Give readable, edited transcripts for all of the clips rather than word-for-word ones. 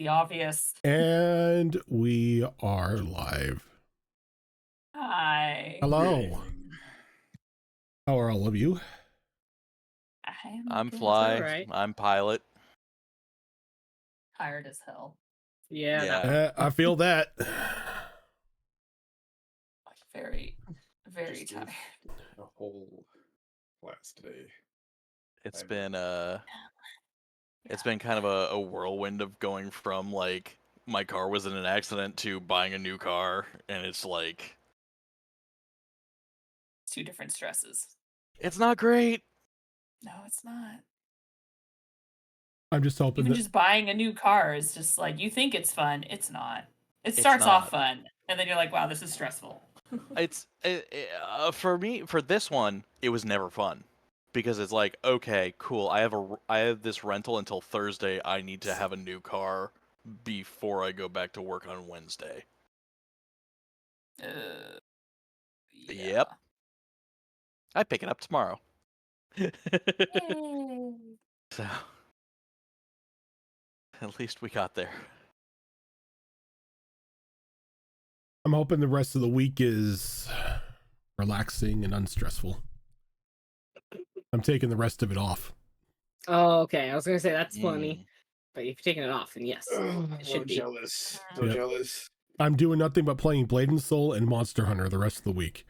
the obvious. And we are live. Hi. Hello. How are all of you? I'm good. Fly. Right. I'm Pilot. Tired as hell. Yeah. I feel that. Like very, very Just tired. a whole class today. It's I been Yeah. it's been kind of a whirlwind of going from like my car was in an accident to buying a new car, and it's like Two different stresses. it's not great. No, it's not. I'm just hoping Even that just buying a new car is just like, you think it's fun. It's not. It It's starts off not. fun, and then you're like, wow, this is stressful. For me, for this one, it was never fun because it's like, okay, cool. I have this rental until Thursday. I need to have a new car before I go back to work on Wednesday. Yeah. Yep. I pick it up tomorrow. Yay. So, at least we got there. I'm hoping the rest of the week is relaxing and unstressful. I'm taking the rest of it off. Oh, okay. I was gonna say that's funny, Mm. but if you're taking it off, then yes, it should be. Jealous. So Yep. jealous. I'm doing nothing but playing Blade and Soul and Monster Hunter the rest of the week.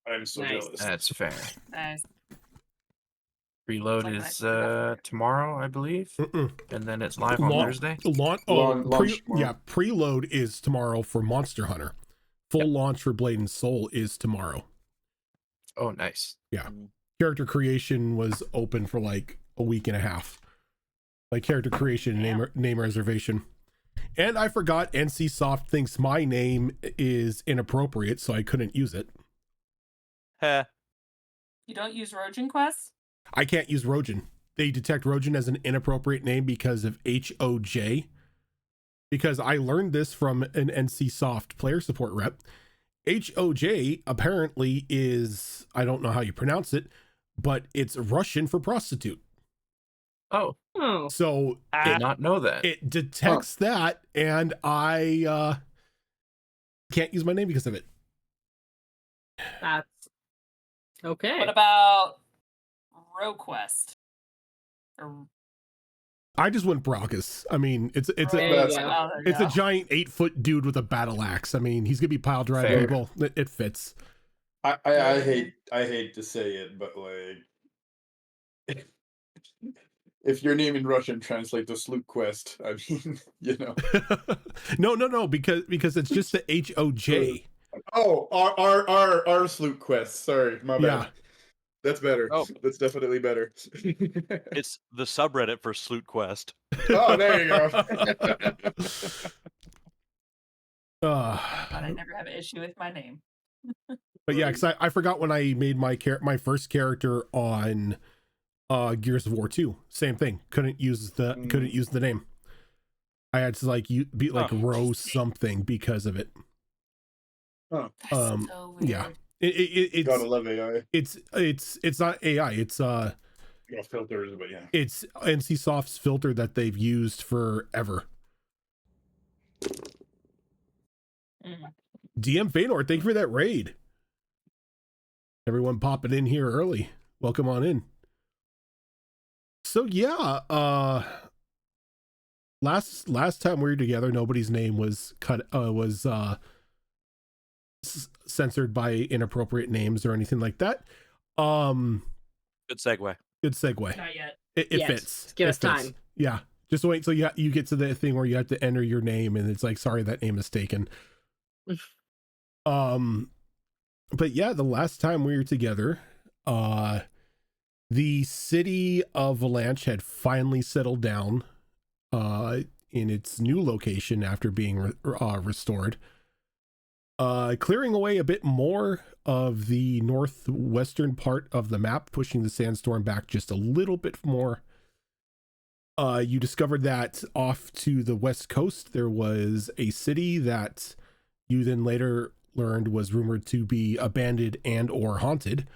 I'm so Nice. jealous. That's fair. Nice. Reload Like is that. tomorrow, I believe, Mm-mm. and then it's live on Thursday. Launch tomorrow. Preload is tomorrow for Monster Hunter. Full launch for Blade and Soul is tomorrow. Oh, nice. Character creation was open for like a week and a half. Like character creation and name reservation. And I forgot NCSoft thinks my name is inappropriate, so I couldn't use it. Heh. You don't use Rojan Quest? I can't use Rojan. They detect Rojan as an inappropriate name because of HOJ. Because I learned this from an NCSoft player support rep. HOJ apparently is, I don't know how you pronounce it, but it's Russian for prostitute. Oh, Oh, So did not know that. it detects that, and I can't use my name because of it. that's okay. What about RoQuest? Or I just went Brockus. I mean, it's There you a go. there you it's a go. giant 8-foot dude with a battle axe. I mean, he's gonna be pile driving Fair. people. It fits. I hate to say it, but like if your name in Russian translates to Sloot Quest, I mean, you know. No, because it's just the HOJ. Oh, our Sloot Quest. Sorry, my bad. Yeah. That's better. Oh. That's definitely better. It's the subreddit for Sloot Quest. Oh, there you go. But I never have an issue with my name. But yeah, because I forgot when I made my first character on Gears of War 2. Same thing. Couldn't use the name. I had to be row something because of it. Huh. That's so weird. Yeah. It's Gotta love AI. It's not AI. It's Filters, but yeah. it's NCSoft's filter that they've used forever. DM Feanor, thank you for that raid. Everyone popping in here early. Welcome on in. So yeah, last time we were together, nobody's name was censored by inappropriate names or anything like that. Good segue. Good segue. Not yet. It Yes, fits. give It us fits. time. Yeah. Just wait till you get to the thing where you have to enter your name and it's like, sorry, that name is taken. But yeah, the last time we were together, the city of Valanche had finally settled down in its new location after being restored, clearing away a bit more of the northwestern part of the map, pushing the sandstorm back just a little bit more. You discovered that off to the west coast there was a city that you then later learned was rumored to be abandoned and or haunted.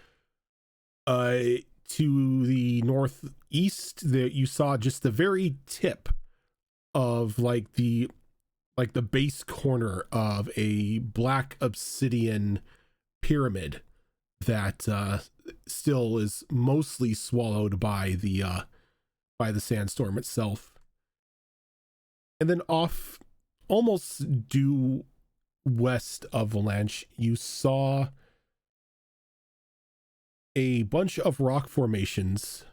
To the northeast, you saw just the very tip of like the base corner of a black obsidian pyramid that still is mostly swallowed by the sandstorm itself. And then off almost due west of Valanche, you saw a bunch of rock formations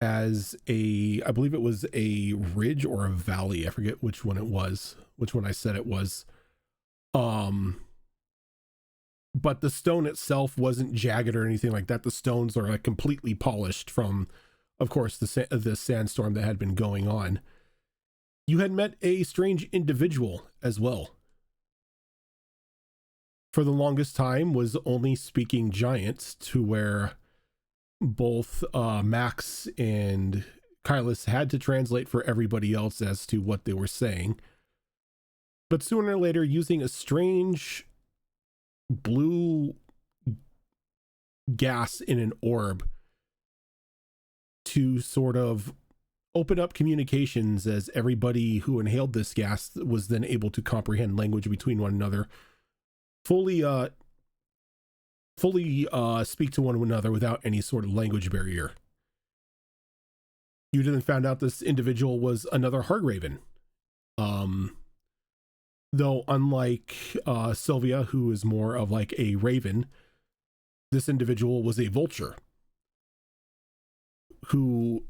as I believe it was a ridge or a valley. I forget which one it was, which one I said it was. But the stone itself wasn't jagged or anything like that. The stones are like completely polished from, of course, the sandstorm that had been going on. You had met a strange individual as well. For the longest time was only speaking giant, to where both Max and Kylus had to translate for everybody else as to what they were saying. But sooner or later, using a strange blue gas in an orb to sort of open up communications, as everybody who inhaled this gas was then able to comprehend language between one another, fully speak to one another without any sort of language barrier. You then found out this individual was another Hargraven. Though unlike Sylvia, who is more of like a raven, this individual was a vulture, who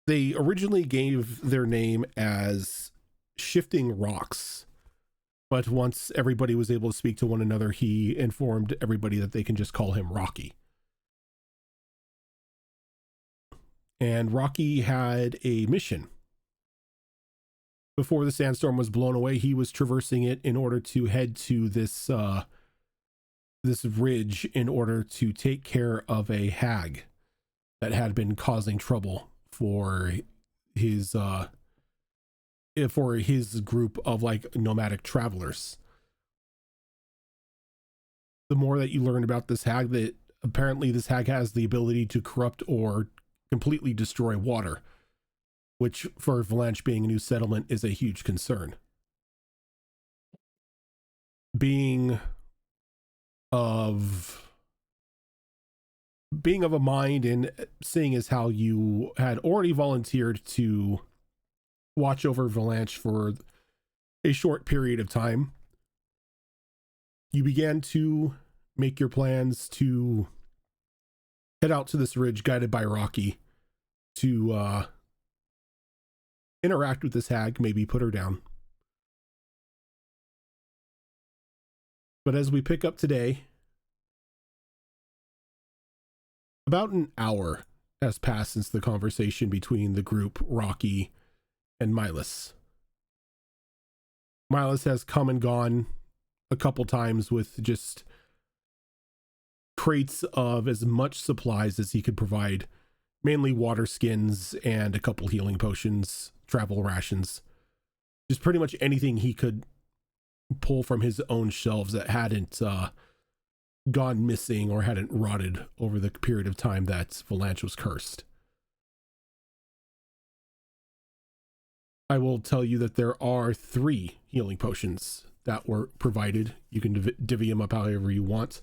they originally gave their name as Shifting Rocks. But once everybody was able to speak to one another, he informed everybody that they can just call him Rocky. And Rocky had a mission. Before the sandstorm was blown away, he was traversing it in order to head to this ridge in order to take care of a hag that had been causing trouble for his group of like nomadic travelers. The more that you learn about this hag, that apparently this hag has the ability to corrupt or completely destroy water, which for Valanche being a new settlement is a huge concern. Being of a mind, and seeing as how you had already volunteered to watch over Valanche for a short period of time, you began to make your plans to head out to this ridge guided by Rocky to interact with this hag, maybe put her down. But as we pick up today, about an hour has passed since the conversation between the group, Rocky and Milas. Milas has come and gone a couple times with just crates of as much supplies as he could provide, mainly water skins and a couple healing potions, travel rations, just pretty much anything he could pull from his own shelves that hadn't gone missing or hadn't rotted over the period of time that Valanche was cursed. I will tell you that there are 3 healing potions that were provided. You can divvy them up however you want.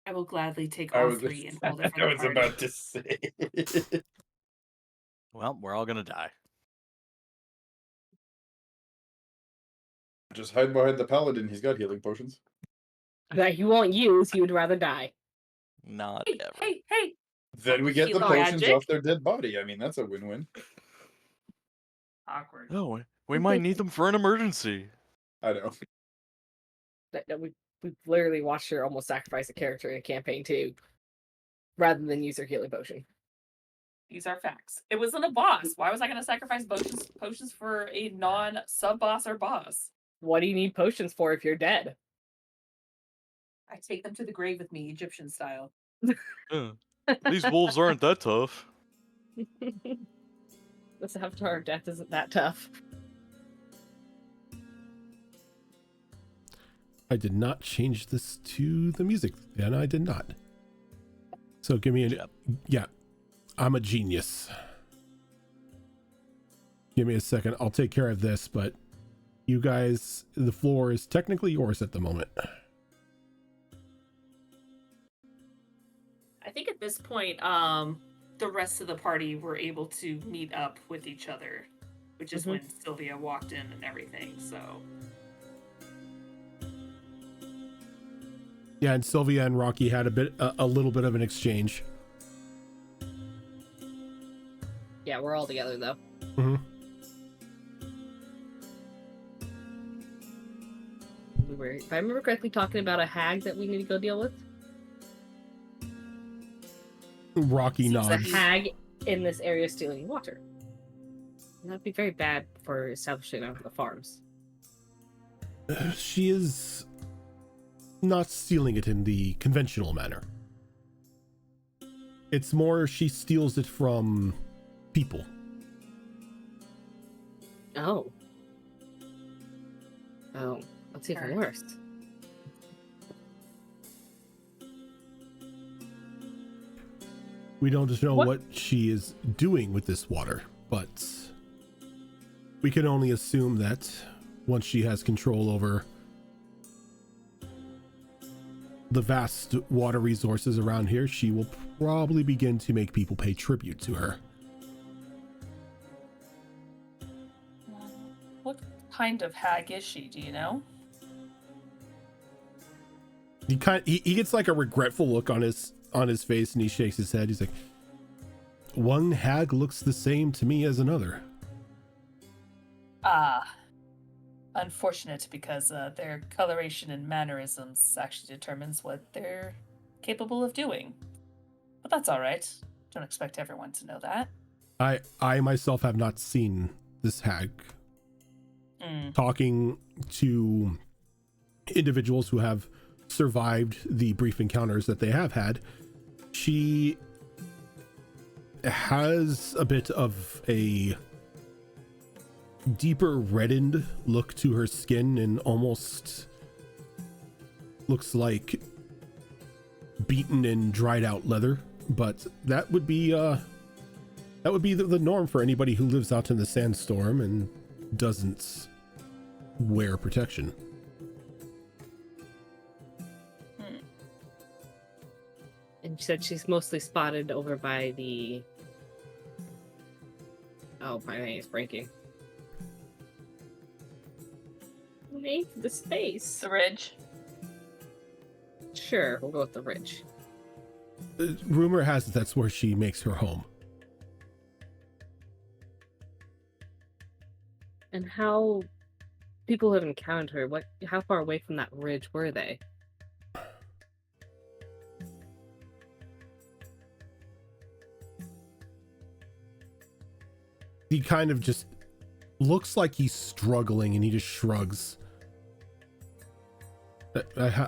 I will gladly take all 3 and hold it for the I was party. about to say. Well, we're all gonna die. Just hide behind the paladin. He's got healing potions. That he won't use, he would rather die. Not Hey, ever. hey! Then we get the Healing potions magic. off their dead body. I mean, that's a win-win. Awkward. Oh, we might need them for an emergency. I know. We've literally watched her almost sacrifice a character in a campaign too, rather than use her healing potion. These are facts. It wasn't a boss. Why was I going to sacrifice potions for a non-sub-boss or boss? What do you need potions for if you're dead? I take them to the grave with me, Egyptian style. Yeah. These wolves aren't that tough. This avatar of death isn't that tough. I did not change this to the music, and I did not. So give me Yep. yeah, I'm a genius. Give me a second. I'll take care of this, but you guys, the floor is technically yours at the moment. I think at this point, the rest of the party were able to meet up with each other, which is when Sylvia walked in and everything. So Yeah, and Sylvia and Rocky had a little bit of an exchange. Yeah, we're all together though. Mm-hmm. We were, if I remember correctly, talking about a hag that we need to go deal with. Rocky Seems nods. a hag in this area stealing water. And that'd be very bad for establishing the farms. She is not stealing it in the conventional manner. It's more she steals it from people. Oh. Oh, that's even worse. We don't know what she is doing with this water, but we can only assume that once she has control over the vast water resources around here, she will probably begin to make people pay tribute to her. what kind of hag is she? Do you know? He gets like a regretful look on his face, and he shakes his head. He's like, one hag looks the same to me as another. Unfortunate, because their coloration and mannerisms actually determines what they're capable of doing. But that's all right. Don't expect everyone to know that. I myself have not seen this hag. Talking to individuals who have survived the brief encounters that they have had, she has a bit of a deeper reddened look to her skin and almost looks like beaten and dried out leather, but that would be the norm for anybody who lives out in the sandstorm and doesn't wear protection. And you said she's mostly spotted over by the... Oh, my name is breaking. Name for the space. The ridge. Sure, we'll go with the ridge. Rumor has it that's where she makes her home. And how people who have encountered her, how far away from that ridge were they? He kind of just looks like he's struggling, and he just shrugs.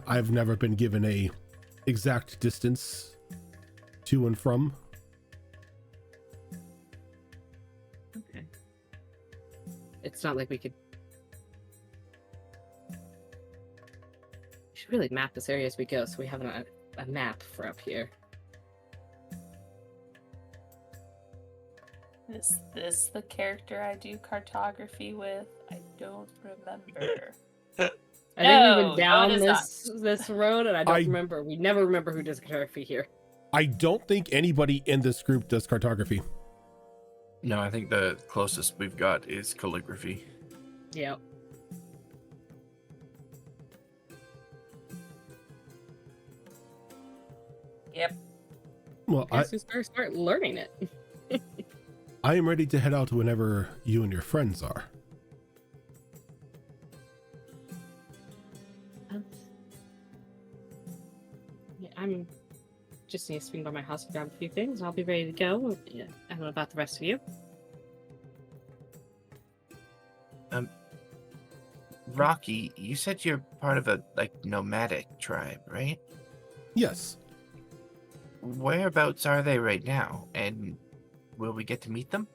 I've never been given a exact distance to and from. Okay. It's not like we could... We should really map this area as we go, so we have a map for up here. Is this the character I do cartography with? I don't remember. I think we No, went down it is this road, and I don't remember. We never remember who does cartography here. I don't think anybody in this group does cartography. No, I think the closest we've got is calligraphy. Yeah. Yep. Well, Guess who's better start learning it? I am ready to head out whenever you and your friends are. Yeah, I'm just need to swing by my house and grab a few things. I'll be ready to go. Yeah, I don't know about the rest of you. Rocky, you said you're part of a nomadic tribe, right? Yes. Whereabouts are they right now? And will we get to meet them?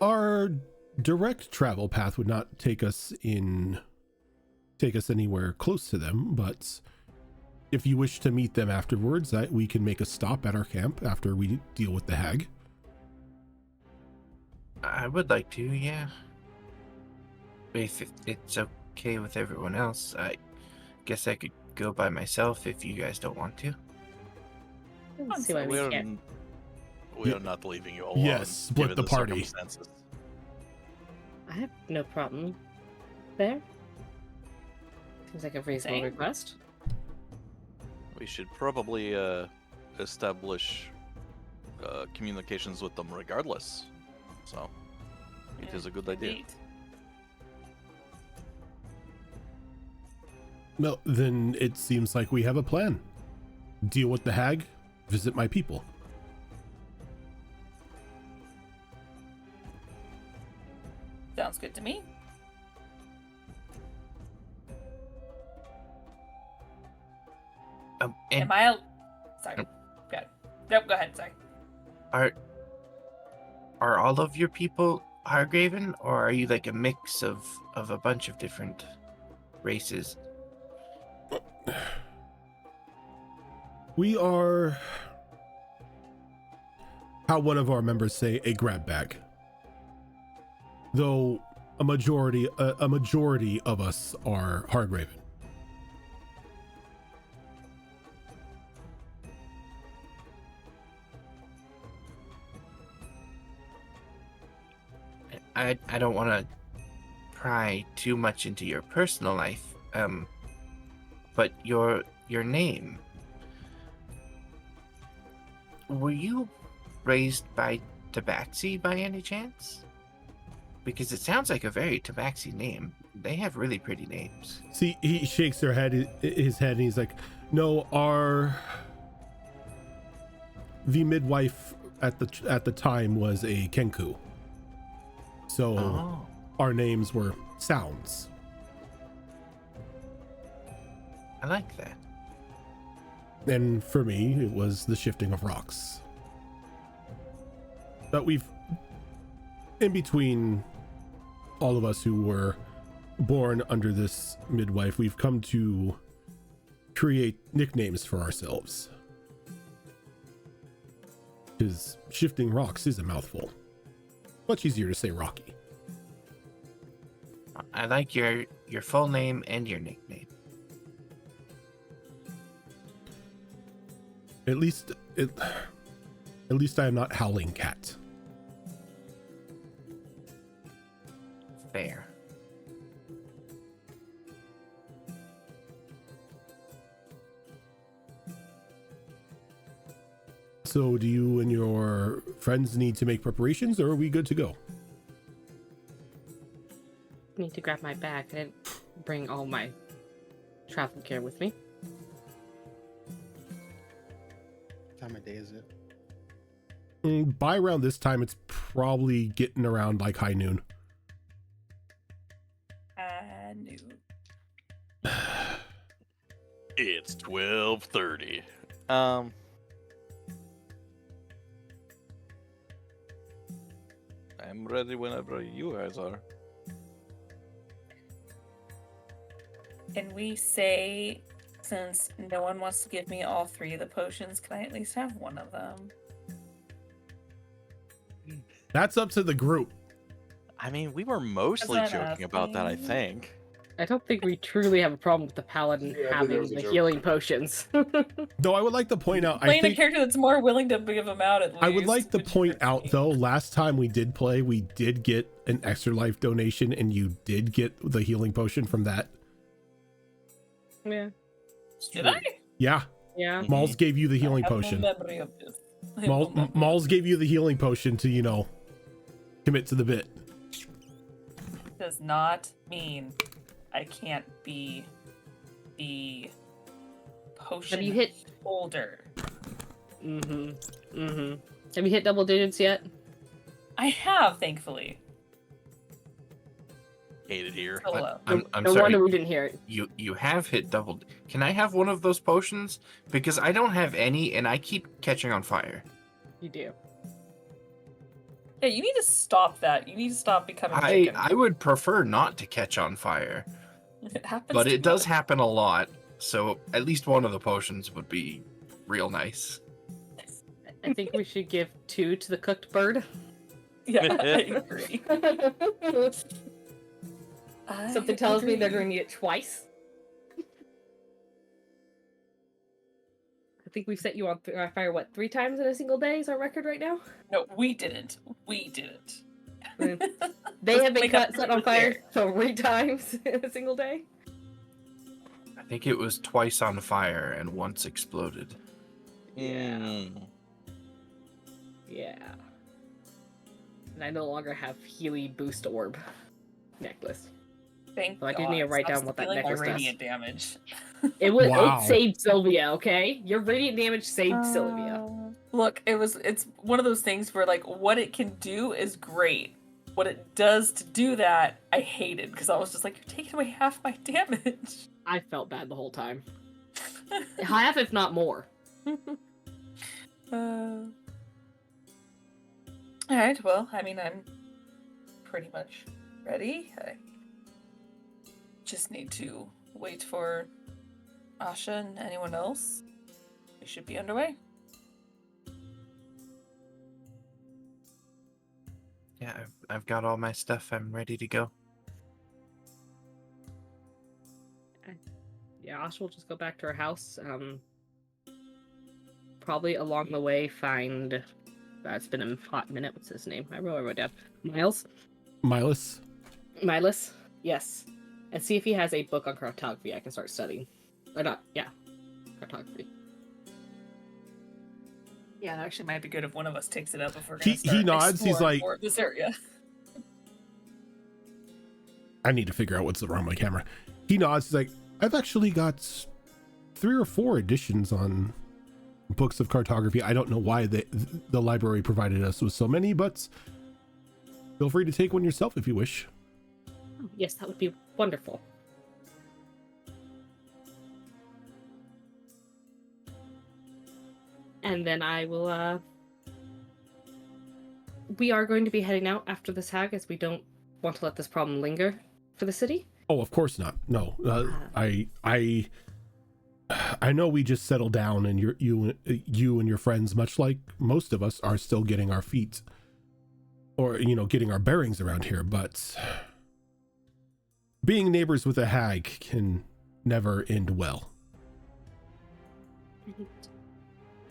Our direct travel path would not take us anywhere close to them, but if you wish to meet them afterwards, we can make a stop at our camp after we deal with the hag. I would like to, yeah. If it's okay with everyone else, I guess I could go by myself if you guys don't want to. Let's see why we We're, can't. we Yeah. are not leaving you alone. Yes, split given the party. circumstances. I have no problem there. Seems like a reasonable Same. request. We should probably establish communications with them regardless. So it is a good idea. Indeed. No, then it seems like we have a plan. Deal with the hag, visit my people. Sounds good to me. And Am I? Sorry. Good. Nope. Go ahead. Sorry. are all of your people Hargraven, or are you like a mix of a bunch of different races? We are, how one of our members say, a grab bag. Though a majority of us are Hargraven. I don't want to pry too much into your personal life, but your name. Were you raised by Tabaxi by any chance? Because it sounds like a very Tabaxi name. They have really pretty names. See, he shakes his head, and he's like, no, the midwife at the time was a Kenku. So Oh, our names were sounds. I like that. And for me, it was the shifting of rocks. But in between all of us who were born under this midwife, we've come to create nicknames for ourselves. Because shifting rocks is a mouthful. Much easier to say Rocky. I like your full name and your nickname. At least I am not Howling Cat. Fair. So do you and your friends need to make preparations, or are we good to go? I need to grab my bag. I didn't bring all my travel gear with me. What time of day is it? By around this time, it's probably getting around like high noon. No. It's 12:30. I'm ready whenever you guys are. Can we say, since no one wants to give me all three of the potions, can I at least have one of them? That's up to the group. I mean, we were mostly That's what I'm joking about that, I asking. think. I don't think we truly have a problem with the paladin Yeah, I think that having was a the joke. healing potions. Though I would like to point out, I Playing a think character that's more willing to give them out at least. I would like to which point hurts out me. though, last time we did play, we did get an extra life donation, and you did get the healing potion from that. Yeah. Did I? Yeah, Yeah. Malls gave you the I healing have no potion. memory of this. I have no memory. Malls gave you the healing potion to, commit to the bit. Does not mean I can't be the potion Have you hit? holder. Mm-hmm. Mm-hmm. Have you hit double digits yet? I have, thankfully. Hated here. Hello. I'm No sorry. wonder we didn't hear it. You have hit double. Can I have one of those potions? Because I don't have any, and I keep catching on fire. You do. Yeah, you need to stop that. You need to stop becoming I chicken. I would prefer not to catch on fire, If it happens but too it does much. happen a lot. So at least one of the potions would be real nice. I think we should give 2 to the cooked bird. Yeah, I agree. Something tells me they're going to need it twice. I think we've set you on fire, 3 times in a single day is our record right now? No, we didn't. We didn't. They have been make up set on clear. fire 3 times in a single day? I think it was twice on fire and once exploded. Mm. Yeah. And I no longer have Healy Boost Orb necklace. Thank So I do God. need to write Stop down what that stealing my necklace does. radiant damage. It Wow. saved Sylvia, okay? Your radiant damage saved Sylvia. Look, it's one of those things where like what it can do is great. What it does to do that, I hated because I was just like, you're taking away half my damage. I felt bad the whole time. Half, if not more. Alright, well, I mean, I'm pretty much ready. I just need to wait for Asha and anyone else. We should be underway. Yeah, I've got all my stuff. I'm ready to go. Yeah, Asha will just go back to her house. Probably along the way find... it's been a hot minute. What's his name? I wrote it down. Miles? Milas? Milas? Yes. And see if he has a book on cartography I can start studying. Or not, yeah. Cartography. Yeah, it actually might be good if one of us takes it up if we're He- going to start he nods, he's exploring like- more of this area. I need to figure out what's wrong with my camera. He nods. He's like, I've actually got 3 or 4 editions on books of cartography. I don't know why the library provided us with so many, but feel free to take one yourself if you wish. Oh, yes, that would be wonderful. And then I will, we are going to be heading out after this hag, as we don't want to let this problem linger for the city. Oh, of course not. No, I know we just settled down, and you and your friends, much like most of us, are still getting our feet, or getting our bearings around here. But being neighbors with a hag can never end well.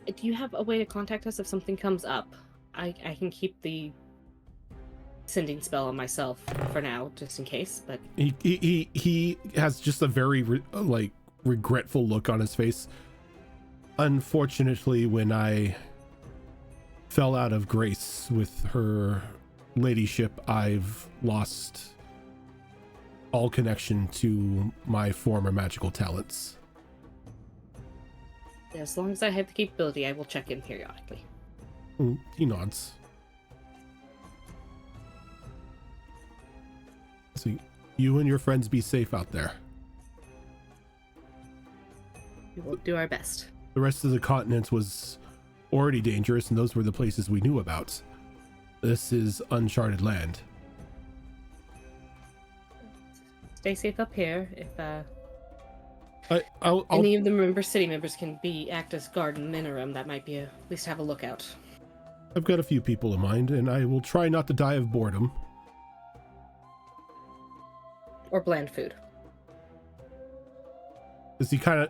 Do you have a way to contact us if something comes up? I can keep the sending spell on myself for now, just in case. But He has just a very regretful look on his face. Unfortunately, when I fell out of grace with her ladyship, I've lost all connection to my former magical talents. as long as I have the capability, I will check in periodically. He nods. So you and your friends be safe out there. We will do our best. The rest of the continent was already dangerous, and those were the places we knew about. This is uncharted land. Stay safe up here. If I'll any of the city members can act as guard in the interim, that might be at least have a lookout. I've got a few people in mind, and I will try not to die of boredom. Or bland food. As he kind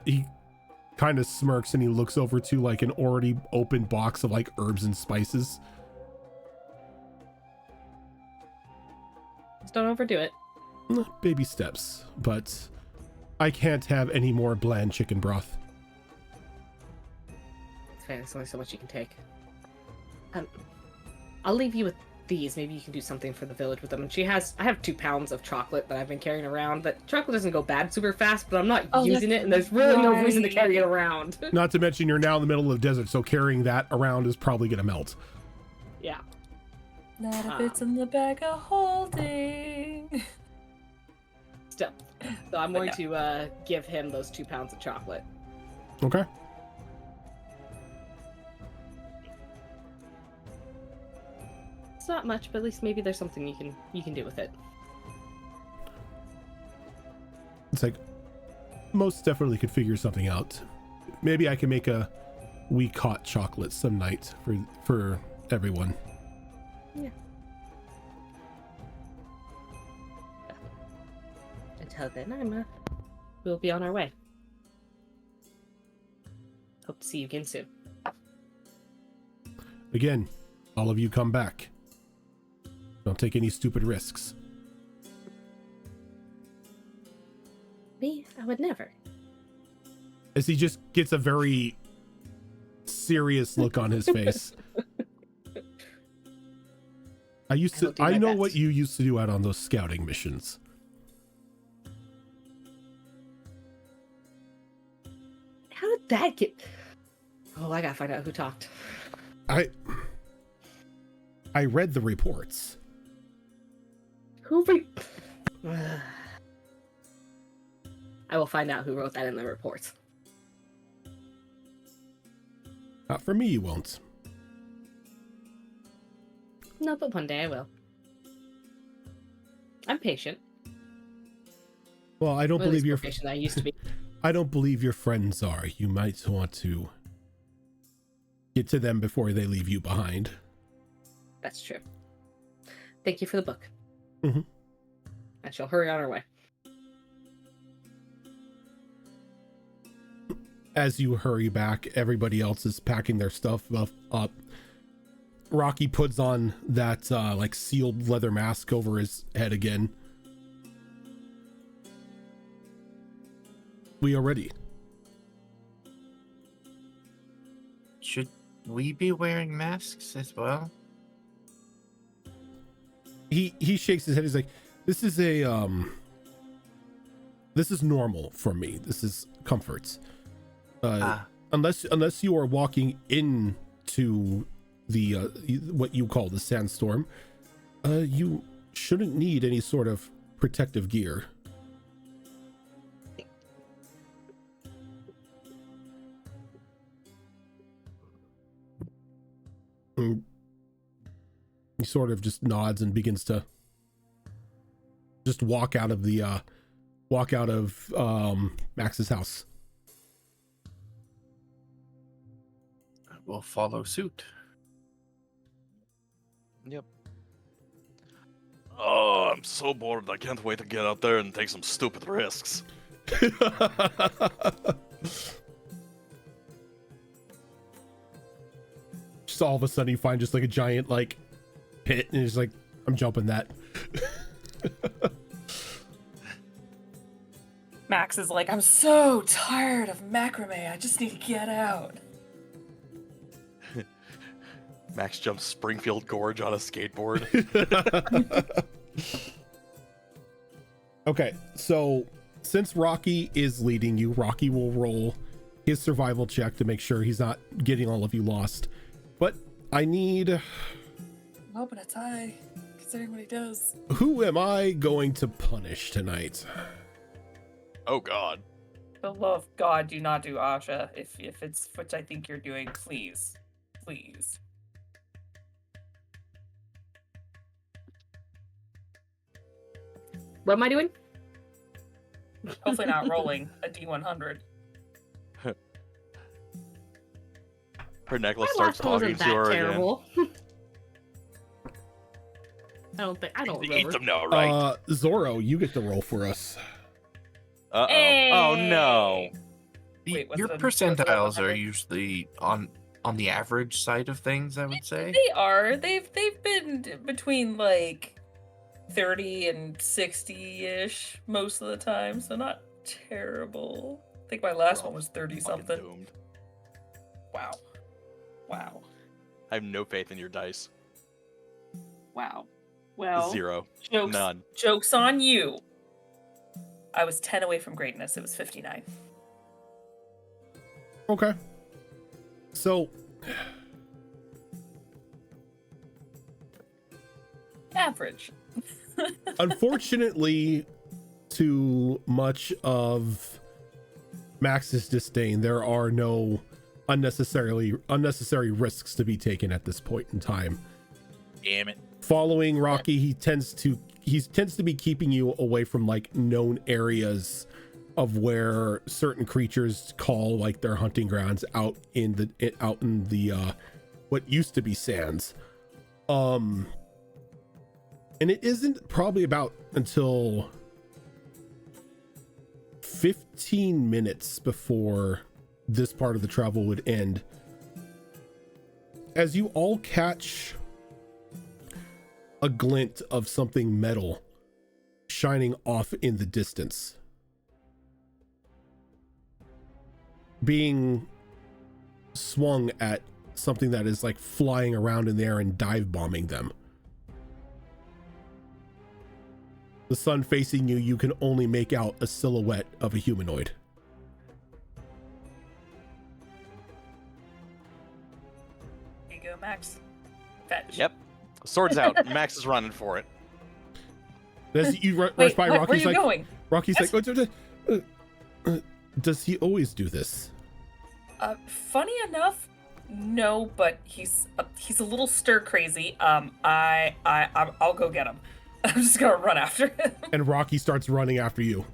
of smirks, and he looks over to like an already open box of like herbs and spices. Just don't overdo it. Baby steps, but I can't have any more bland chicken broth. It's fine. There's only so much you can take. I'll leave you with these. Maybe you can do something for the village with them. And I have 2 pounds of chocolate that I've been carrying around. But chocolate doesn't go bad super fast, but I'm not using it, and there's really no reason to carry it around. Not to mention you're now in the middle of the desert, so carrying that around is probably gonna melt. Yeah. Not if it's in the bag of holding. Still. So I'm going to give him those 2 pounds of chocolate. Okay. It's not much, but at least maybe there's something you can do with it. It's like, most definitely could figure something out. Maybe I can make a weak hot chocolate some night for everyone. Yeah. Until then, we'll be on our way. Hope to see you again soon. Again, all of you come back. Don't take any stupid risks. Me? I would never. As he just gets a very serious look on his face. I know what you used to do out on those scouting missions. How did that get... Oh, I gotta find out who talked. I read the reports. Who I will find out who wrote that in the reports. Not for me, you won't. No, but one day I will. I'm patient. Well, I don't Well, at believe least more your patient than I used to be. I don't believe your friends are. You might want to get to them before they leave you behind. That's true. Thank you for the book. Mm-hmm. I shall hurry on our way. As you hurry back, everybody else is packing their stuff up. Rocky puts on that like sealed leather mask over his head again. We are ready. Should we be wearing masks as well? He shakes his head. He's like, this is normal for me. This is comforts. Unless you are walking into the what you call the sandstorm, you shouldn't need any sort of protective gear. And he sort of just nods and begins to just walk out of Max's house. We'll follow suit. Yep. Oh, I'm so bored. I can't wait to get out there and take some stupid risks. Just all of a sudden you find just like a giant like pit and he's like, I'm jumping that. Max is like, I'm so tired of macrame. I just need to get out. Max jumps Springfield Gorge on a skateboard. Okay, so since Rocky is leading you, Rocky will roll his survival check to make sure he's not getting all of you lost. But I need... I'm hoping it's high, considering what he does. Who am I going to punish tonight? Oh god. For the love of God, do not do Asha. If it's which I think you're doing, please. Please. What am I doing? Hopefully not rolling a D100. Her necklace My starts last one talking wasn't to that her terrible. I don't again. Eat remember. them now, right? Zorro, you get the roll for us. Uh-oh. Hey! Oh no. Wait, was Your it a- percentiles was it a are 100? usually on the average side of things, I would say. They are. They've been between like 30 and 60-ish most of the time, so not terrible. I think my last one was 30 Fucking something. doomed. Wow. Wow. I have no faith in your dice. Wow. Well, 0. jokes, None. Joke's on you. I was 10 away from greatness. It was 59. Okay. So... Average. Unfortunately, to much of Max's disdain, there are no unnecessary risks to be taken at this point in time. Damn it. Following Rocky, he tends to be keeping you away from like known areas of where certain creatures call like their hunting grounds out in the what used to be sands. And it isn't probably about until 15 minutes before this part of the travel would end as you all catch a glint of something metal shining off in the distance, being swung at something that is like flying around in the air and dive bombing them. The sun facing you, you can only make out a silhouette of a humanoid. Here you go, Max. Fetch. Yep. Sword's out. Max is running for it. As you rush Wait, by, where are Rocky's you like, going? Rocky's like, does he always do this? Funny enough, no, but he's a little stir crazy. I'll go get him. I'm just gonna run after him. And Rocky starts running after you.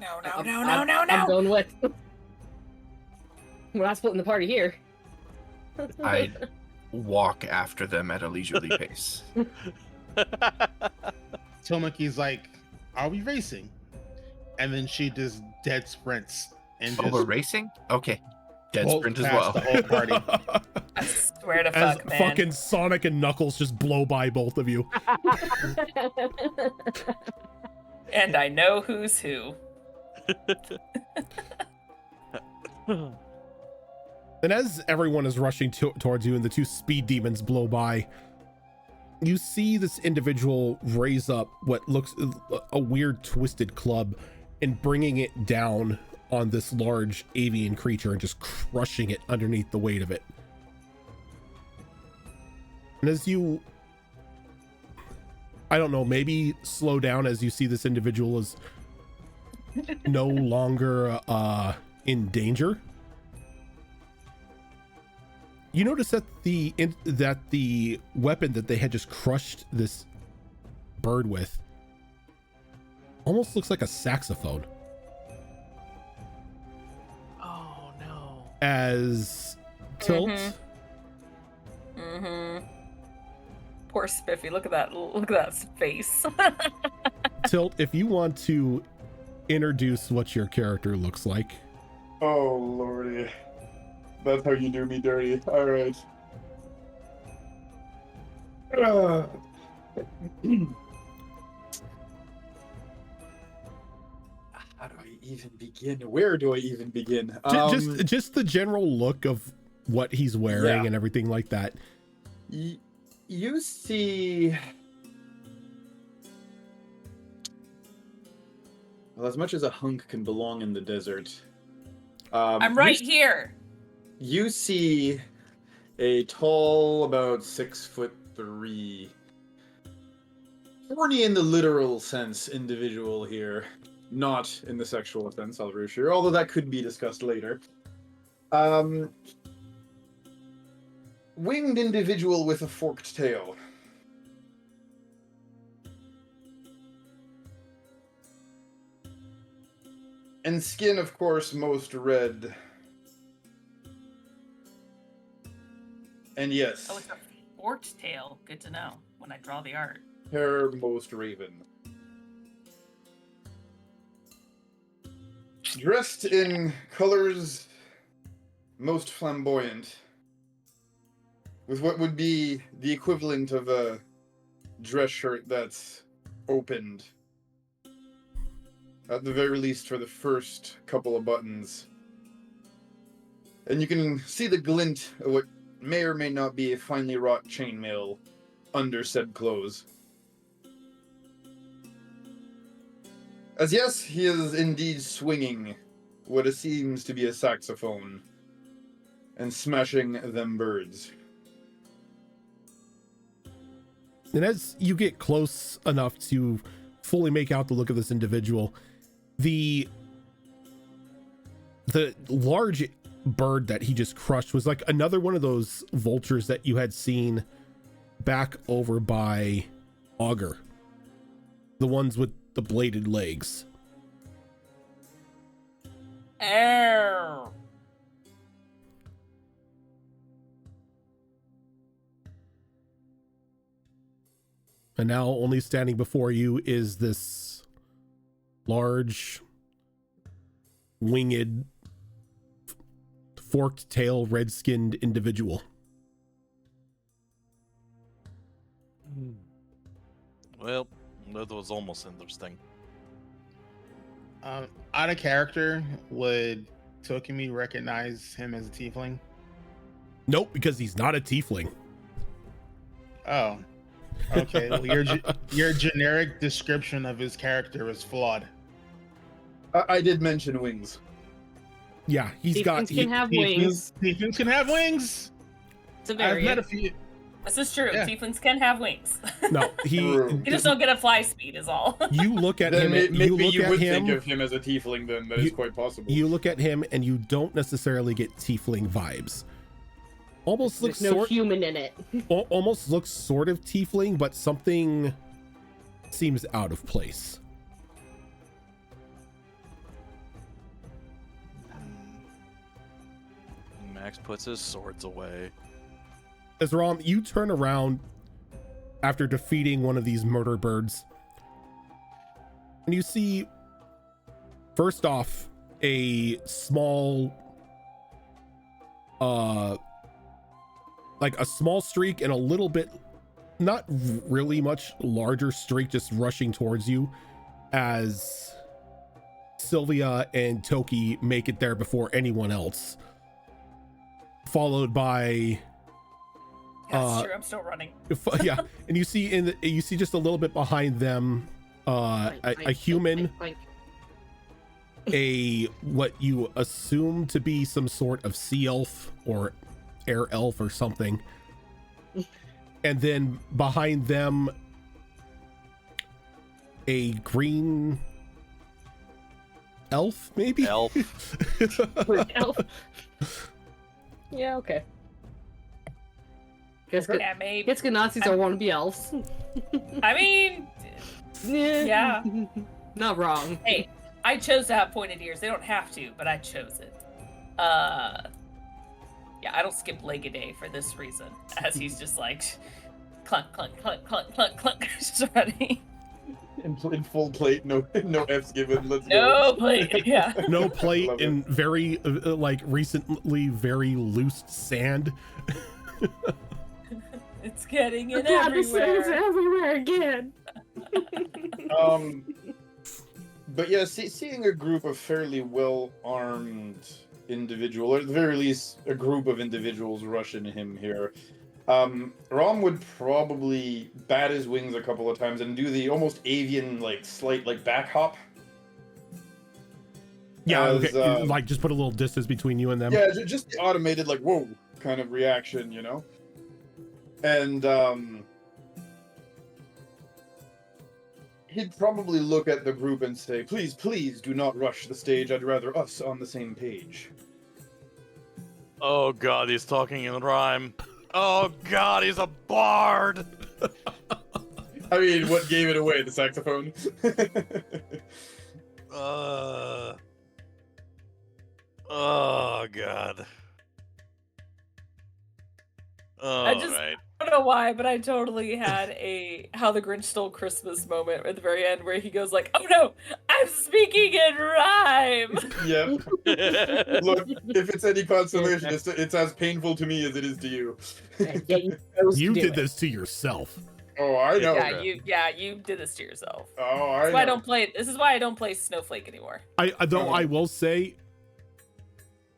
No. I'm going with. We're not splitting the party here. I walk after them at a leisurely pace. Tomoki's like, "Are we racing?" And then she just dead sprints and Oh, just we're racing? Okay. Dead bolt sprint as past well. the whole party. I swear to As fuck, man. fucking Sonic and Knuckles just blow by both of you. And I know who's who. And as everyone is rushing towards you and the two speed demons blow by, you see this individual raise up what looks a weird twisted club and bringing it down on this large avian creature and just crushing it underneath the weight of it. And as you, I don't know, maybe slow down as you see this individual is no longer in danger. You notice that the weapon that they had just crushed this bird with almost looks like a saxophone. Oh no. As Tilt, Poor Spiffy. Look at that face. Tilt, if you want to introduce what your character looks like. Oh lordy, that's how you do me dirty. All right. How do I even begin? Where do I even begin? Just the general look of what he's wearing Yeah. and everything like that. You see, well, as much as a hunk can belong in the desert, I'm right here. You see a tall, about 6'3", horny in the literal sense individual here, not in the sexual sense, I'll reassure, although that could be discussed later. Winged individual with a forked tail. And skin, of course, most red. And yes, Oh, it's a forked tail. Good to know when I draw the art. hair most raven. Dressed in colors most flamboyant. With what would be the equivalent of a dress shirt that's opened. At the very least for the first couple of buttons. And you can see the glint of what may or may not be a finely wrought chainmail under said clothes. As yes, he is indeed swinging what it seems to be a saxophone and smashing them birds. And as you get close enough to fully make out the look of this individual, the large bird that he just crushed was like another one of those vultures that you had seen back over by Augur. The ones with the bladed legs. Ow. And now only standing before you is this large, winged, forked tail, red-skinned individual. Well, that was almost interesting. Out of character, would Tokimi recognize him as a tiefling? Nope, because he's not a tiefling. Oh. Okay, well, your generic description of his character is flawed. I did mention wings. Yeah, he's got... Tieflings can have wings. Tieflings can have wings. It's a I've met a variant. few. This is true. Yeah. Tieflings can have wings. No, True. You just don't get a fly speed, is all. You look at Then him. maybe You you look would at him. think of him as a tiefling. Then that is You- quite possible. You look at him, and you don't necessarily get tiefling vibes. Almost looks There's no human in it. almost looks sort of tiefling, but something seems out of place. Max puts his swords away. As Rom, you turn around after defeating one of these murder birds, and you see, first off, a small, like a small streak and a little bit, not really much larger streak, just rushing towards you as Sylvia and Toki make it there before anyone else, followed by That's true. I'm still running. yeah, and you see you see just a little bit behind them a human, a what you assume to be some sort of sea elf or air elf or something, and then behind them a green elf, maybe. Elf. Elf. Yeah, okay. Guess Yeah, maybe. Nazis don't want to be elves. I mean, yeah. Not wrong. Hey, I chose to have pointed ears. They don't have to, but I chose it. Yeah, I don't skip leg a day for this reason, as he's just like clunk, clunk, clunk, clunk, clunk, clunk, just ready. In full plate, no F's given. Let's No go. plate, yeah. No plate Love it. and very like recently very loose sand. It's getting in God, this thing's everywhere. everywhere again. But yeah, seeing a group of fairly well-armed individual, or at the very least, a group of individuals rush into him here, Rom would probably bat his wings a couple of times and do the almost avian, like, slight, like, back hop. Yeah, As, okay. Like just put a little distance between you and them. Yeah, just the automated, like, whoa, kind of reaction, you know? And, he'd probably look at the group and say, please, please do not rush the stage. I'd rather us on the same page. Oh god, he's talking in rhyme. Oh god, he's a bard! I mean, what gave it away? The saxophone? Oh god. I just- Alright. I don't know why, but I totally had a How the Grinch Stole Christmas moment at the very end where he goes like, "Oh no, I'm speaking in rhyme." Yep. Look, if it's any consolation, it's as painful to me as it is to you. Yeah, you chose to You do did it. this to yourself. Oh, I know. You did this to yourself. Oh, I That's know. why I don't play. This is why I don't play Snowflake anymore. I will say,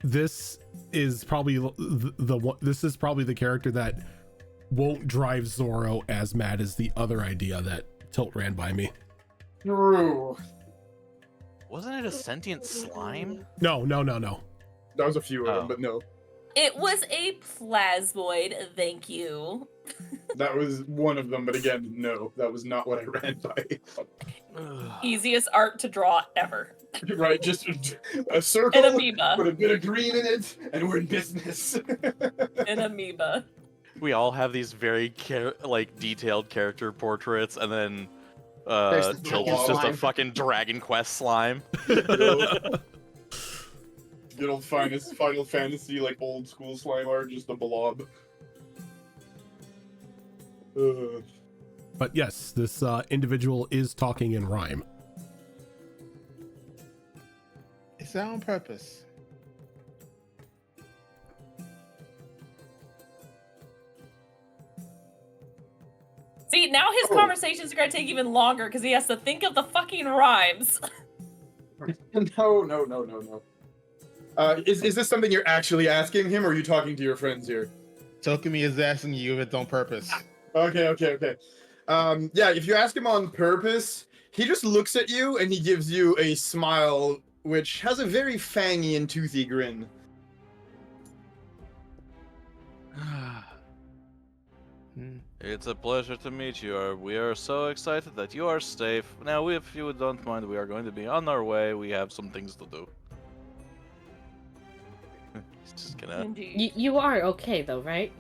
this is probably the one. This is probably the character that won't drive Zorro as mad as the other idea that Tilt ran by me. True. Wasn't it a sentient slime? No. That was a few of them, Oh. but no. It was a plasmoid. Thank you. That was one of them, but again, no. That was not what I ran by. Easiest art to draw ever. Right, just a circle, An amoeba. put a bit of green in it, and we're in business. An amoeba. We all have these very detailed character portraits, and then There's the Tilt fucking is just a slime. fucking Dragon Quest slime. Good old finest Final Fantasy, like old school slime art, just a blob. But yes, this individual is talking in rhyme. Is that on purpose? See, now his Oh. conversations are gonna take even longer because he has to think of the fucking rhymes. No. Is this something you're actually asking him, or are you talking to your friends here? Tokumi is asking you if it's on purpose. Okay. Yeah, if you ask him on purpose, he just looks at you and he gives you a smile, which has a very fangy and toothy grin. It's a pleasure to meet you. We are so excited that you are safe. Now, if you don't mind, we are going to be on our way. We have some things to do. Just gonna... Indeed. You are okay though, right?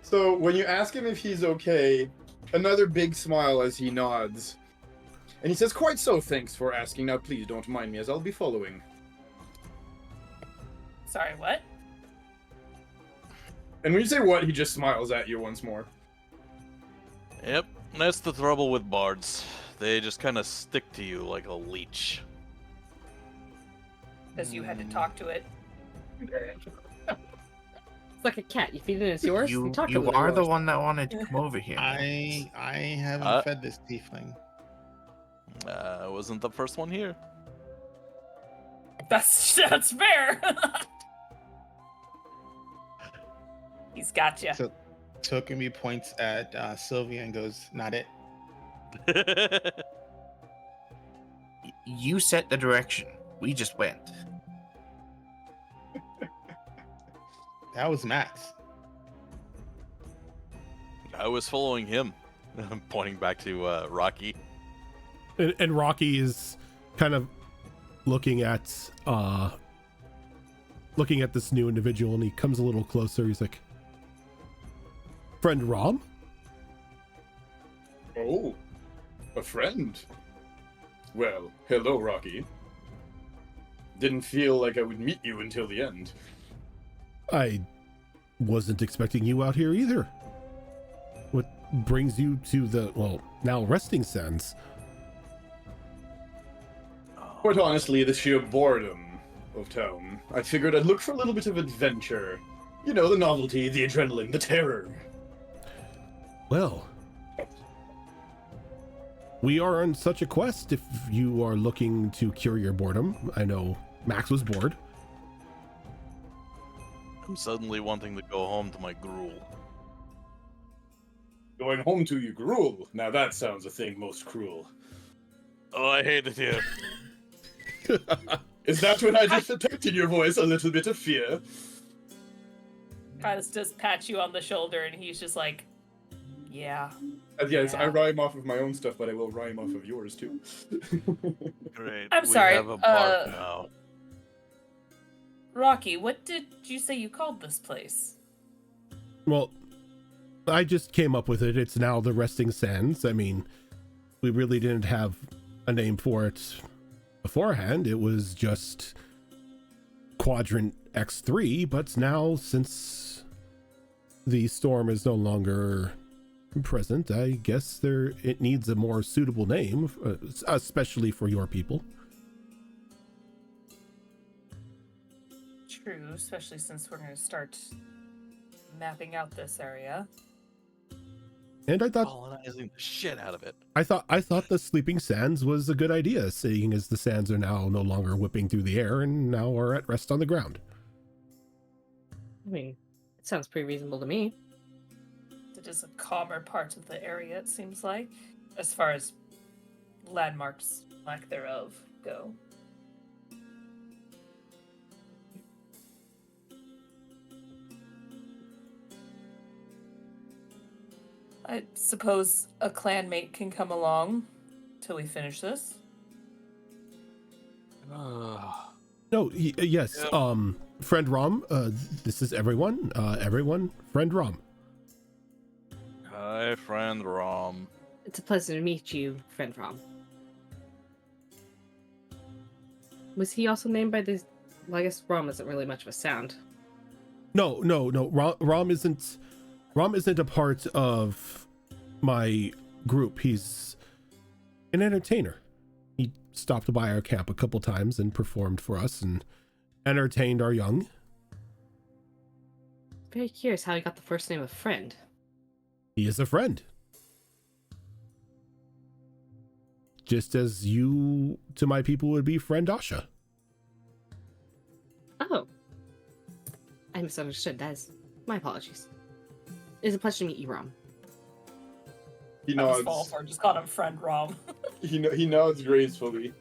So when you ask him if he's okay, another big smile as he nods. And he says, "Quite so, thanks for asking. Now please don't mind me as I'll be following." Sorry, what? And when you say what, he just smiles at you once more. Yep, that's the trouble with bards. They just kind of stick to you like a leech. Because you had to talk to it. It's like a cat. You feed it, it's yours. You talk to you it, are it's the yours. one that wanted to come over here. I haven't fed this tiefling. I wasn't the first one here. That's fair. He's got you. So Tokumi points at Sylvia and goes, "Not it." You set the direction. We just went. That was Max. I was following him. I'm pointing back to Rocky. And Rocky is kind of looking at this new individual, and he comes a little closer. He's like, "Friend Rom?" Oh, a friend. Well, hello, Rocky. Didn't feel like I would meet you until the end. I wasn't expecting you out here either. What brings you to the, well, now resting sands? Quite honestly, the sheer boredom of town. I figured I'd look for a little bit of adventure. You know, the novelty, the adrenaline, the terror. Well, we are on such a quest if you are looking to cure your boredom. I know Max was bored. I'm suddenly wanting to go home to my gruel. Going home to you gruel. Now that sounds a thing most cruel. Oh, I hate it here. Is that what I just detected in your voice? A little bit of fear? Kaius does pat you on the shoulder, and he's just like, yeah. Yes, I Yeah. rhyme off of my own stuff, but I will rhyme off of yours too. Great. I'm we sorry, have a bark now. Rocky, what did you say you called this place? Well, I just came up with it. It's now the Resting Sands. I mean, we really didn't have a name for it beforehand. It was just Quadrant X3, but now, since the storm is no longer present, I guess it needs a more suitable name, especially for your people. True, especially since we're going to start mapping out this area. And I thought Colonizing the shit out of it. I thought the Sleeping Sands was a good idea, seeing as the sands are now no longer whipping through the air and now are at rest on the ground. I mean, it sounds pretty reasonable to me. It is a calmer part of the area, it seems like, as far as landmarks, lack thereof, go. I suppose a clanmate can come along till we finish this. No, yes, Yeah. Friend Rom, this is everyone, friend Rom. Hi, friend Rom. It's a pleasure to meet you, friend Rom. Was he also named by this? Well, I guess Rom isn't really much of a sound. No. Rom isn't a part of my group. He's an entertainer. He stopped by our camp a couple times and performed for us and entertained our young. Very curious how he got the first name of friend. He is a friend. Just as you to my people would be friend Asha. Oh. I misunderstood. My apologies. It's a pleasure to meet you, Rom. He That was nods. fall for just called him friend Rom. He nods gracefully.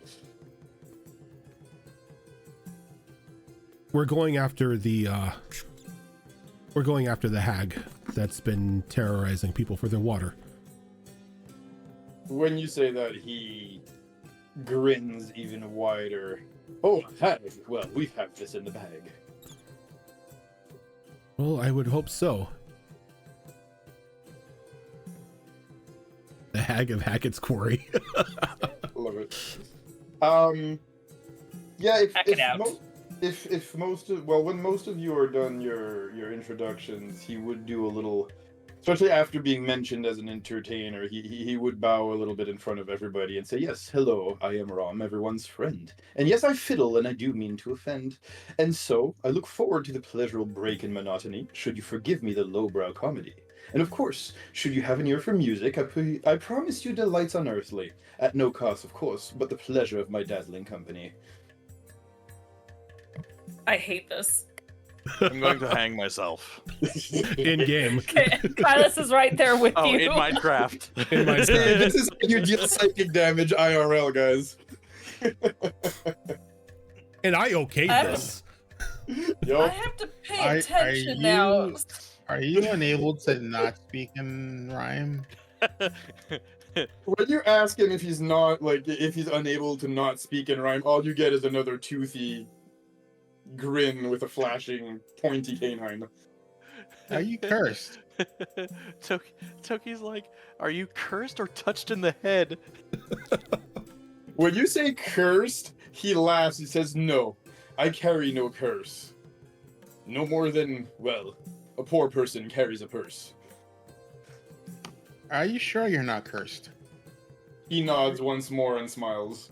We're going after the hag that's been terrorizing people for their water. When you say that, he grins even wider. Oh, hag. Well, we have this in the bag. Well, I would hope so. The hag of Hackett's Quarry. Love it. Yeah, Hack it out. when most of you are done your introductions, he would do a little, especially after being mentioned as an entertainer, he would bow a little bit in front of everybody and say, "Yes, hello, I am Rom, everyone's friend. And yes, I fiddle, and I do mean to offend. And so, I look forward to the pleasurable break in monotony, should you forgive me the lowbrow comedy. And of course, should you have an ear for music, I promise you delights unearthly, at no cost, of course, but the pleasure of my dazzling company." I hate this. I'm going to hang myself. In game. Okay, Silas is right there with Oh, you. in Minecraft. In Minecraft. This is how you deal psychic damage IRL, guys. And I okayed I this. I Yup. have to pay Are attention you- now. Are you unable to not speak in rhyme? When you ask him if he's unable to not speak in rhyme, all you get is another toothy grin with a flashing, pointy canine. Are you cursed? Toki's like, are you cursed or touched in the head? When you say cursed, he laughs. He says, "No, I carry no curse. No more than, well, a poor person carries a purse." Are you sure you're not cursed? He nods once more and smiles.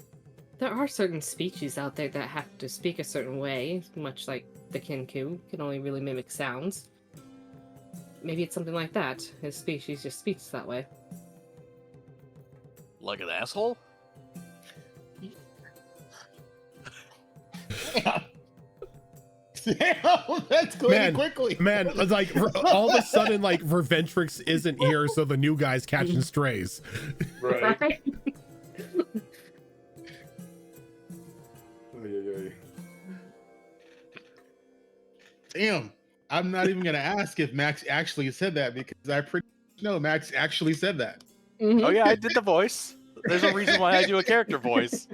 There are certain species out there that have to speak a certain way, much like the Kinku can only really mimic sounds. Maybe it's something like that. His species just speaks that way. Like an asshole? That's going Man, quickly. Man, it's like all of a sudden, like Reventrix isn't here, so the new guy's catching strays. Right. Right? Oy, oy, oy. Damn. I'm not even gonna ask if Max actually said that because I pretty much know Max actually said that. Mhm. Oh yeah, I did the voice. There's a reason why I do a character voice.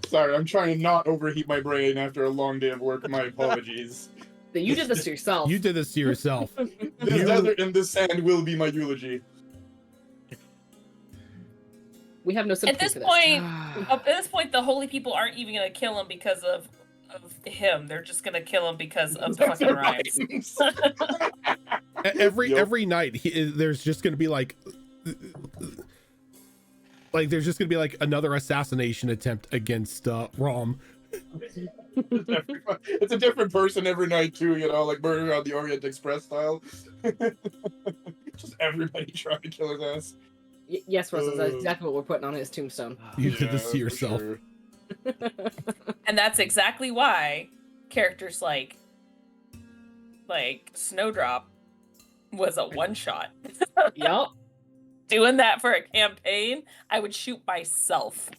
Sorry, I'm trying to not overheat my brain after a long day of work. My apologies. But you did this to yourself. You did this to yourself. This desert and this sand will be my eulogy. We have no At sympathy this for this. point, at this point, the holy people aren't even gonna kill him because of him. They're just gonna kill him because of the fucking rhymes. Every Yep. every night, there's just gonna be like there's just gonna be like another assassination attempt against Rom. It's a different person every night too, you know, like Murder on the Orient Express style. Just everybody trying to kill his ass. Yes, Russell, that's exactly what we're putting on his tombstone. You did this to for yourself. sure. And that's exactly why characters like Snowdrop was a one shot. Yup. Doing that for a campaign, I would shoot myself.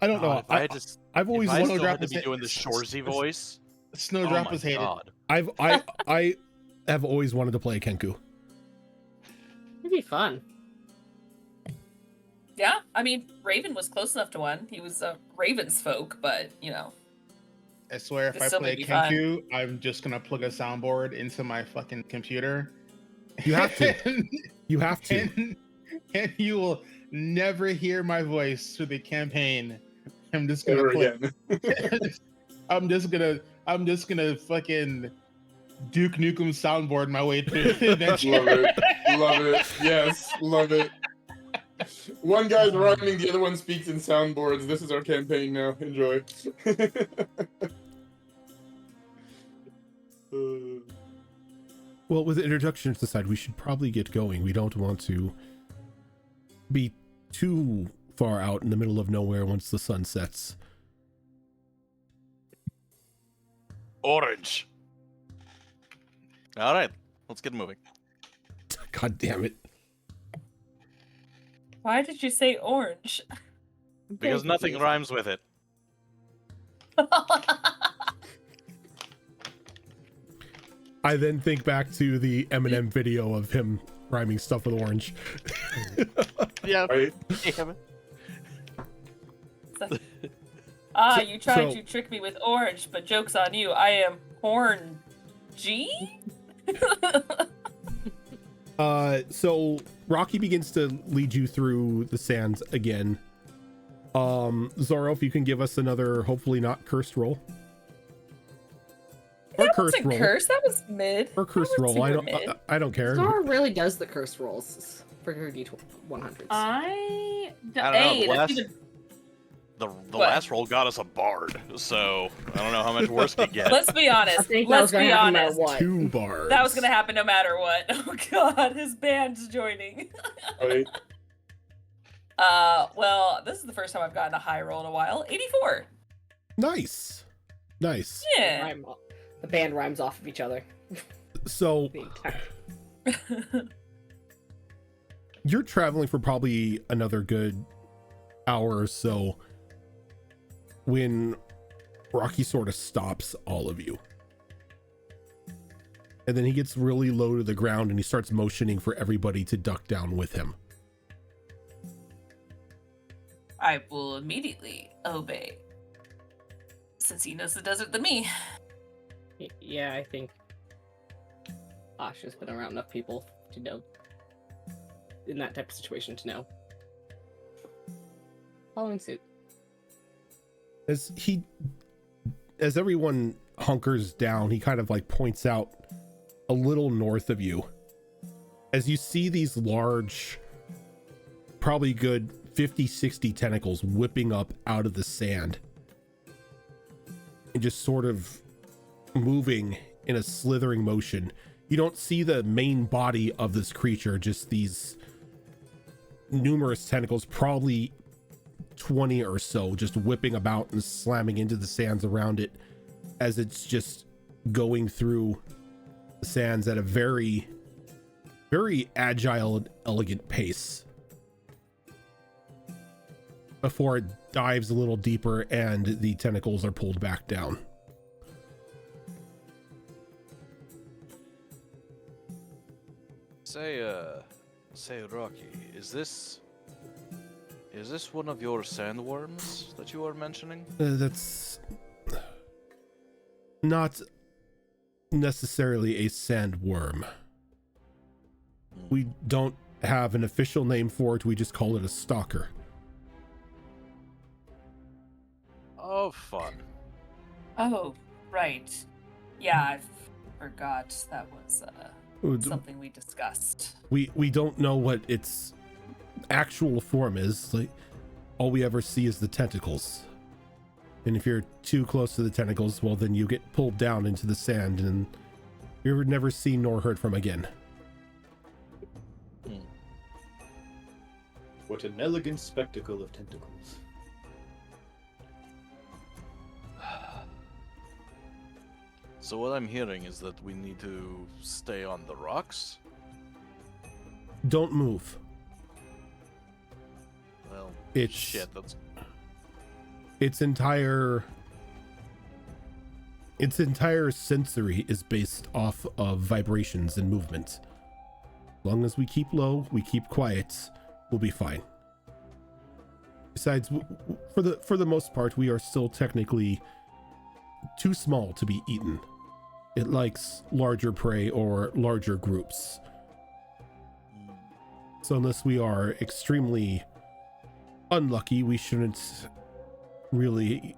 I don't know. If I just, I've always if I wanted. still had to is be it- doing the Shorzy voice. Snowdrop oh my was hated. God. I have always wanted to play a Kenku. It'd be fun. Yeah, I mean, Raven was close enough to one. He was a Raven's folk, but you know. I swear, if This I still play would be fun. Kenku, I'm just gonna plug a soundboard into my fucking computer. You have to. and, You have to. and and you will never hear my voice through the campaign. I'm just gonna Ever play. again. I'm just gonna fucking Duke Nukem soundboard my way through the adventure. Love it. Love it. Yes, love it. One guy's rhyming, the other one speaks in soundboards. This is our campaign now. Enjoy. Well, with the introductions aside, we should probably get going. We don't want to be too far out in the middle of nowhere once the sun sets. Orange. All right, let's get moving. God damn it. Why did you say orange? Because nothing rhymes with it. I then think back to the Eminem video of him rhyming stuff with orange. Yeah. Right? You tried to trick me with orange, but joke's on you. I am horn G? So Rocky begins to lead you through the sands again. Zoro, if you can give us another, hopefully not cursed roll. Or That cursed wasn't roll. cursed, that was mid. Or cursed That was roll. super mid. I don't care. Zora really does the curse rolls for her D100s. I don't know, Hey, the that's last- even... The What? last roll got us a bard, so I don't know how much worse it get. Let's be I honest. think that Let's was gonna be happen no matter honest. what. 2 bars. That was gonna happen no matter what. Oh god, his band's joining. Right? Well, this is the first time I've gotten a high roll in a while. 84. Nice. Nice. Yeah. The band rhymes off of each other. So The entire- you're traveling for probably another good hour or so when Rocky sort of stops all of you. And then he gets really low to the ground and he starts motioning for everybody to duck down with him. I will immediately obey. Since he knows the desert than me. Yeah, I think Asha's been around enough people to know, in that type of situation, to know. Following suit. As everyone hunkers down, he kind of like points out a little north of you. As you see these large, probably good 50-60 tentacles whipping up out of the sand and just sort of moving in a slithering motion. You don't see the main body of this creature, just these numerous tentacles, probably 20 or so, just whipping about and slamming into the sands around it as it's just going through the sands at a very, very agile and elegant pace before it dives a little deeper and the tentacles are pulled back down. Say, Rocky, is this one of your sandworms that you were mentioning? That's not necessarily a sandworm. We don't have an official name for it. We just call it a stalker. Oh, fun. Oh, right. Yeah, I forgot that was something we discussed. We don't know what its actual form is. Like, all we ever see is the tentacles. And if you're too close to the tentacles, well, then you get pulled down into the sand and you're never seen nor heard from again. What an elegant spectacle of tentacles. So what I'm hearing is that we need to stay on the rocks? Don't move. Well, It's shit, that's... its entire sensory is based off of vibrations and movement. As long as we keep low, we keep quiet, we'll be fine. Besides, for the most part, we are still technically too small to be eaten. It likes larger prey or larger groups. So unless we are extremely unlucky, we shouldn't really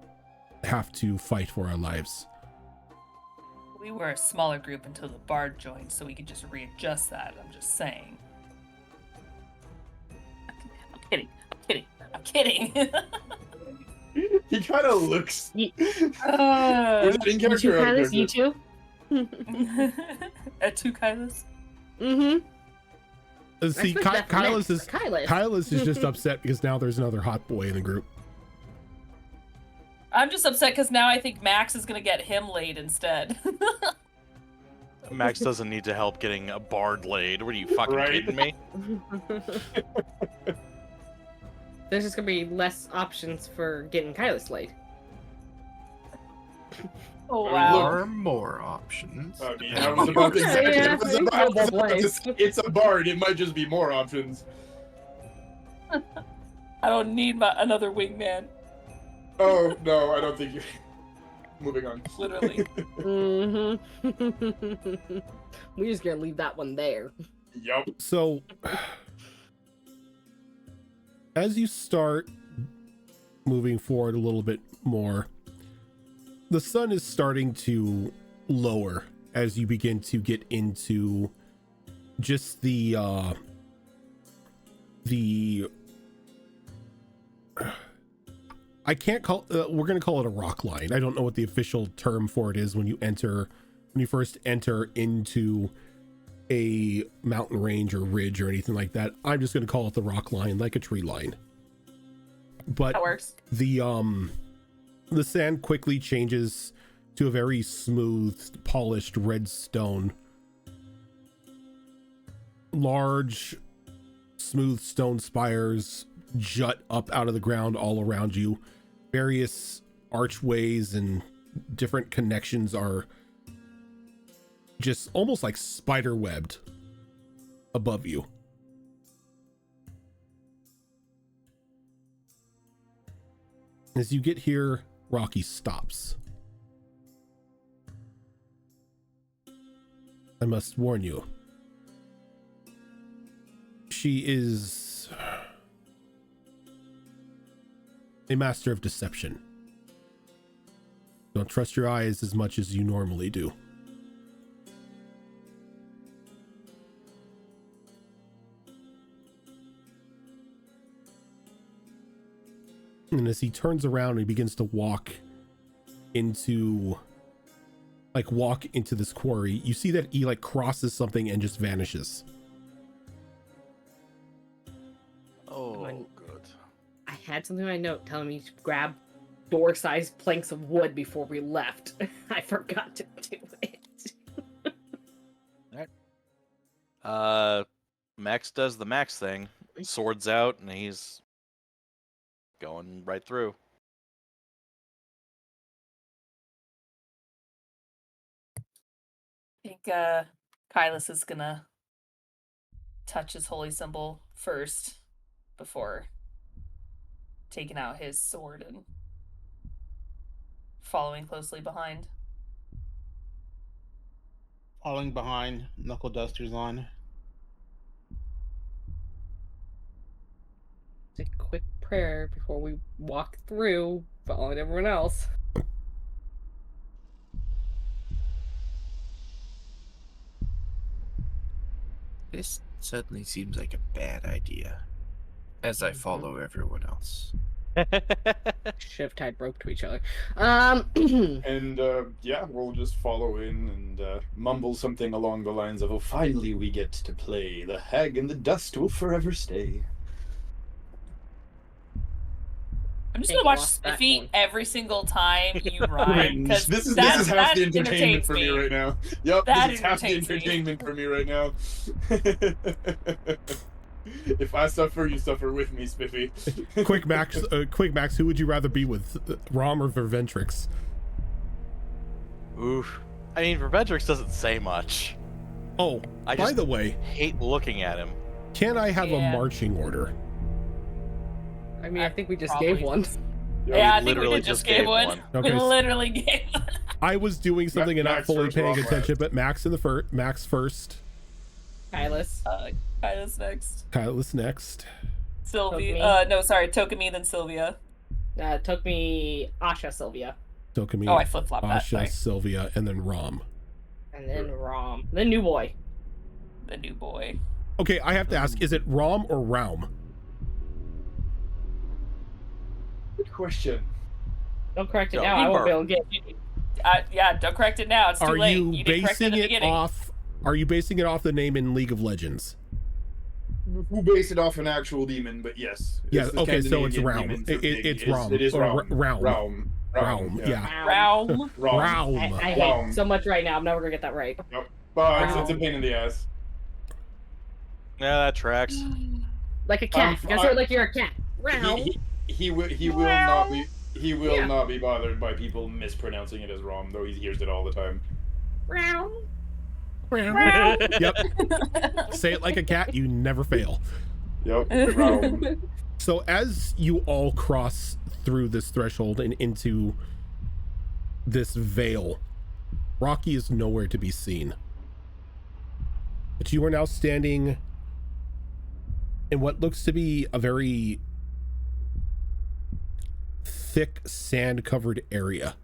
have to fight for our lives. We were a smaller group until the bard joined, so we could just readjust that. I'm just saying. I'm kidding. I'm kidding. I'm kidding. He kind of looks. Ye- Was it in You character two, or out of Kylas? You character? two? At two Kylas. Mm-hmm. See, Kylas is just upset because now there's another hot boy in the group. I'm just upset because now I think Max is gonna get him laid instead. Max doesn't need to help getting a bard laid. What are you fucking Right. kidding me? There's just gonna be less options for getting Kylas laid. Oh Look. wow. Or more options. I mean, I was about to Yeah, say, yeah, I was about yeah, to both say, it's a bard. It might just be more options. I don't need another wingman. Oh no, I don't think you. Moving on. Literally. Mm-hmm. We're just gonna leave that one there. Yup. So, as you start moving forward a little bit more, the sun is starting to lower as you begin to get into just the I can't call we're going to call it a rock line. I don't know what the official term for it is when you first enter into a mountain range or ridge or anything like that. I'm just going to call it the rock line, like a tree line. But That works. the sand quickly changes to a very smooth, polished red stone. Large, smooth stone spires jut up out of the ground all around you. Various archways and different connections are just almost like spider webbed above you. As you get here, Rocky stops. I must warn you. She is a master of deception. Don't trust your eyes as much as you normally do. And as he turns around and he begins to walk into this quarry, you see that he like crosses something and just vanishes. Oh, When- good. I had something on my note telling me to grab door-sized planks of wood before we left. I forgot to do it. Max does the Max thing. Swords out, and he's going right through. I think Kylas is gonna touch his holy symbol first before taking out his sword and following closely behind. Falling behind, knuckle dusters on. A quick prayer before we walk through, following everyone else. This suddenly seems like a bad idea, as I follow everyone else. Should have tied rope to each other. And yeah, we'll just follow in and mumble something along the lines of, "Oh, finally we get to play. The hag in the dust will forever stay." I'm just Can't gonna watch lost that Spiffy one. every single time you ride Cringe. because This is that half that the entertainment entertains for me me. right now. Yep, That this is half the entertains me. entertainment for me right now. If I suffer, you suffer with me, Spiffy. Quick Max, who would you rather be with, Rom or Verventrix? Oof. I mean, Vervedrix doesn't say much. Oh, I by just the way, hate looking at him. can I have a Yeah. marching order? I mean, I think we just Probably gave one. Yeah, I think we literally did just just gave gave one. one. Okay. We literally gave one. I was doing something and not Max fully first, paying Rom attention, last. but Max first. Kylas. Kyla's next. Kyla's next. Sylvia. No, sorry, Tokamine then Sylvia. Took me Asha, Sylvia, Dokami, Oh, I flip-flopped that. Asha, Sorry. Sylvia, and then Rom. and then Rom, then New Boy. The new boy. Okay, I have to ask, is it Rom or Raum? Good question. Don't correct it Yo, now. I won't be Barb. able to get you. Yeah, don't correct it now. It's too Are late. you didn't correct it in basing the it beginning. off? Are you basing it off the name in League of Legends? Who based it off an actual demon, but yes. Yeah. the Okay, so it's Scandinavian Raum. demons are big. It's Raum. It is Or Raum. Raum. Raum. Yeah. Realm. Raum. I hate so much right now. I'm never gonna get that right. But it's Raum. a pain in the ass. Yeah, that tracks. Like a cat. You guys heard like you're a cat. Round. He will not be not be bothered by people mispronouncing it as Rom, though he hears it all the time. Round. Yep. Say it like a cat, you never fail. Yep. Raum. So as you all cross through this threshold and into this veil, Rocky is nowhere to be seen. But you are now standing in what looks to be a very thick sand-covered area.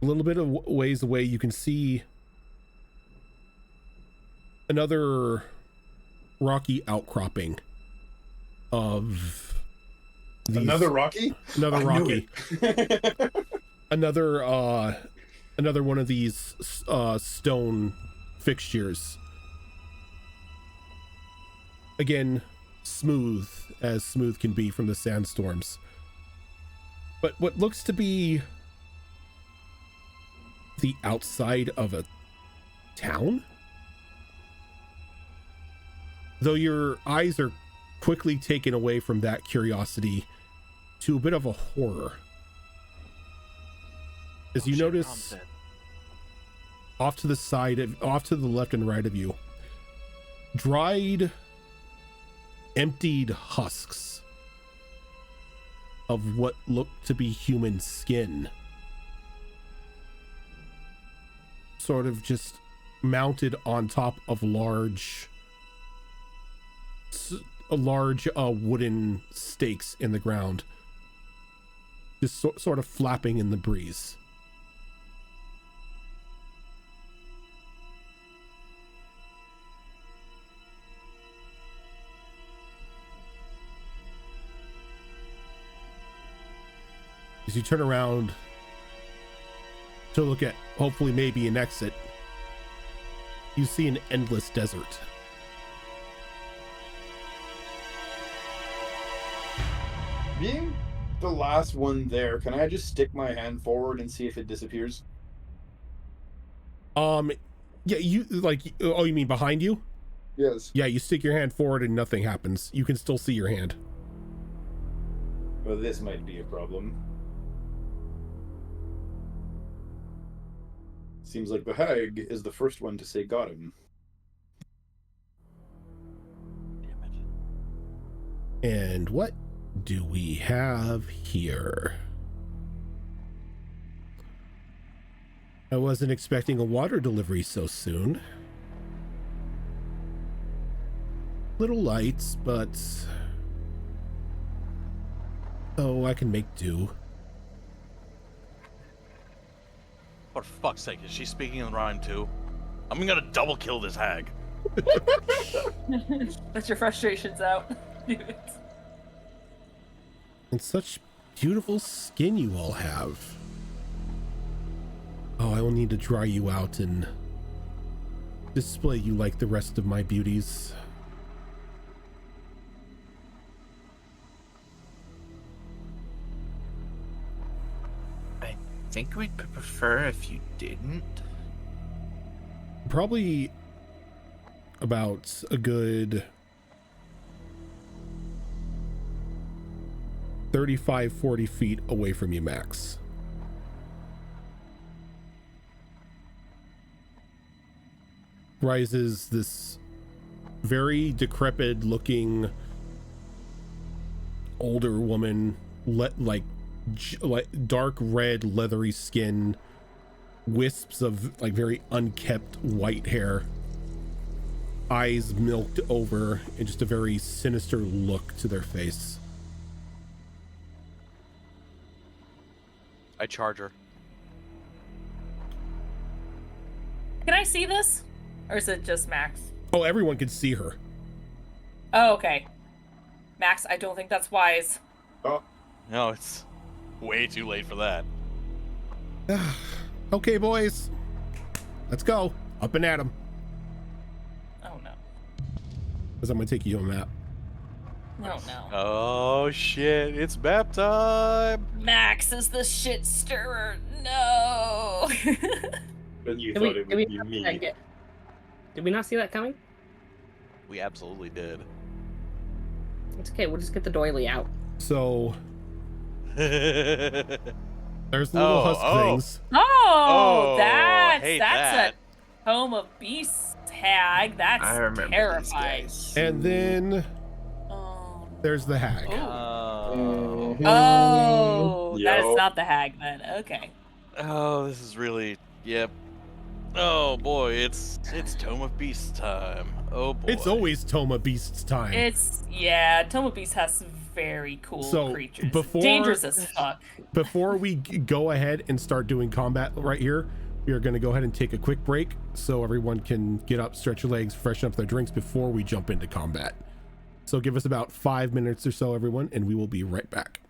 A little bit of ways away, you can see another rocky outcropping of these, Another Rocky? another I knew rocky, it. another one of these stone fixtures. Again, smooth as smooth can be from the sandstorms, but what looks to be the outside of a town, though your eyes are quickly taken away from that curiosity to a bit of a horror as you notice off to the left and right of you, dried, emptied husks of what looked to be human skin, sort of just mounted on top of large wooden stakes in the ground, just sort of flapping in the breeze. As you turn around to look at hopefully maybe an exit, you see an endless desert. Being the last one there, can I just stick my hand forward and see if it disappears? Yeah, you oh, you mean behind you? Yes. Yeah, you stick your hand forward and nothing happens. You can still see your hand. Well, this might be a problem. Seems like the hag is the first one to say got him. Damn it. And what do we have here? I wasn't expecting a water delivery so soon. Little lights, but oh, I can make do. For fuck's sake, is she speaking in rhyme too? I'm gonna double kill this hag. Let your frustrations out. And such beautiful skin you all have. Oh, I will need to dry you out and display you like the rest of my beauties. I think we'd prefer if you didn't. Probably about a good 35-40 feet away from you, max. Rises this very decrepit looking older woman, like dark red leathery skin, wisps of like very unkept white hair, eyes milked over and just a very sinister look to their face. I charge her. Can I see this? Or is it just Max? Oh, everyone can see her. Oh, okay. Max, I don't think that's wise. Oh, No, it's way too late for that. Okay, boys. Let's go. Up and at 'em. Oh, no. Because I'm going to take you on that. No, no. Oh shit! It's map time. Max is the shit stirrer. No. But you Did thought we, it did, would we be not see me. that did we not see that coming? We absolutely did. It's okay. We'll just get the doily out. So oh, there's the little husk oh. things. Oh, Oh, that's hate that's that. a Home of Beasts tag. That's I remember terrifying. these guys. And then Oh. there's the hag. Oh. Mhm. Oh, that is Yo. not the hag then. Okay. Oh, this is really. Yep. Oh boy, it's Tome of Beasts time. Oh boy. It's always Toma Beast's time. Tome of Beasts has some very cool So, creatures. before- Dangerous as fuck. Before we go ahead and start doing combat right here, we are going to go ahead and take a quick break so everyone can get up, stretch your legs, freshen up their drinks before we jump into combat. So give us about 5 minutes or so, everyone, and we will be right back.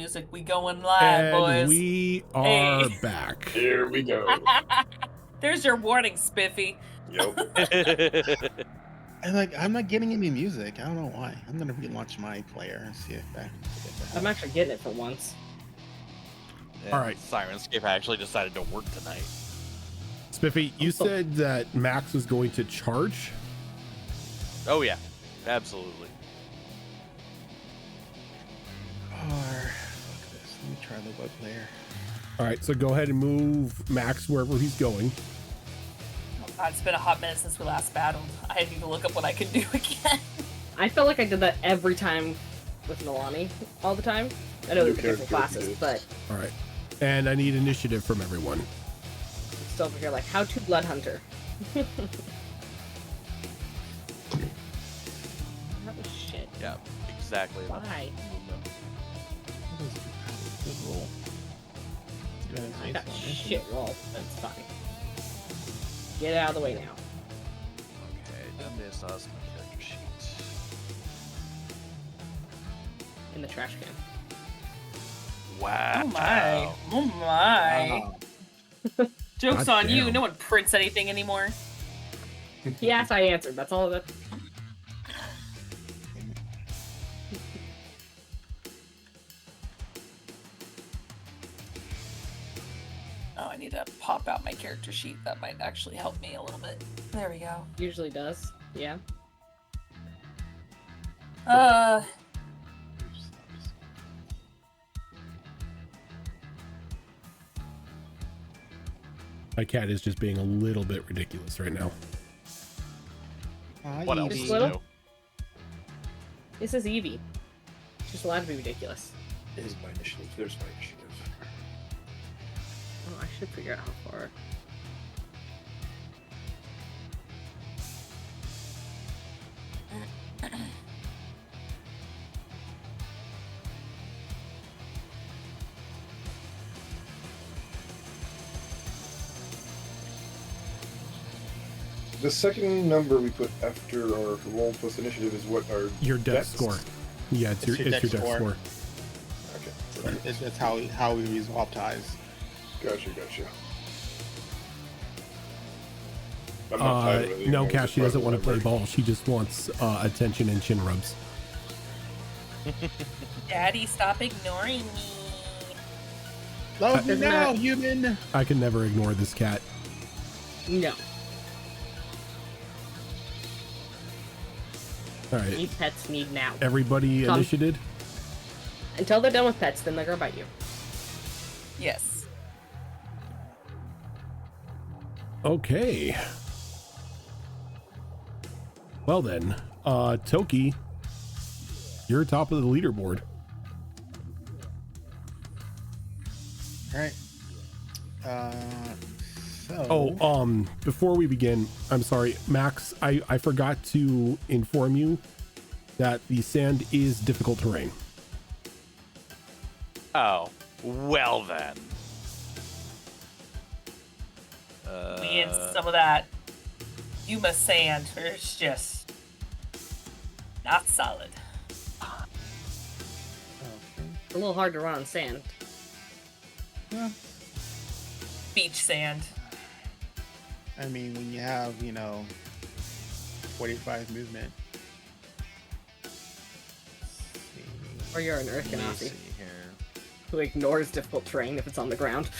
music. We going live, And boys. we are Hey. back. Here we go. There's your warning, Spiffy. Yep. And like, I'm not getting any music. I don't know why. I'm gonna relaunch my player and see if that can get that. I'm actually getting it for once. Yeah, All right. Sirenscape actually decided to work tonight. Spiffy, you said that Max was going to charge. Oh yeah, absolutely. Or fuck this. Let me try the web player. All right, so go ahead and move Max wherever he's going. Oh God, it's been a hot minute since we last battled. I need to look up what I can do again. I felt like I did that every time with Milani all the time. I know New they're different character classes, updates. but All right, and I need initiative from everyone. it's still over here like how to blood hunter. That was shit. Yeah, exactly. Why? Good roll. I got shit roll. That's fine. Get out of the way now. Okay, done this. That's my character sheet. In the trash can. Wow. Oh my. Oh my. Joke's God on you. damn. No one prints anything anymore. Yes, I answered. That's all that. Oh, I need to pop out my character sheet. That might actually help me a little bit. There we go. Usually does. Yeah. My cat is just being a little bit ridiculous right now. What else? Just is little? new? This is Evie. She's allowed to be ridiculous. It is my initiative. There's my initiative. Oh, I should figure out how far. The second number we put after our roll plus initiative is what our Your dex dex? score. Yeah, it's your dex score. Okay. It's how we resolve ties. Gotcha. I'm not tied with it, No, you know, Cash, just she doesn't by want to the play number. ball. She just wants attention and chin rubs. Daddy, stop ignoring me. Love me Isn't now, that- human. I can never ignore this cat. No. All right, Need pets, need now. everybody Come. initiated. Until they're done with pets, then they're gonna bite you. Yes. Okay. Well then, Toki, you're top of the leaderboard. All right. So. Oh, before we begin, I'm sorry, Max, I forgot to inform you that the sand is difficult terrain. Oh, well then. Me and some of that Yuma sand is just not solid. Okay. It's a little hard to run on sand. Yeah. Beach sand. I mean, when you have, 45 movement. Let's see. Or you're an Earth Let me Ganassi see here. who ignores difficult terrain if it's on the ground.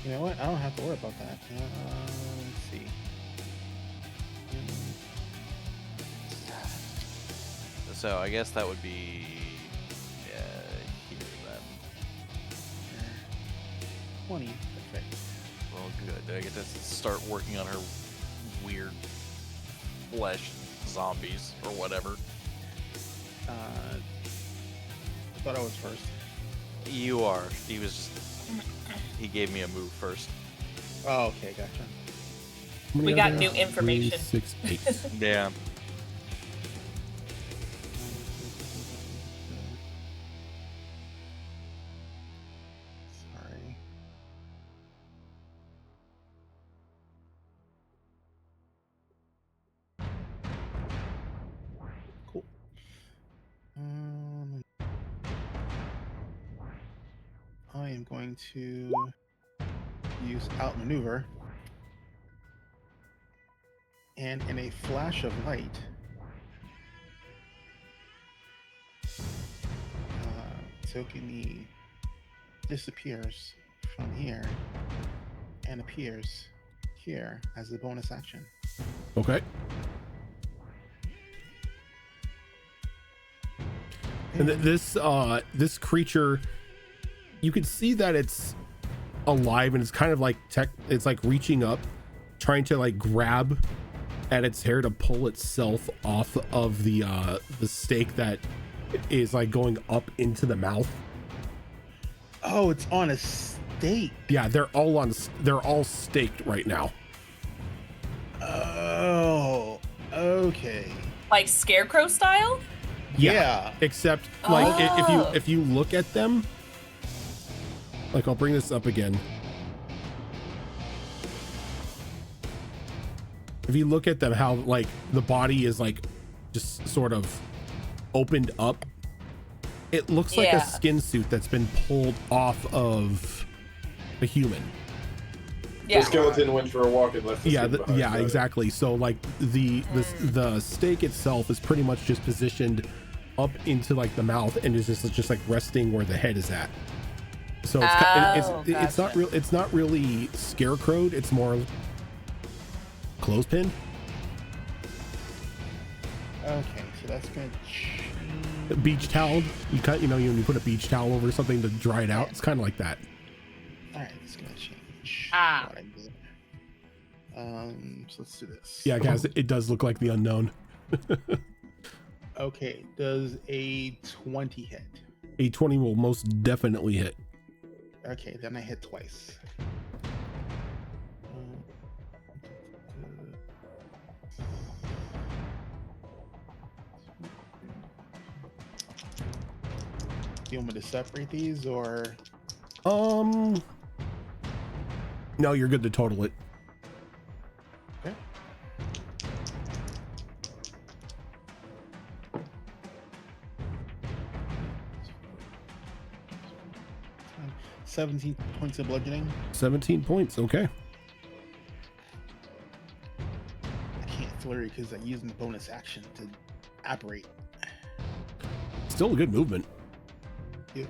You know what? I don't have to worry about that. Let's see. So I guess that would be here then. 20. Perfect. Well, good. I get to start working on her weird flesh zombies or whatever. I thought I was first. You are. He was just. He gave me a move first. Oh, okay, gotcha. How many We are got there? new 3, information. 6, 8. Yeah. Sorry. Cool. going to use outmaneuver. And in a flash of light, Tokenie disappears from here and appears here as a bonus action. Okay. And this creature, you can see that it's alive and it's kind of like it's like reaching up, trying to like grab at its hair to pull itself off of the stake that is like going up into the mouth. Oh, it's on a stake. Yeah, they're all staked right now. Oh, okay. Like scarecrow style? Yeah. Except like Oh. if you look at them, like I'll bring this up again. If you look at them, how like the body is like just sort of opened up, it looks like a Yeah. skin suit that's been pulled off of a human. Yeah. The skeleton went for a walk and left the Yeah, skin behind. Got it. exactly. So like the stake itself is pretty much just positioned up into like the mouth and is just like resting where the head is at. So it's not gotcha. real. It's not really scarecrowed. It's more clothespin. Okay, so that's going to Beach towel. You cut. You put a beach towel over something to dry it out. It's kind of like that. All right, it's going to change Ah. what I did. So let's do this. Yeah, guys, it does look like the unknown. Okay, does a 20 hit? A 20 will most definitely hit. Okay, then I hit twice. Do you want me to separate these or? No, you're good to total it. Okay. Um, 17 points of bludgeoning. 17 points. Okay. I can't flurry because I'm using the bonus action to apparate. Still a good movement. Yep.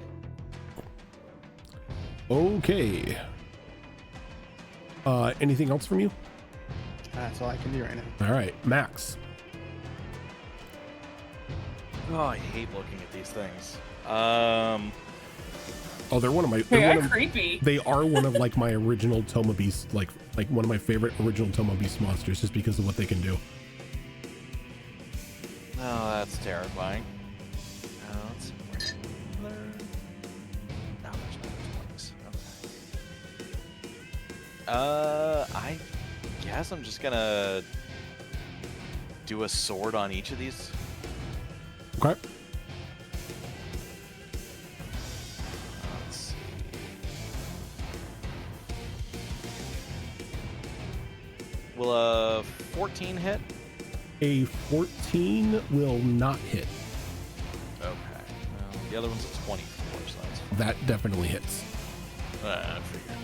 Okay. Anything else from you? That's all I can do right now. All right, Max. Oh, I hate looking at these things. Oh, they're one of my. They're creepy. They are one of like my original Toma Beast, like one of my favorite original Toma Beast monsters, just because of what they can do. Oh, that's terrifying. Let's see. No, there's no twice. Okay. I guess I'm just gonna do a sword on each of these. Okay. Let's see. Will a 14 hit? A 14 will not hit. Okay. Well, the other one's a 24, so that's fine. That definitely hits. I figured.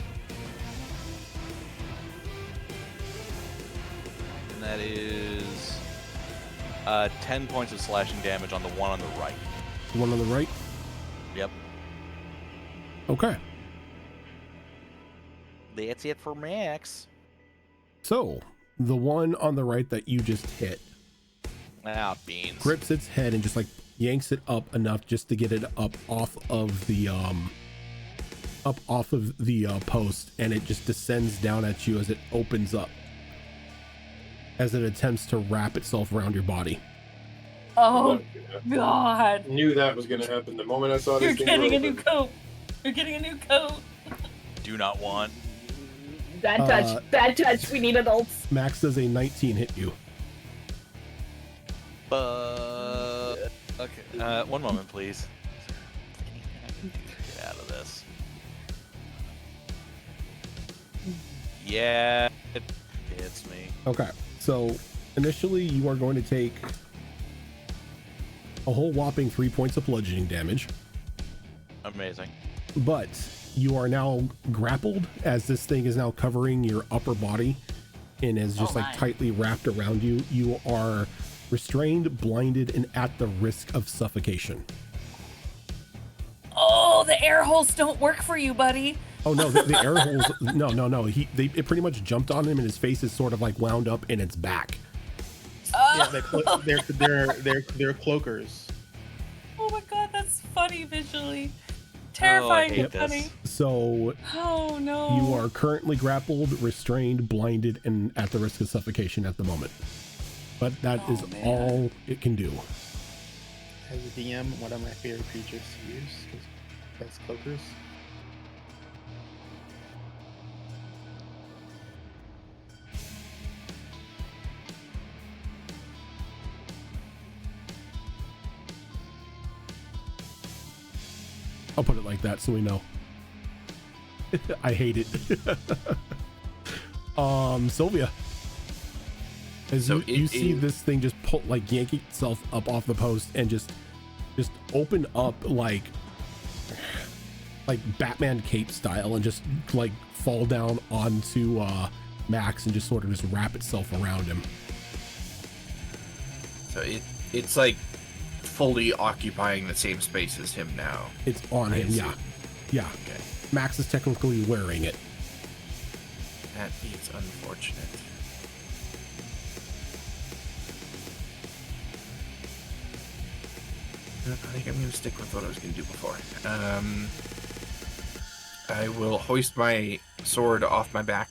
And that is 10 points of slashing damage on the one on the right. The one on the right. Yep. Okay. That's it for Max. So the one on the right that you just hit Ah, beans. grips its head and just like yanks it up enough just to get it up off of the post, and it just descends down at you as it opens up, as it attempts to wrap itself around your body. Oh God! Knew that was gonna happen the moment I saw You're this thing. getting a new open. coat. You're getting a new coat. Do not want. Bad touch. Bad touch. We need adults. Max does a 19 hit you. Okay. One moment, please. Get out of this. Yeah, it hits me. Okay, so initially you are going to take a whole whopping 3 points of bludgeoning damage, Amazing. but you are now grappled as this thing is now covering your upper body and is just Oh like my. tightly wrapped around you. You are restrained, blinded, and at the risk of suffocation. Oh, the air holes don't work for you, buddy. Oh no, the air holes. No. It pretty much jumped on him, and his face is sort of like wound up in its back. Yeah, they're cloakers. Oh my god, that's funny visually. Terrifying hate and funny. this. So Oh no. you are currently grappled, restrained, blinded, and at the risk of suffocation at the moment. But that is Oh, man. all it can do. As a DM, one of my favorite creatures to use is that's cloakers. I'll put it like that so we know. I hate it. Sylvia. As So you see this thing just yank itself up off the post and just open up like Batman cape style and just like fall down onto Max and just sort of just wrap itself around him. So it's like fully occupying the same space as him now. It's on him, see. yeah. Okay. Max is technically wearing it. That is unfortunate. I think I'm going to stick with what I was going to do before. I will hoist my sword off my back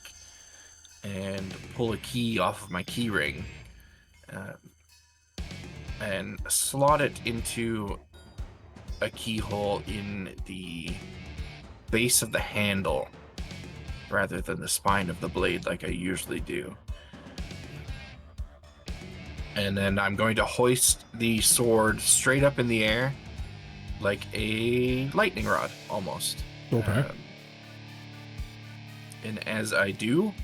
and pull a key off of my key ring and slot it into a keyhole in the base of the handle rather than the spine of the blade like I usually do. And then I'm going to hoist the sword straight up in the air like a lightning rod, almost. Okay. And as I do,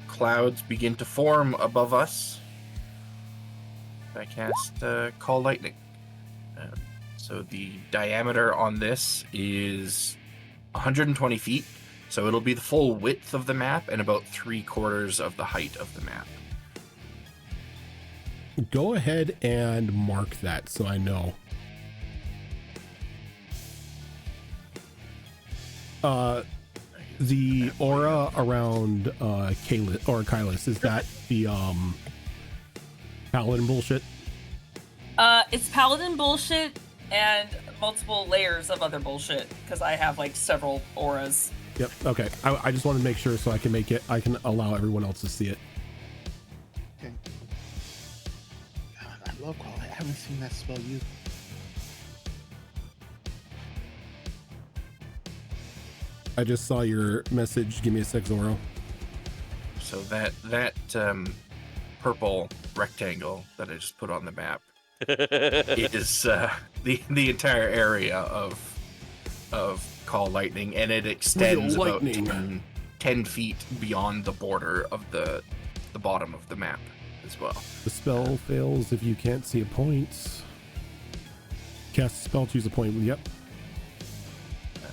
clouds begin to form above us. I cast Call Lightning. So the diameter on this is 120 feet. So it'll be the full width of the map and about 3/4 of the height of the map. Go ahead and mark that so I know. The aura around Kylus, is that the paladin bullshit? It's paladin bullshit and multiple layers of other bullshit because I have like several auras. Yep. Okay. I just want to make sure so I can allow everyone else to see it. Okay. God, I love Call. I haven't seen that spell used. I just saw your message. Give me a sec, Zoro. So that purple rectangle that I just put on the map is the entire area of Call Lightning, and it extends Real about lightning. 10 feet beyond the border of the bottom of the map as well. The spell fails if you can't see a point. Cast a spell, choose a point. Yep.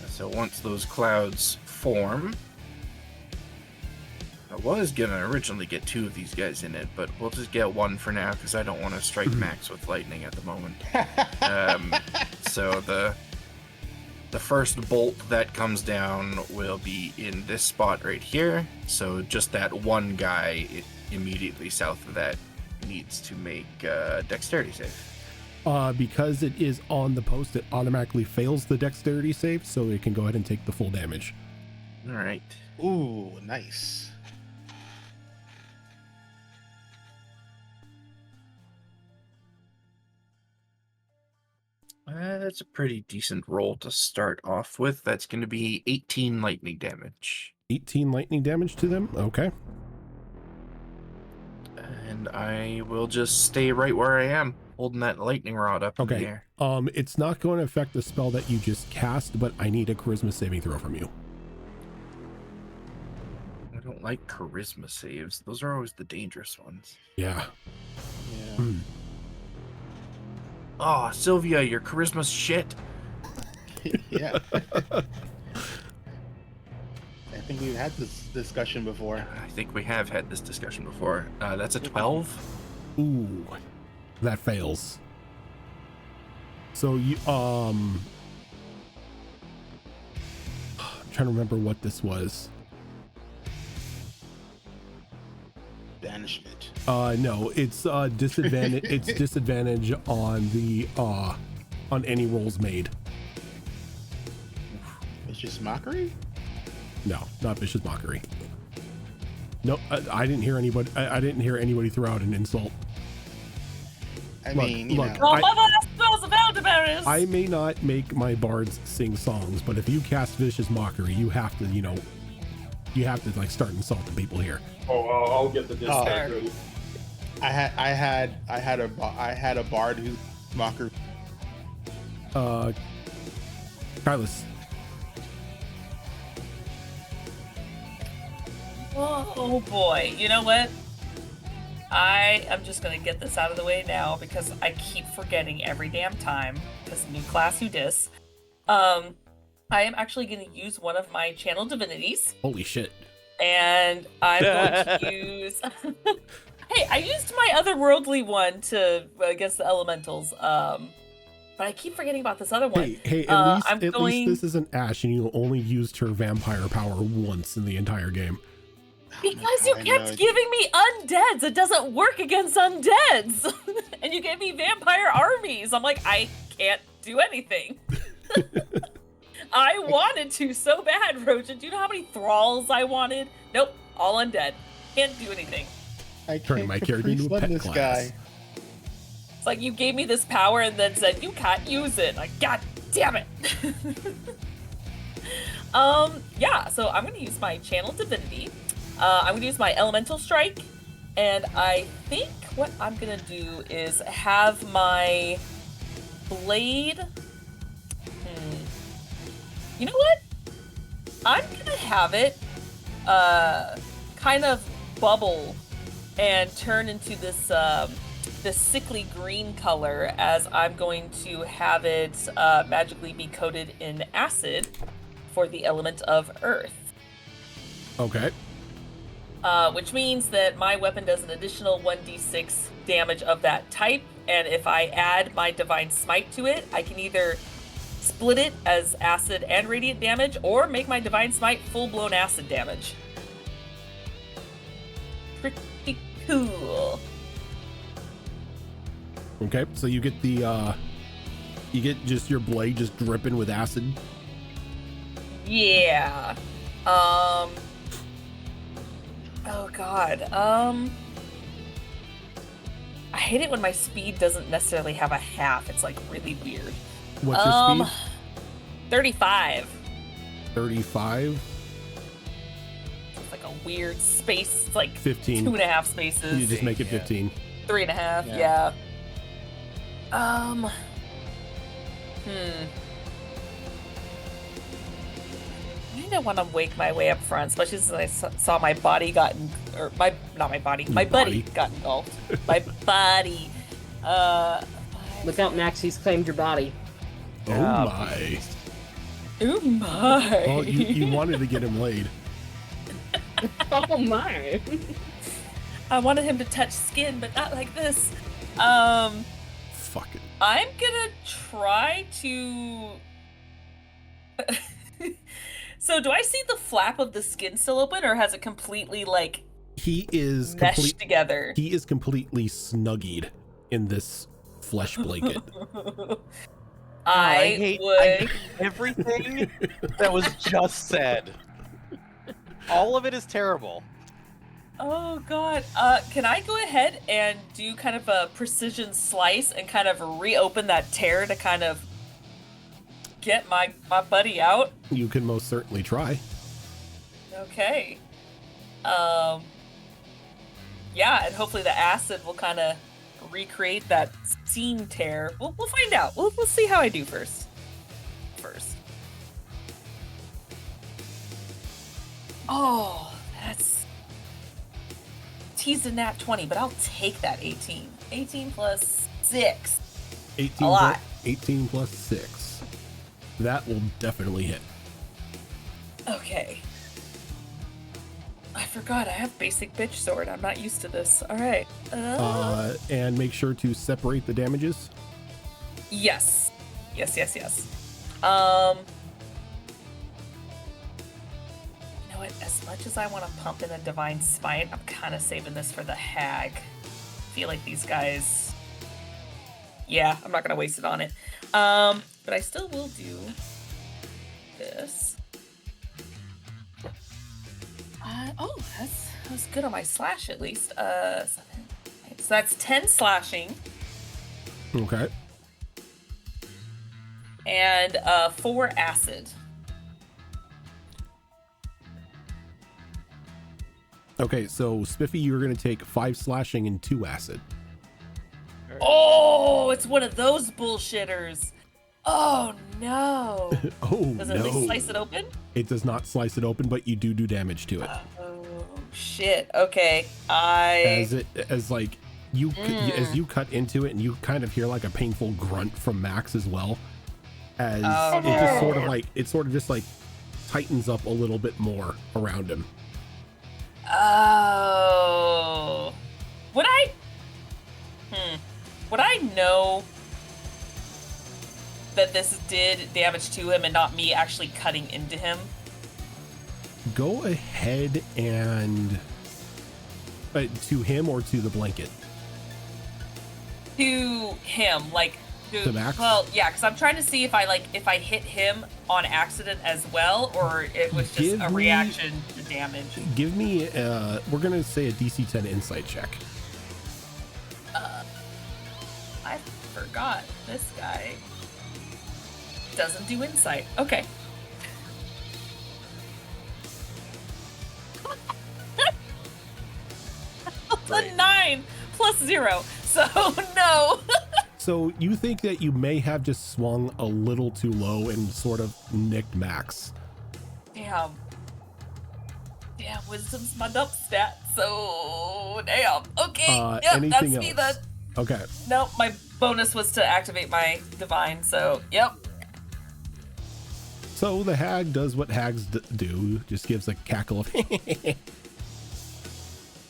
So once those clouds form, I was gonna originally get 2 of these guys in it, but we'll just get 1 for now because I don't want to strike Max with lightning at the moment. So the first bolt that comes down will be in this spot right here. So just that one guy immediately south of that needs to make a dexterity save. Because it is on the post, it automatically fails the dexterity save, so it can go ahead and take the full damage. All right. Ooh, nice. That's a pretty decent roll to start off with. That's going to be 18 lightning damage. 18 lightning damage to them. Okay. And I will just stay right where I am, holding that lightning rod up in the Okay. air. It's not going to affect the spell that you just cast, but I need a charisma saving throw from you. I don't like charisma saves. Those are always the dangerous ones. Yeah. Yeah. Oh, Sylvia, your charisma's shit. Yeah. think we've had this discussion before. I think we have had this discussion before. That's a 12. Ooh, that fails. So you I'm trying to remember what this was. Banishment. No, it's disadvantage. It's disadvantage on the on any rolls made. It's just mockery. No, not vicious mockery. No, I didn't hear anybody. I didn't hear anybody throw out an insult. I Look, mean, you look, know. Oh, I- mother spells of elderberries! I may not make my bards sing songs, but if you cast vicious mockery, you have to, you know, you have to like start insulting people here. Oh, I'll get the discount Oh. ready. I had a bard who mocker. Kylus, Oh boy, you know what? I am just gonna get this out of the way now because I keep forgetting every damn time. Because new class, who dis? I am actually gonna use one of my channel divinities, holy shit! and I'm going to use. Hey, I used my otherworldly one to against the elementals. But I keep forgetting about this other one. Hey, at I'm least this isn't Ash, and you only used her vampire power once in the entire game. Because you I kept know. giving me undeads. It doesn't work against undeads. And you gave me vampire armies. I'm like, I can't do anything. I wanted to so bad, Rojan. Do you know how many thralls I wanted? Nope, all undead. Can't do anything. I Turning my character into a Caprice pet this class. guy. It's like you gave me this power and then said, you can't use it. Like, god damn it. Yeah, so I'm going to use my channel divinity. I'm going to use my elemental strike. And I think what I'm going to do is have my blade. You know what? I'm going to have it kind of bubble and turn into this this sickly green color, as I'm going to have it magically be coated in acid for the element of earth. Okay. Which means that my weapon does an additional 1d6 damage of that type, and if I add my divine smite to it, I can either split it as acid and radiant damage, or make my divine smite full-blown acid damage. Pretty cool. Okay, so you get the you get just your blade just dripping with acid. Yeah. Oh god. I hate it when my speed doesn't necessarily have a half. It's like really weird. What's your speed? 35. 35. It's like a weird space. It's like 15. 2.5 spaces. You just make it Yeah. 15. 3.5. Yeah. Yeah. I don't want to wake my way up front, especially since I saw my body got my buddy body. got engulfed. My body. Look out, Max. He's claimed your body. Oh my. Oh my. Well, you wanted to get him laid. Oh my. I wanted him to touch skin, but not like this. Fuck it. I'm gonna try to. So, do I see the flap of the skin still open, or has it completely like He is meshed together? He is completely snuggied in this flesh blanket. I hate would. everything that was just said. All of it is terrible. Oh god. Can I go ahead and do kind of a precision slice and kind of reopen that tear to kind of get my buddy out? You can most certainly try. Okay. Yeah, and hopefully the acid will kind of recreate that seam tear. We'll find out. We'll see how I do first. Oh, that's teased a nat 20, but I'll take that 18. 18 plus 6. 18 A lot. 18 plus 6. That will definitely hit. Okay. forgot I have basic bitch sword. I'm not used to this. All right. And make sure to separate the damages. Yes. Yes. You know what? As much as I want to pump in a divine spite, I'm kind of saving this for the hag. I feel like these guys. Yeah, I'm not gonna waste it on it. But I still will do this. That was good on my slash at least. So that's 10 slashing. Okay. And 4 acid. Okay, so Spiffy, you're going to take 5 slashing and 2 acid. Oh, it's one of those bullshitters. Oh no. Oh, Does it at least slice it open? It does not slice it open, but you do damage to it. Oh shit. Okay. As you cut into it, and you kind of hear like a painful grunt from Max as well, as it just sort of just tightens up a little bit more around him. Oh. Would I know that this did damage to him and not me actually cutting into him? Go ahead and to him or to the blanket? To him, to Max? Well, yeah, because I'm trying to see if I hit him on accident as well, or it was just a reaction to damage. Give me we're gonna say a DC 10 insight check. I forgot this guy doesn't do insight. Okay. A 9 plus 0, so no. So you think that you may have just swung a little too low and sort of nicked Max. Damn, wisdom's my dump stat, so damn. Okay, yep, that's else? me then. Okay. Nope, my bonus was to activate my divine, so yep. So the hag does what hags do, just gives a cackle of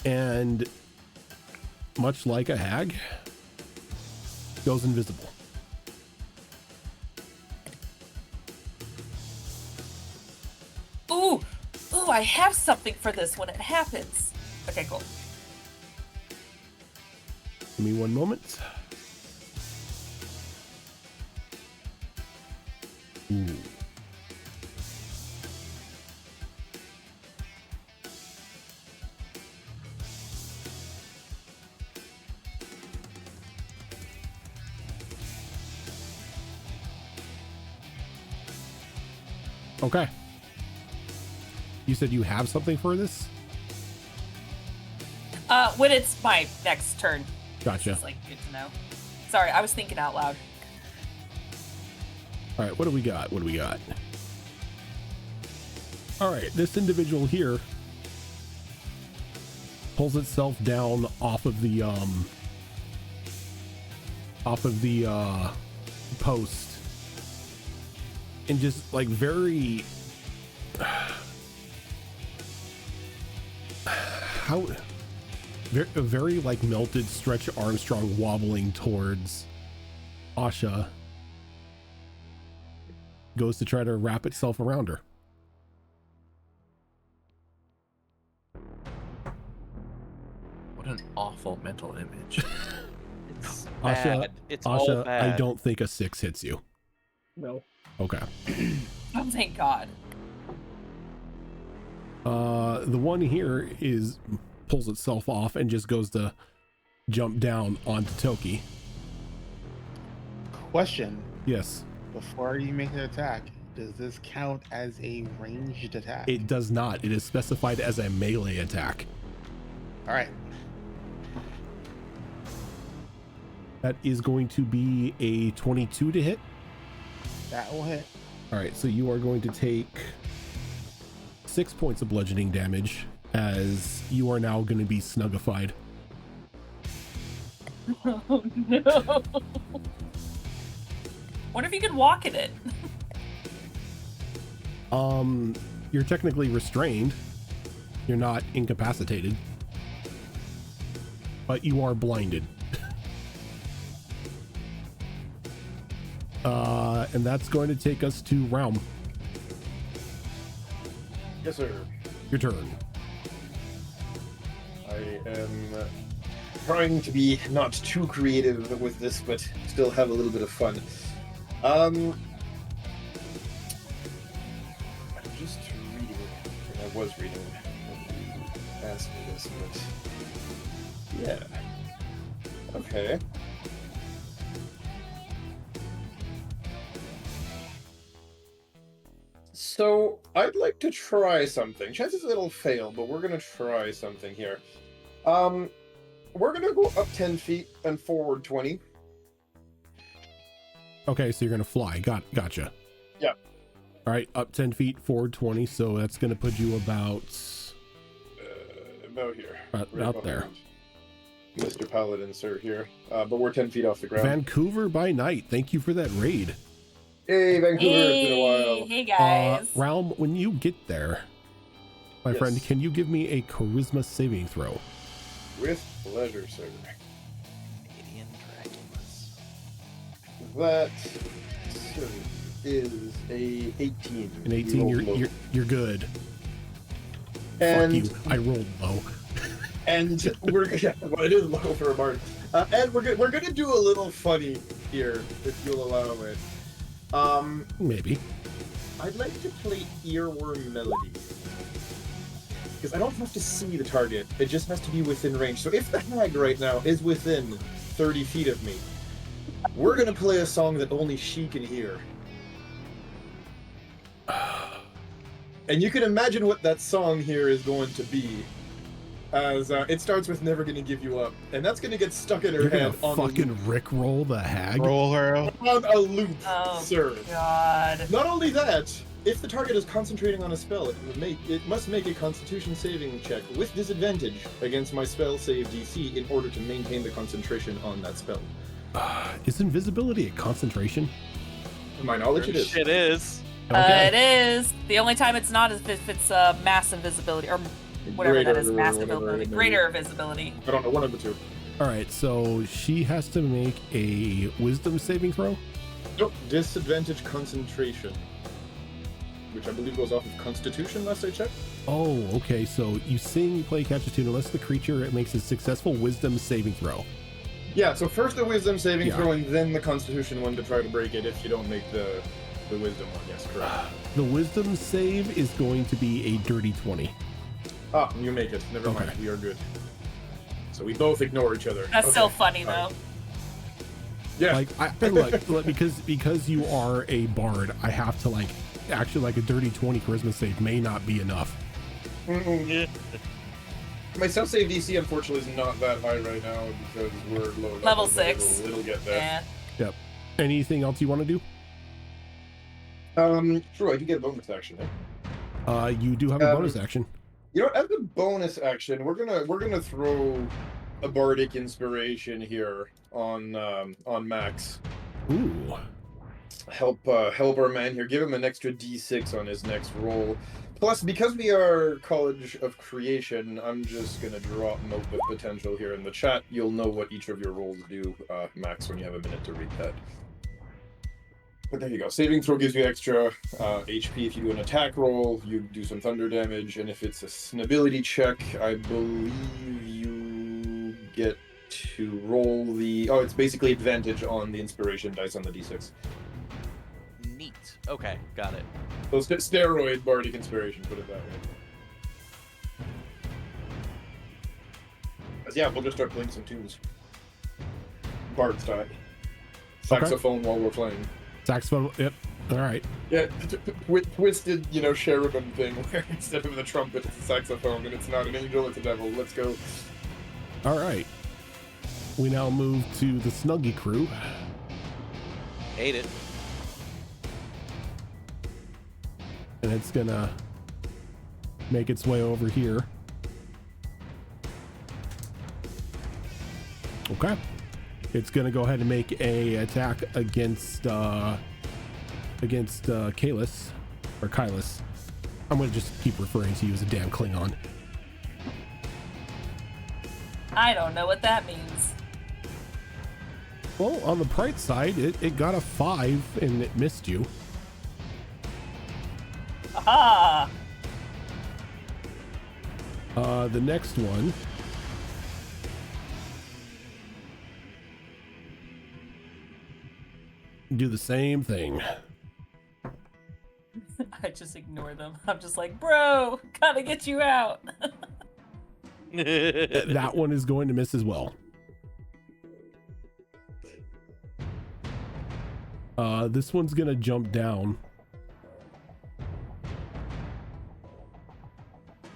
and much like a hag, goes invisible. Ooh, I have something for this when it happens. Okay, cool. Give me one moment. Ooh. Okay. You said you have something for this? When it's my next turn. Gotcha. It's good to know. Sorry, I was thinking out loud. All right, what do we got? All right, this individual here pulls itself down off of the post and just very very melted Stretch Armstrong wobbling towards Asha, goes to try to wrap itself around her. What an awful mental image. It's Asha, bad. It's all Asha, bad. I don't think a 6 hits you. No. Okay. Oh, thank God. The one here pulls itself off and just goes to jump down onto Toki. Question. Yes. Before you make an attack, does this count as a ranged attack? It does not. It is specified as a melee attack. All right. That is going to be a 22 to hit. That will hit. All right, so you are going to take 6 points of bludgeoning damage as you are now going to be snugified. Oh no. What if you could walk in it? You're technically restrained. You're not incapacitated, but you are blinded. And that's going to take us to Realm. Yes, sir. Your turn. I am trying to be not too creative with this, but still have a little bit of fun. I'm just reading, and I was reading when you asked me this, but yeah. Okay. So I'd like to try something. Chances it'll fail, but we're gonna try something here. We're gonna go up 10 feet and forward 20. Okay, so you're gonna fly. Gotcha. Yeah. All right, up 10 feet, forward 20. So that's gonna put you about Here. out there. behind Mr. Paladin, sir, here. But we're 10 feet off the ground. Vancouver by night. Thank you for that raid. Hey, Vancouver, it's been a while. Hey guys. Realm, when you get there, my Yes. friend, can you give me a charisma saving throw? With pleasure, sir. Canadian Draculas. That sir, is a 18. An 18, You rolled low. you're good. And Fuck you. I rolled low. And we're well, it is low for a bard. And we're gonna do a little funny here, if you'll allow it. Maybe. I'd like to play Earworm Melody. Because I don't have to see the target, it just has to be within range. So if the hag right now is within 30 feet of me, we're gonna play a song that only she can hear. And you can imagine what that song here is going to be. As it starts with "Never Gonna Give You Up," and that's gonna get stuck in her You're head gonna on fucking rickroll the hag? Roll her. on a loop, Oh sir. God. Not only that, if the target is concentrating on a spell, it must make a Constitution saving check with disadvantage against my spell save DC in order to maintain the concentration on that spell. Is invisibility a concentration? To my knowledge, it is. Shit is. It is. The only time it's not is if it's mass invisibility or whatever that is, Greater mass or whatever, invisibility, maybe. greater visibility. I don't know, one of the two. All right, so she has to make a wisdom saving throw. Nope, disadvantage concentration, which I believe goes off of Constitution last I checked. Oh, okay. So you sing, you play, catch a tune, unless the creature makes a successful wisdom saving throw. Yeah, so first the Wisdom saving Yeah. throw and then the Constitution one to try to break it if you don't make the Wisdom one. Yes, correct. The wisdom save is going to be a dirty 20. Ah, you make it. Never mind. Okay. We are good. So we both ignore each other. That's Okay. still funny Fine. though. Yeah. Like, I look, because you are a bard, I have to actually a dirty 20 charisma save may not be enough. My self save DC unfortunately is not that high right now because we're low. Level but 6. It'll get there. Yeah. Yep. Anything else you want to do? Sure. I do get a bonus action. You do have a bonus action. You know, as a bonus action, we're gonna throw a bardic inspiration here on Max. Ooh. Help our man here. Give him an extra D6 on his next roll. Plus, because we are College of Creation, I'm just gonna drop Note of Potential here in the chat. You'll know what each of your rolls do, Max, when you have a minute to read that. But there you go. Saving throw gives you extra HP if you do an attack roll. You do some thunder damage, and if it's a snability check, I believe you get to roll the. Oh, it's basically advantage on the inspiration dice on the D6. Neat. Okay, got it. So steroid bardic inspiration, put it that way. 'Cause, yeah, we'll just start playing some tunes. Bard style. Saxophone while we're playing. Saxophone. Yep. All right. Yeah, twisted, cherubim thing where instead of the trumpet, it's a saxophone, and it's not an angel, it's a devil. Let's go. All right. We now move to the Snuggie crew. Hate it. And it's gonna make its way over here. Okay. It's gonna go ahead and make a attack against Kalis or Kylus. I'm gonna just keep referring to you as a damn Klingon. I don't know what that means. Well, on the bright side, it got a 5 and it missed you. Aha! The next one. Do the same thing. I just ignore them. I'm just like, bro, gotta get you out. That one is going to miss as well. This one's gonna jump down.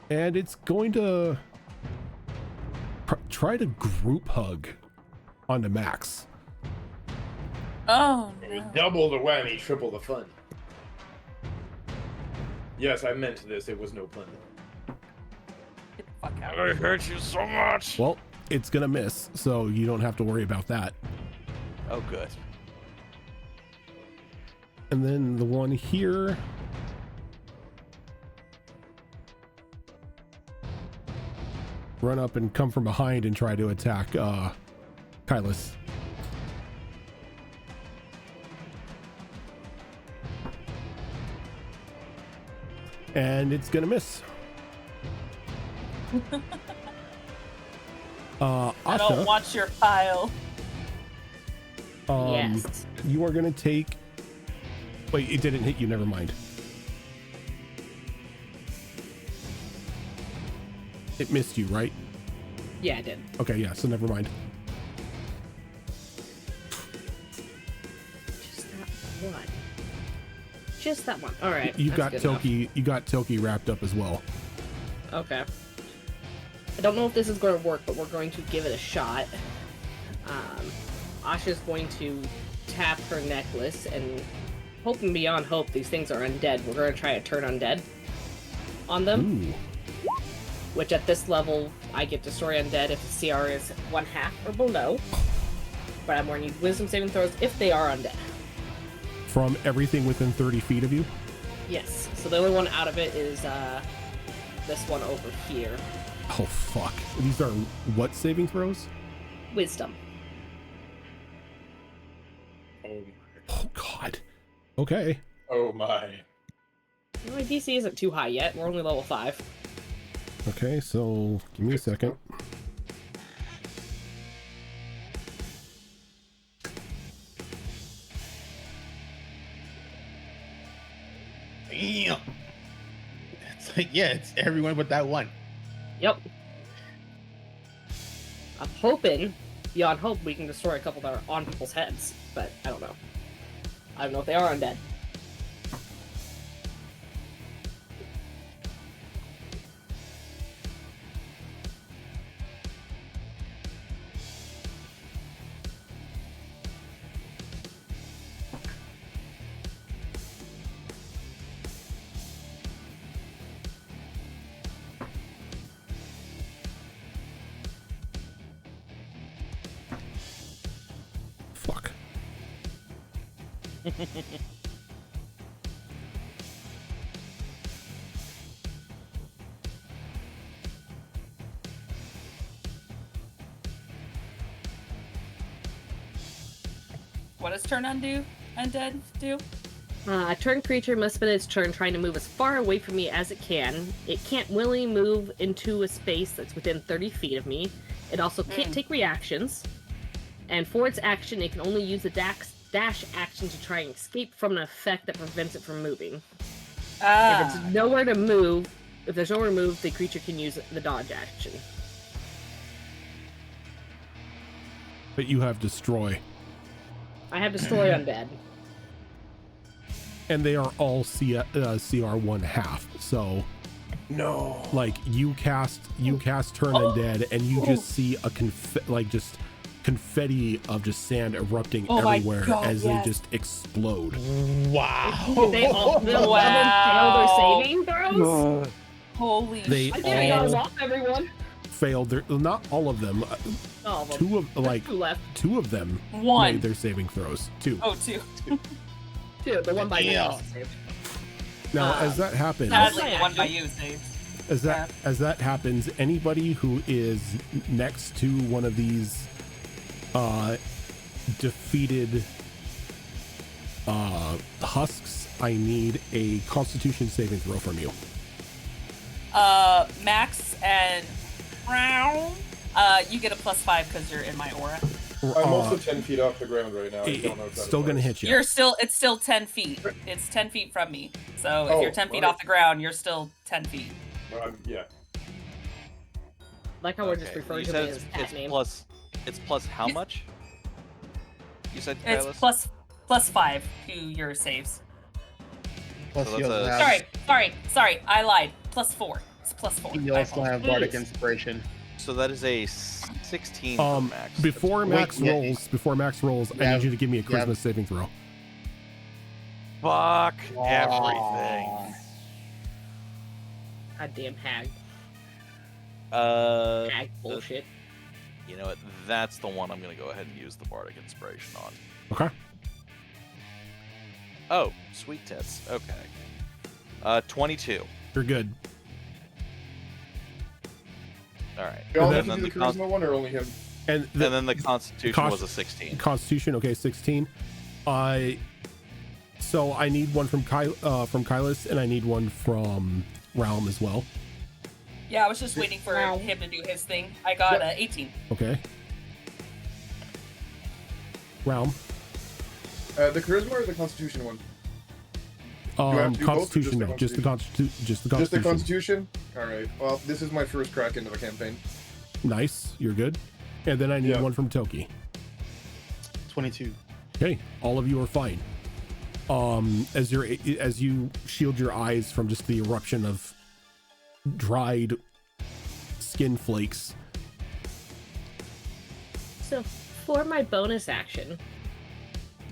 And it's going to try to group hug onto Max. Oh, Hey, no. double the whammy, triple the fun. Yes, I meant this. It was no pun. Get the fuck out. I hurt you so much. Well, it's gonna miss, so you don't have to worry about that. Oh, good. And then the one here. Run up and come from behind and try to attack Kylus. And it's gonna miss. I don't Asha, watch your pile. Yes. you are gonna take. Wait, it didn't hit you. Never mind. It missed you, right? Yeah, I did. Okay, yeah. So never mind. Just that one. Just that one. All right. You that's got good enough. Toki. You got Toki wrapped up as well. Okay. I don't know if this is going to work, but we're going to give it a shot. Asha's going to tap her necklace, and hoping beyond hope these things are undead. We're going to try to turn undead on them, Ooh. which at this level, I get destroy undead if the CR is 1/2 or below. But I'm warning you, wisdom saving throws if they are undead. From everything within 30 feet of you. Yes. So the only one out of it is this one over here. Oh fuck! These are what saving throws? Wisdom. Oh Oh god. Okay. my. My DC isn't too high yet. We're only level 5. Okay. So give me a second. Damn. It's like, yeah, it's everyone but that one. Yep. I'm hoping, beyond hope, we can destroy a couple that are on people's heads, but I don't know. I don't know if they are undead. Fuck. What does turn undead do? A turn creature must spend its turn trying to move as far away from me as it can. It can't willingly move into a space that's within 30 feet of me. It also can't take reactions. And for its action, it can only use the dash action to try and escape from an effect that prevents it from moving. If Ah. it's nowhere to move, if there's nowhere to move, the creature can use the dodge action. But you have destroy, I have destroy undead. and they are all CR 1/2. So No. like you cast turn undead, and you just see a confetti of just sand erupting Oh my everywhere God, as yes. they just explode. Wow. They all Wow. fail their saving throws? Holy They I shit. think I got all- them off, everyone. Failed their, not all of them. All of them. Two left. Two of them One. made their saving throws. Two. Oh, two. Two. The one by me Yeah. also saved. Now, Uh, as that happens, Sadly, my the one by action. you saved. as that happens, anybody who is next to one of these defeated husks, I need a Constitution saving throw from you. Max and Brown, you get a +5 because you're in my aura. I'm also 10 feet off the ground right now. I don't know if that Still gonna applies. hit you. It's still 10 feet. It's 10 feet from me. So if Oh, you're 10 feet right. off the ground, you're still 10 feet. Yeah. Like how we're just referring You to me said as it's cat name. It's plus how much? You said It's Kylus? +5 to your saves. Plus, So you that's also a- have, Sorry, I lied. +4. It's +4. you I also have apologize. Bardic Inspiration. So that is a 16 for Max. Before Max Wait, yeah. rolls, I need you to give me a charisma Yeah. saving throw. Fuck everything. Goddamn hag. Uh, Hag bullshit. you know what? That's the one I'm gonna go ahead and use the Bardic Inspiration on. Okay. Oh, sweet tits. Okay. 22. You're good. All right. We all And have then to do the the charisma one, or only him? And And then the Constitution was a 16. Constitution, okay, 16. So I need one from Kylus, and I need one from Realm as well. Yeah, I was just waiting for him to do his thing. I got 18. Okay. Realm. The charisma or the constitution one? I have to do both or Constitution, no, just the Constitution. Just the constitution? Alright. Well, this is my first crack into the campaign. Nice, you're good. And then I need Yeah. one from Toki. 22. Okay, all of you are fine. As you shield your eyes from just the eruption of dried skin flakes. So, for my bonus action,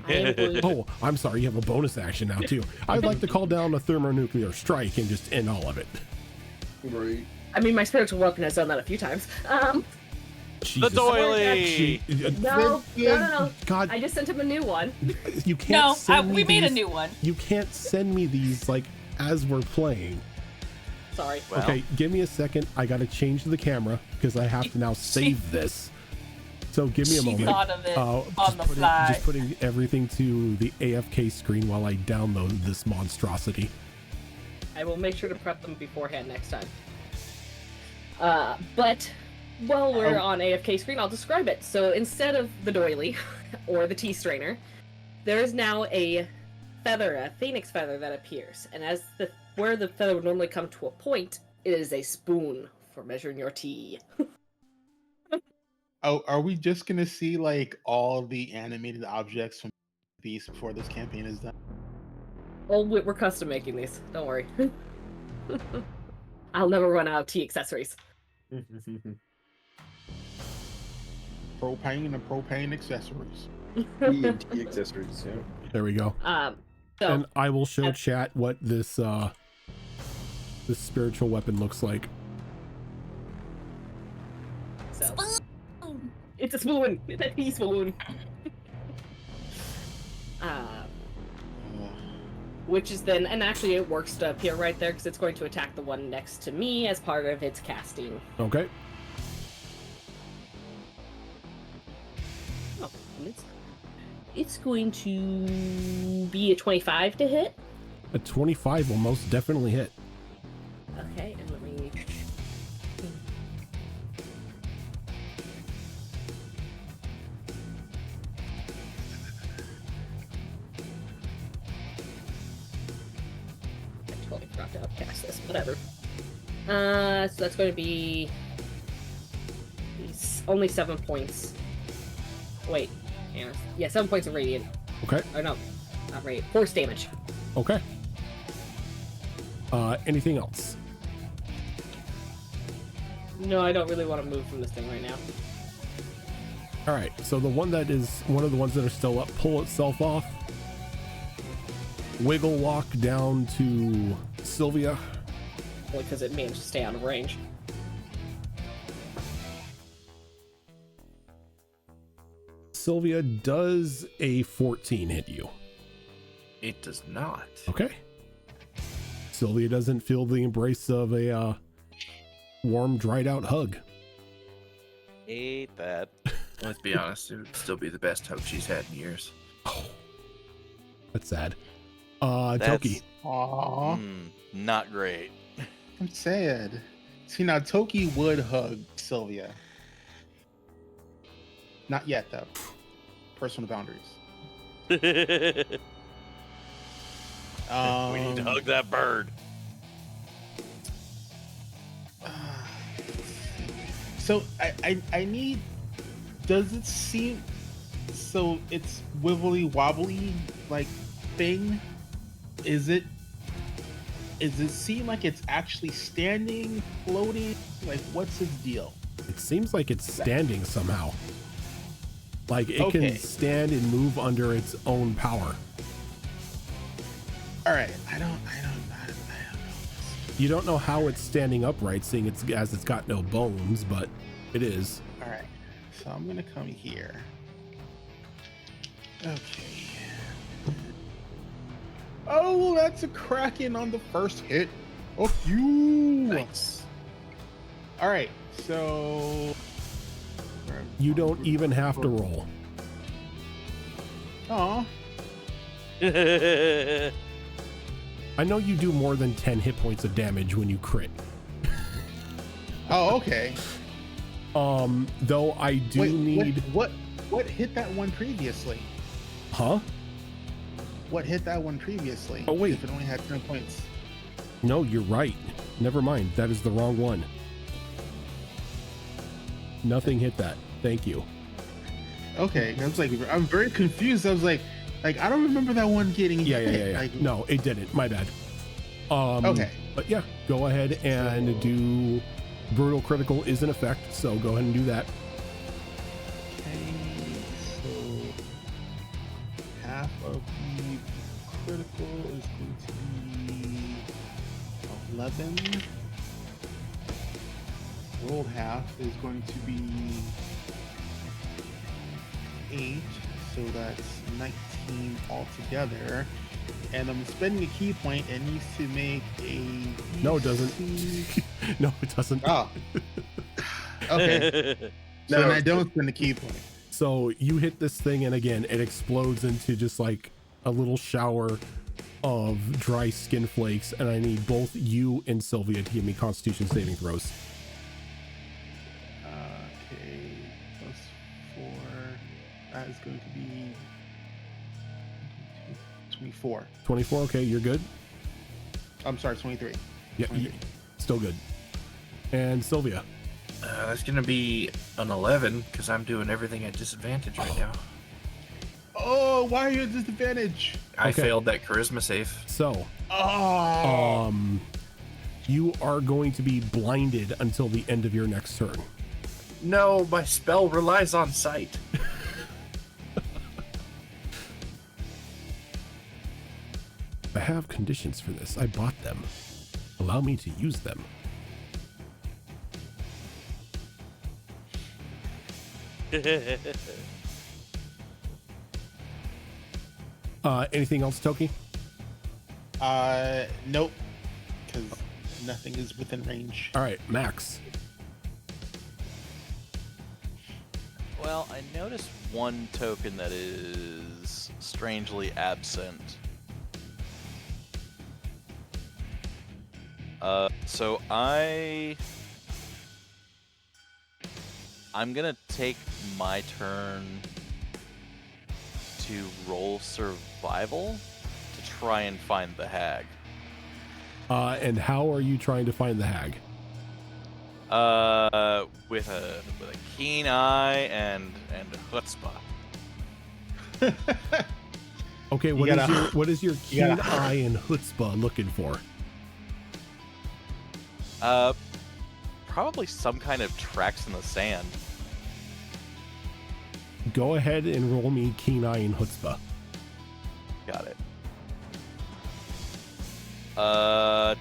I am going to... Oh, I'm sorry, you have a bonus action now too. I'd like to call down a thermonuclear strike and just end all of it. Right. I mean, my spiritual weapon has done that a few times. Jesus. doily! No. God, I just sent him a new one. you can't No, send me we made a these- new one. You can't send me these like as we're playing. Sorry. Well, Okay, give me a second. I gotta change the camera because I have to now save this. So give me a She moment. thought of it on just the fly. Just putting everything to the AFK screen while I download this monstrosity. I will make sure to prep them beforehand next time. But while we're on AFK screen, I'll describe it. So instead of the doily or the tea strainer, there is now a feather, a phoenix feather that appears. And as where the feather would normally come to a point, it is a spoon for measuring your tea. Oh, are we just gonna see like all the animated objects from these before this campaign is done? Oh, we're custom making these. Don't worry. I'll never run out of tea accessories. Propane and propane accessories. E&T accessories, yeah. There we go. So And I will show chat what this this spiritual weapon looks like. So. It's a spoon! It's a teaspoon! Which is then, and actually it works to appear right there because it's going to attack the one next to me as part of its casting. Okay. Oh, and it's going to be a 25 to hit. A 25 will most definitely hit. Okay, and let me... I totally forgot to upcast this, whatever. So that's going to be... only 7 points. Wait, yeah, 7 points of radiant. Okay. Or no, not radiant. Force damage. Okay. Anything else? No, I don't really want to move from this thing right now. All right. So the one that is one of the ones that are still up, pull itself off. Wiggle walk down to Sylvia. Only because it managed to stay out of range. Sylvia, does a 14 hit you? It does not. Okay. Sylvia doesn't feel the embrace of a warm, dried out hug. Hate that. Let's be honest, it would still be the best hug she's had in years. Oh, that's sad. That's Toki. Aw, not great. I'm sad. See, now Toki would hug Sylvia. Not yet, though. Personal boundaries. We need to hug that bird. So I need. Does it seem so? It's wibbly wobbly like thing. Is it? Does it seem like it's actually standing, floating? Like, what's its deal? It seems like it's standing somehow. Like it Okay. can stand and move under its own power. All right, I don't know. You don't know how it's standing upright, seeing it's got no bones, but it is. All right, so I'm gonna come here. Okay. Oh, that's a Kraken on the first hit. Oh, you. Nice. All right, so You don't even have to roll. Oh, I know you do more than 10 hit points of damage when you crit. oh, okay. Though I do need. what hit that one previously? Huh? What hit that one previously? Oh, wait. If it only had 10 points. No, you're right. Never mind. That is the wrong one. Nothing hit that. Thank you. Okay, I was like, I'm very confused. I was like I don't remember that one getting hit. Yeah. Like, No, it didn't. My bad. Okay. But yeah, go ahead and do brutal critical is in effect. So go ahead and do that. Okay, so half of the critical is going to be 11. Rolled half is going to be 8, so that's 19 altogether. And I'm spending a key point. It needs to make a. No, it doesn't. DC. No, it doesn't. Oh. Okay. So then I don't spend a key point. So you hit this thing, and again, it explodes into just like a little shower of dry skin flakes. And I need both you and Sylvia to give me Constitution saving throws. Okay, plus 4. That is going to be 24. 24. Okay, you're good. I'm sorry, 23. Yeah, 23. still good. And Sylvia. That's gonna be an 11 because I'm doing everything at disadvantage right now. Oh, why are you at disadvantage? I Okay. failed that charisma save. So, Oh. you are going to be blinded until the end of your next turn. No, my spell relies on sight. I have conditions for this. I bought them. Allow me to use them. Anything else, Toki? Nope. Because nothing is within range. All right, Max. Well, I noticed one token that is strangely absent. So I'm gonna take my turn to roll survival to try and find the hag. And how are you trying to find the hag? With a keen eye and chutzpah. Okay, what is your keen eye and chutzpah looking for? Probably some kind of tracks in the sand. Go ahead and roll me keen eye and chutzpah. Got it.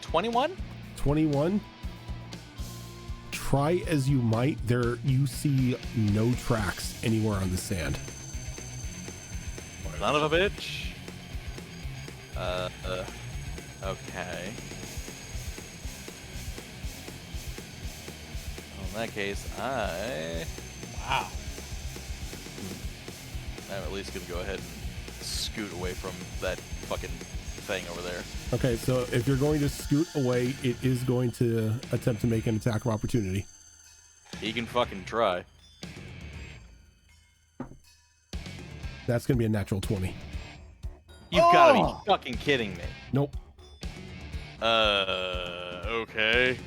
21? 21. Try as you might, you see no tracks anywhere on the sand. Son of a bitch. Okay. in that case, I'm Wow. at least gonna go ahead and scoot away from that fucking thing over there. Okay, so if you're going to scoot away, it is going to attempt to make an attack of opportunity. He can fucking try. That's going to be a natural 20. You've gotta be fucking kidding me. Nope. Okay.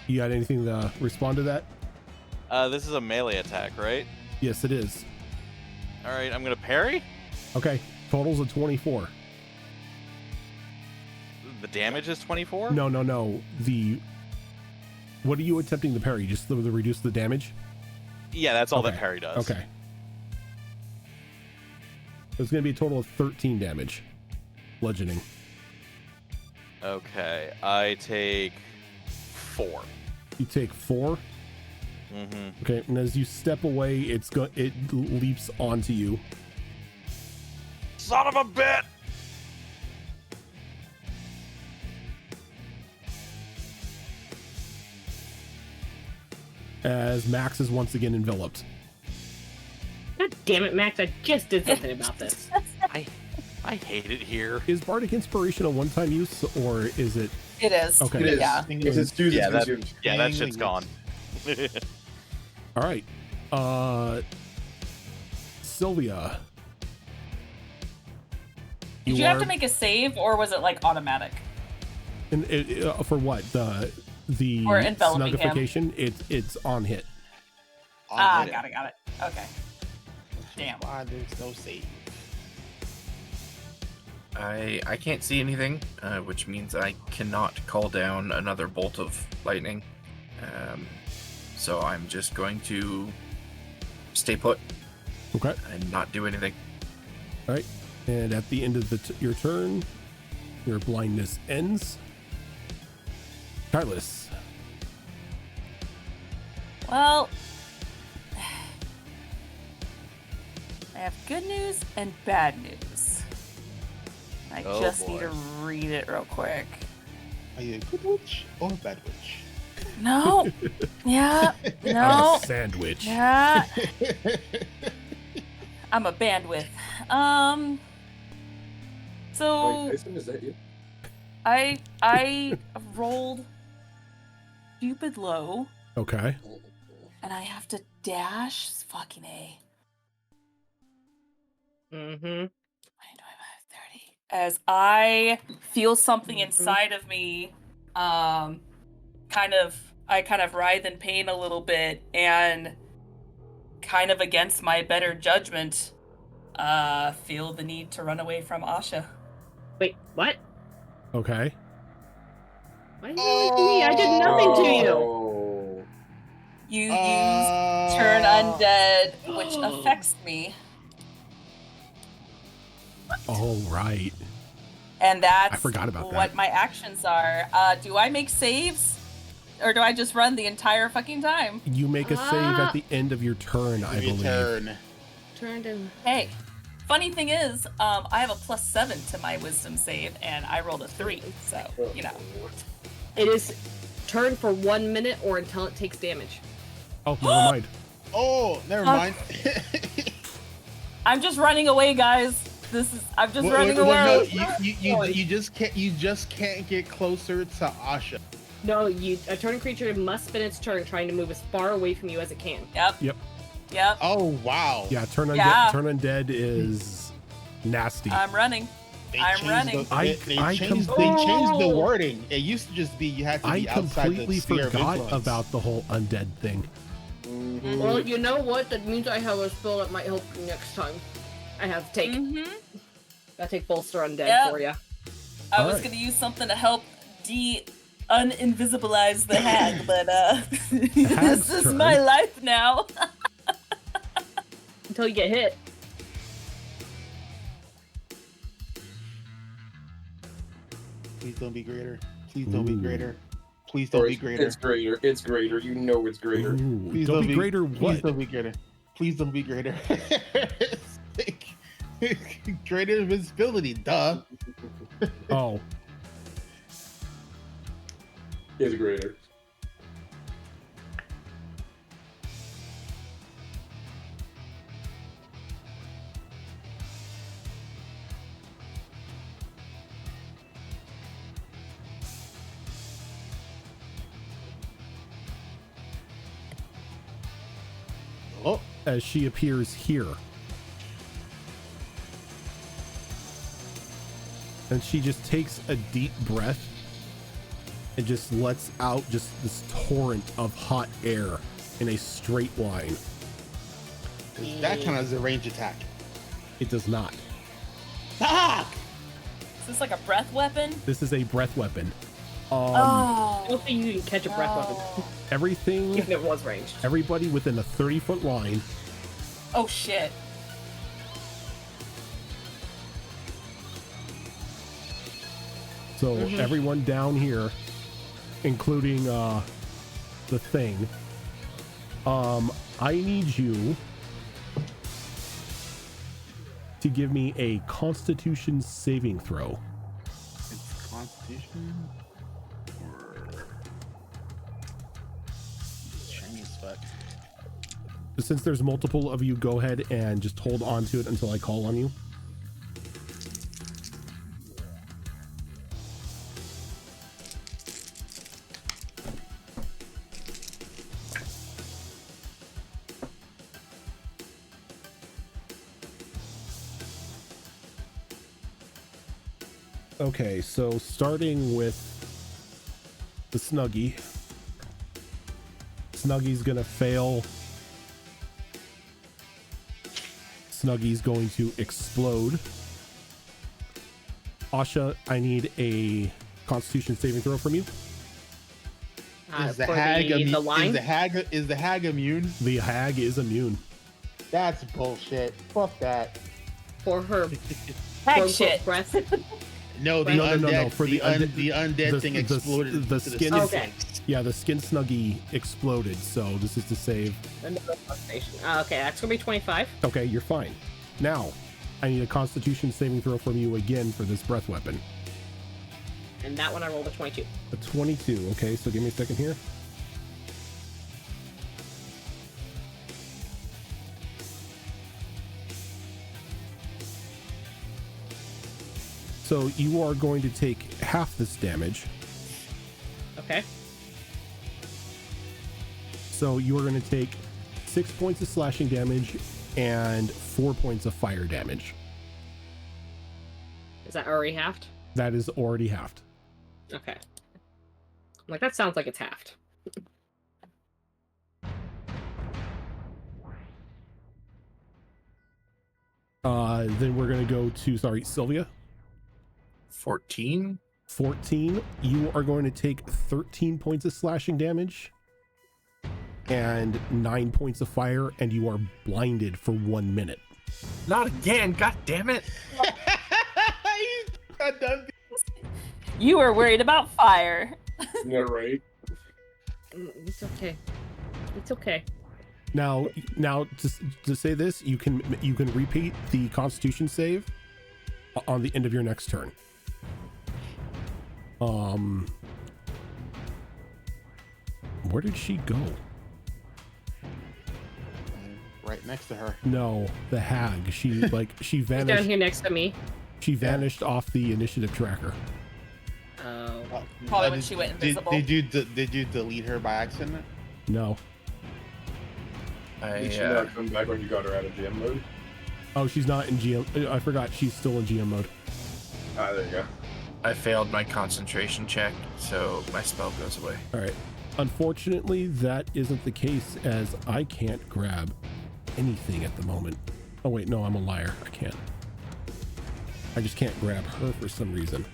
You got anything to respond to that? This is a melee attack, right? Yes, it is. Alright, I'm gonna parry? Okay, total's a 24. The damage is 24? No. What are you attempting to parry? Just to reduce the damage? Yeah, that's all Okay. that parry does. Okay. There's going to be a total of 13 damage. Bludgeoning. Okay, I take 4. You take 4. Mm-hmm. Okay, and as you step away, it leaps onto you. Son of a bit! As Max is once again enveloped. God damn it, Max! I just did something about this. I hate it here. Is Bardic Inspiration a one-time use, or is it... It is. Okay. It is. Yeah. Because it's used, Yeah, it's that- consumed. Yeah, that shit's gone. All right. Sylvia. Did you have to make a save, or was it like automatic? For what? The Or enveloping him. snuggification? It's on hit. Got it. Okay. Damn. Why there's no save? I can't see anything, which means I cannot call down another bolt of lightning. So I'm just going to stay put Okay. and not do anything. All right. And at the end of your turn, your blindness ends. Carlos. Well, I have good news and bad news. I Oh, just boy. need to read it real quick. Are you a good witch or a bad witch? No. Yeah. I'm No. a sandwich. Yeah. I'm a bandwidth. So Wait, Tyson, is that you? I rolled stupid low, Okay. and I have to dash. Fucking A. Mm-hmm. Why do I have 30? As I feel something inside of me, I kind of writhe in pain a little bit, and kind of against my better judgment, feel the need to run away from Asha. Wait, what? Okay. Why are you doing to me? I did nothing to you. Oh. You use turn undead, which affects me, All right. and that's I forgot about what that. my actions are. Do I make saves, or do I just run the entire fucking time? You make a save at the end of your turn, I believe. Return. Turned in. Hey, funny thing is, I have a +7 to my wisdom save, and I rolled a 3, so, you know. It is turn for 1 minute or until it takes damage. Oh, never mind. Oh, never mind. I'm just running away, guys. I'm just Well, running no, away. you just can't get closer to Asha. No, a turn creature must spend its turn trying to move as far away from you as it can. Yep. Oh wow. Yeah, turn undead, Yeah. turn undead is nasty. I'm running. I'm changed running. I changed the wording. It used to just be you had to I be outside completely the sphere of forgot influence. about the whole undead thing. Mhm. Well, you know what? That means I have a spell that might help you next time. I have to take. Mm-hmm. I take bolster undead Yep. for you. I was Alright. gonna use something to help uninvisibilize the hag, but Hag's this is turn. my life now. Until you get hit. Please don't be greater. Please don't be Ooh. greater. Please don't be greater. It's greater. It's greater. You know it's greater. Ooh, Please don't be greater Please what? don't be greater. Please don't be greater. Greater invisibility, duh. Oh. is greater. Oh, as she appears here. And she just takes a deep breath and just lets out just this torrent of hot air in a straight line. does that count as a range attack? It does not. Fuck! Is this like a breath weapon? This is a breath weapon. I don't think you can catch a breath weapon, Everything, even if it was ranged. everybody within a 30-foot line. Oh shit. So everyone down here, including the thing, I need you to give me a Constitution saving throw. It's Constitution or shiny as fuck. Since there's multiple of you, go ahead and just hold on to it until I call on you. Okay, so starting with the Snuggie. Snuggie's gonna fail. Snuggie's going to explode. Asha, I need a Constitution saving throw from you. Is the For hag the immune? line? Is the hag immune? The hag is immune. That's bullshit. Fuck that. For her Heck quote-unquote shit. breath. No, the No, undead. no, no, for the the undead thing exploded. the into skin skin is, Okay. yeah, the skin Snuggie exploded, so this is to save. Another constellation. Okay, that's gonna be 25. Okay, you're fine. Now, I need a Constitution saving throw from you again for this breath weapon. And that one I rolled a 22. A 22, okay, so give me a second here. So you are going to take half this damage. Okay. So you are going to take 6 points of slashing damage and 4 points of fire damage. Is that already halved? That is already halved. Okay. I'm like, that sounds like it's halved. Then we're going to go to, sorry, Sylvia. 14. 14. You are going to take 13 points of slashing damage and 9 points of fire, and you are blinded for 1 minute. Not again, god damn it. You were worried about fire. Yeah, right. It's okay. It's okay. Now to say this, you can repeat the Constitution save on the end of your next turn. Where did she go? Right next to her. No, the hag. She She's down vanished. here next to me. She vanished off the initiative tracker. Oh. Probably when she went invisible. Did you delete her by accident? No. Did she not come back when you got her out of GM mode? Oh, she's not in GM. I forgot she's still in GM mode. Ah, there you go. I failed my concentration check, so my spell goes away. All right. Unfortunately, that isn't the case, as I can't grab anything at the moment. Oh wait, no, I'm a liar. I can't. I just can't grab her for some reason.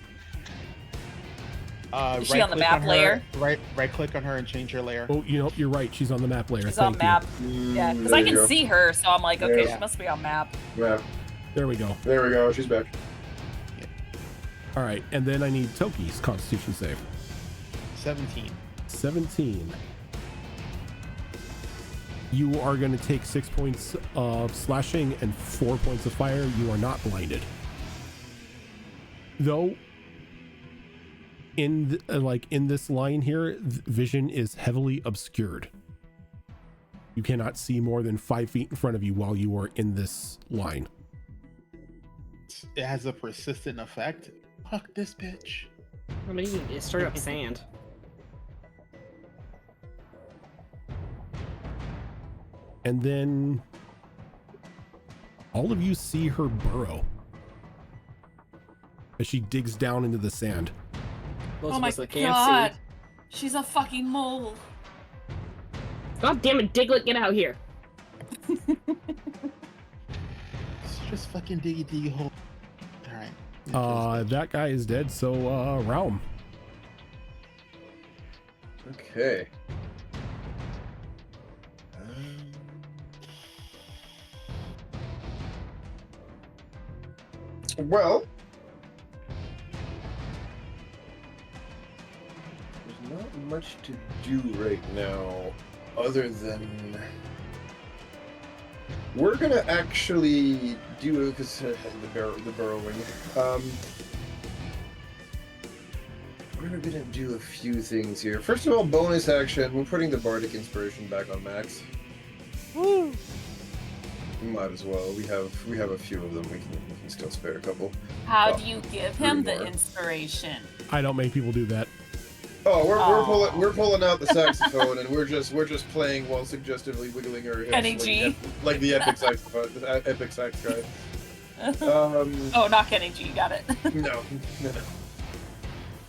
Is she on the map layer? Right click on her and change her layer. Oh, you know, you're right. She's on the map layer. She's on Thank you. map. Yeah, because I can see her, so I'm like, okay, Yeah. she must be on map. Yeah, There we go. there we go. She's back. All right, and then I need Toki's Constitution save. 17. 17. You are going to take 6 points of slashing and 4 points of fire. You are not blinded. Though, in in this line here, vision is heavily obscured. You cannot see more than 5 feet in front of you while you are in this line. It has a persistent effect. Fuck this bitch. I mean, it's straight up sand. And then all of you see her burrow as she digs down into the sand. Most Oh of my us that can't god! see. She's a fucking mole. God damn it, Diglett, get out here! It's just fucking diggy hole. Alright. That guy is dead, so Realm. Okay. Well, there's not much to do right now, other than we're gonna actually do because the burrowing. We're gonna do a few things here. First of all, bonus action. We're putting the bardic inspiration back on max. Woo! Might as well. We have a few of them. We can still spare a couple. How Oh, do you give him three the more. inspiration? I don't make people do that. Oh, Aw. we're pulling out the saxophone and we're just playing while suggestively wiggling our hips Kenny G. like the epic saxophone, the epic sax guy. Oh, not Kenny G, got it. No.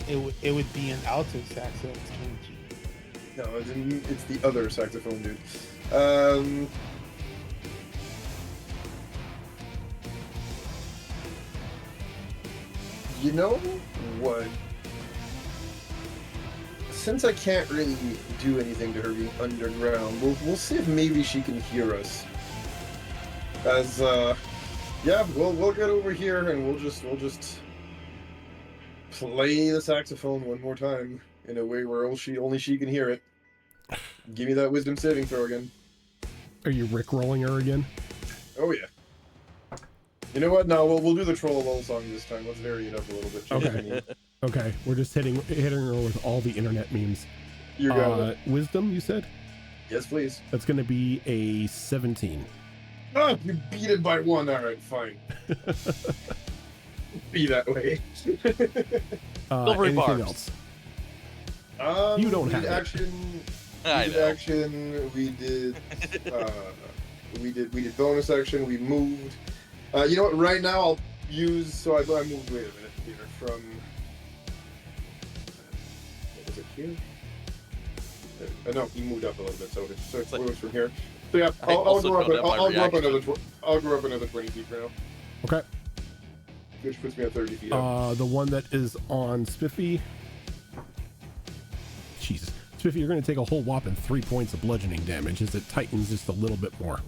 It would be an alto sax, so it's King G. No, it's the other saxophone dude. You know what? Since I can't really do anything to her being underground, we'll see if maybe she can hear us. As yeah, we'll get over here and we'll just play the saxophone one more time in a way where only she can hear it. Give me that wisdom saving throw again. Are you Rick-rolling her again? Oh yeah. You know what? No, we'll do the Troll Lull song this time. Let's vary it up a little bit. Okay. Okay, we're just hitting her with all the internet memes. You got it. Wisdom, you said? Yes, please. That's going to be a 17. Oh, you beat it by one. All right, fine. Be that way. Silvery anything barbs. else? You don't have it. action. I We did know. action. We did bonus action. We moved. You know what? Right now I'll use. So I moved. Wait a minute here from. What was it here? No, you moved up a little bit. So it goes from here. So yeah, I I'll also go up. don't have my I'll go up reaction. another. I'll go up another 20 feet for now, Okay. which puts me at 30 feet. Up. The one that is on Spiffy. Jesus. Spiffy, you're going to take a whole whopping 3 points of bludgeoning damage as it tightens just a little bit more.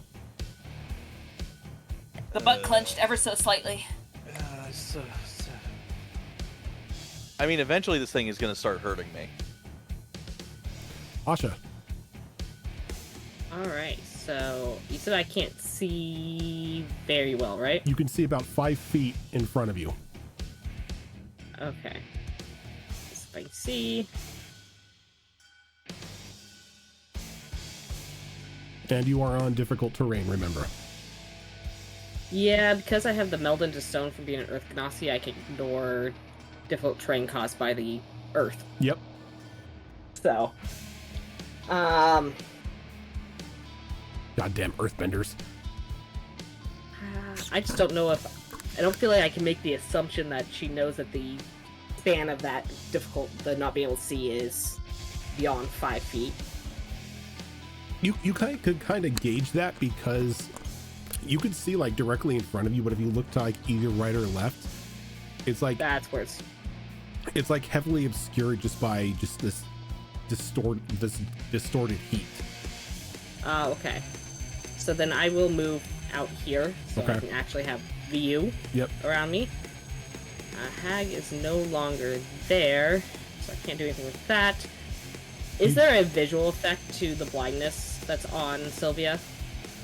The butt clenched ever so slightly. I mean, eventually this thing is going to start hurting me. Asha. Alright, so you said I can't see very well, right? You can see about 5 feet in front of you. Okay. If I can see. And you are on difficult terrain, remember. Yeah, because I have the meld into stone from being an earth genasi, I can ignore difficult terrain caused by the earth. Yep. So, Goddamn earthbenders. I just don't know if I don't feel like I can make the assumption that she knows that the span of that the not being able to see is beyond 5 feet. You could kind of gauge that because you could see like directly in front of you, but if you look to like either right or left, it's like That's where it's like heavily obscured just by just this distorted heat. okay. So then I will move out here so I Okay. can actually have view Yep. around me. Hag is no longer there, so I can't do anything with that. Is there a visual effect to the blindness that's on Sylvia?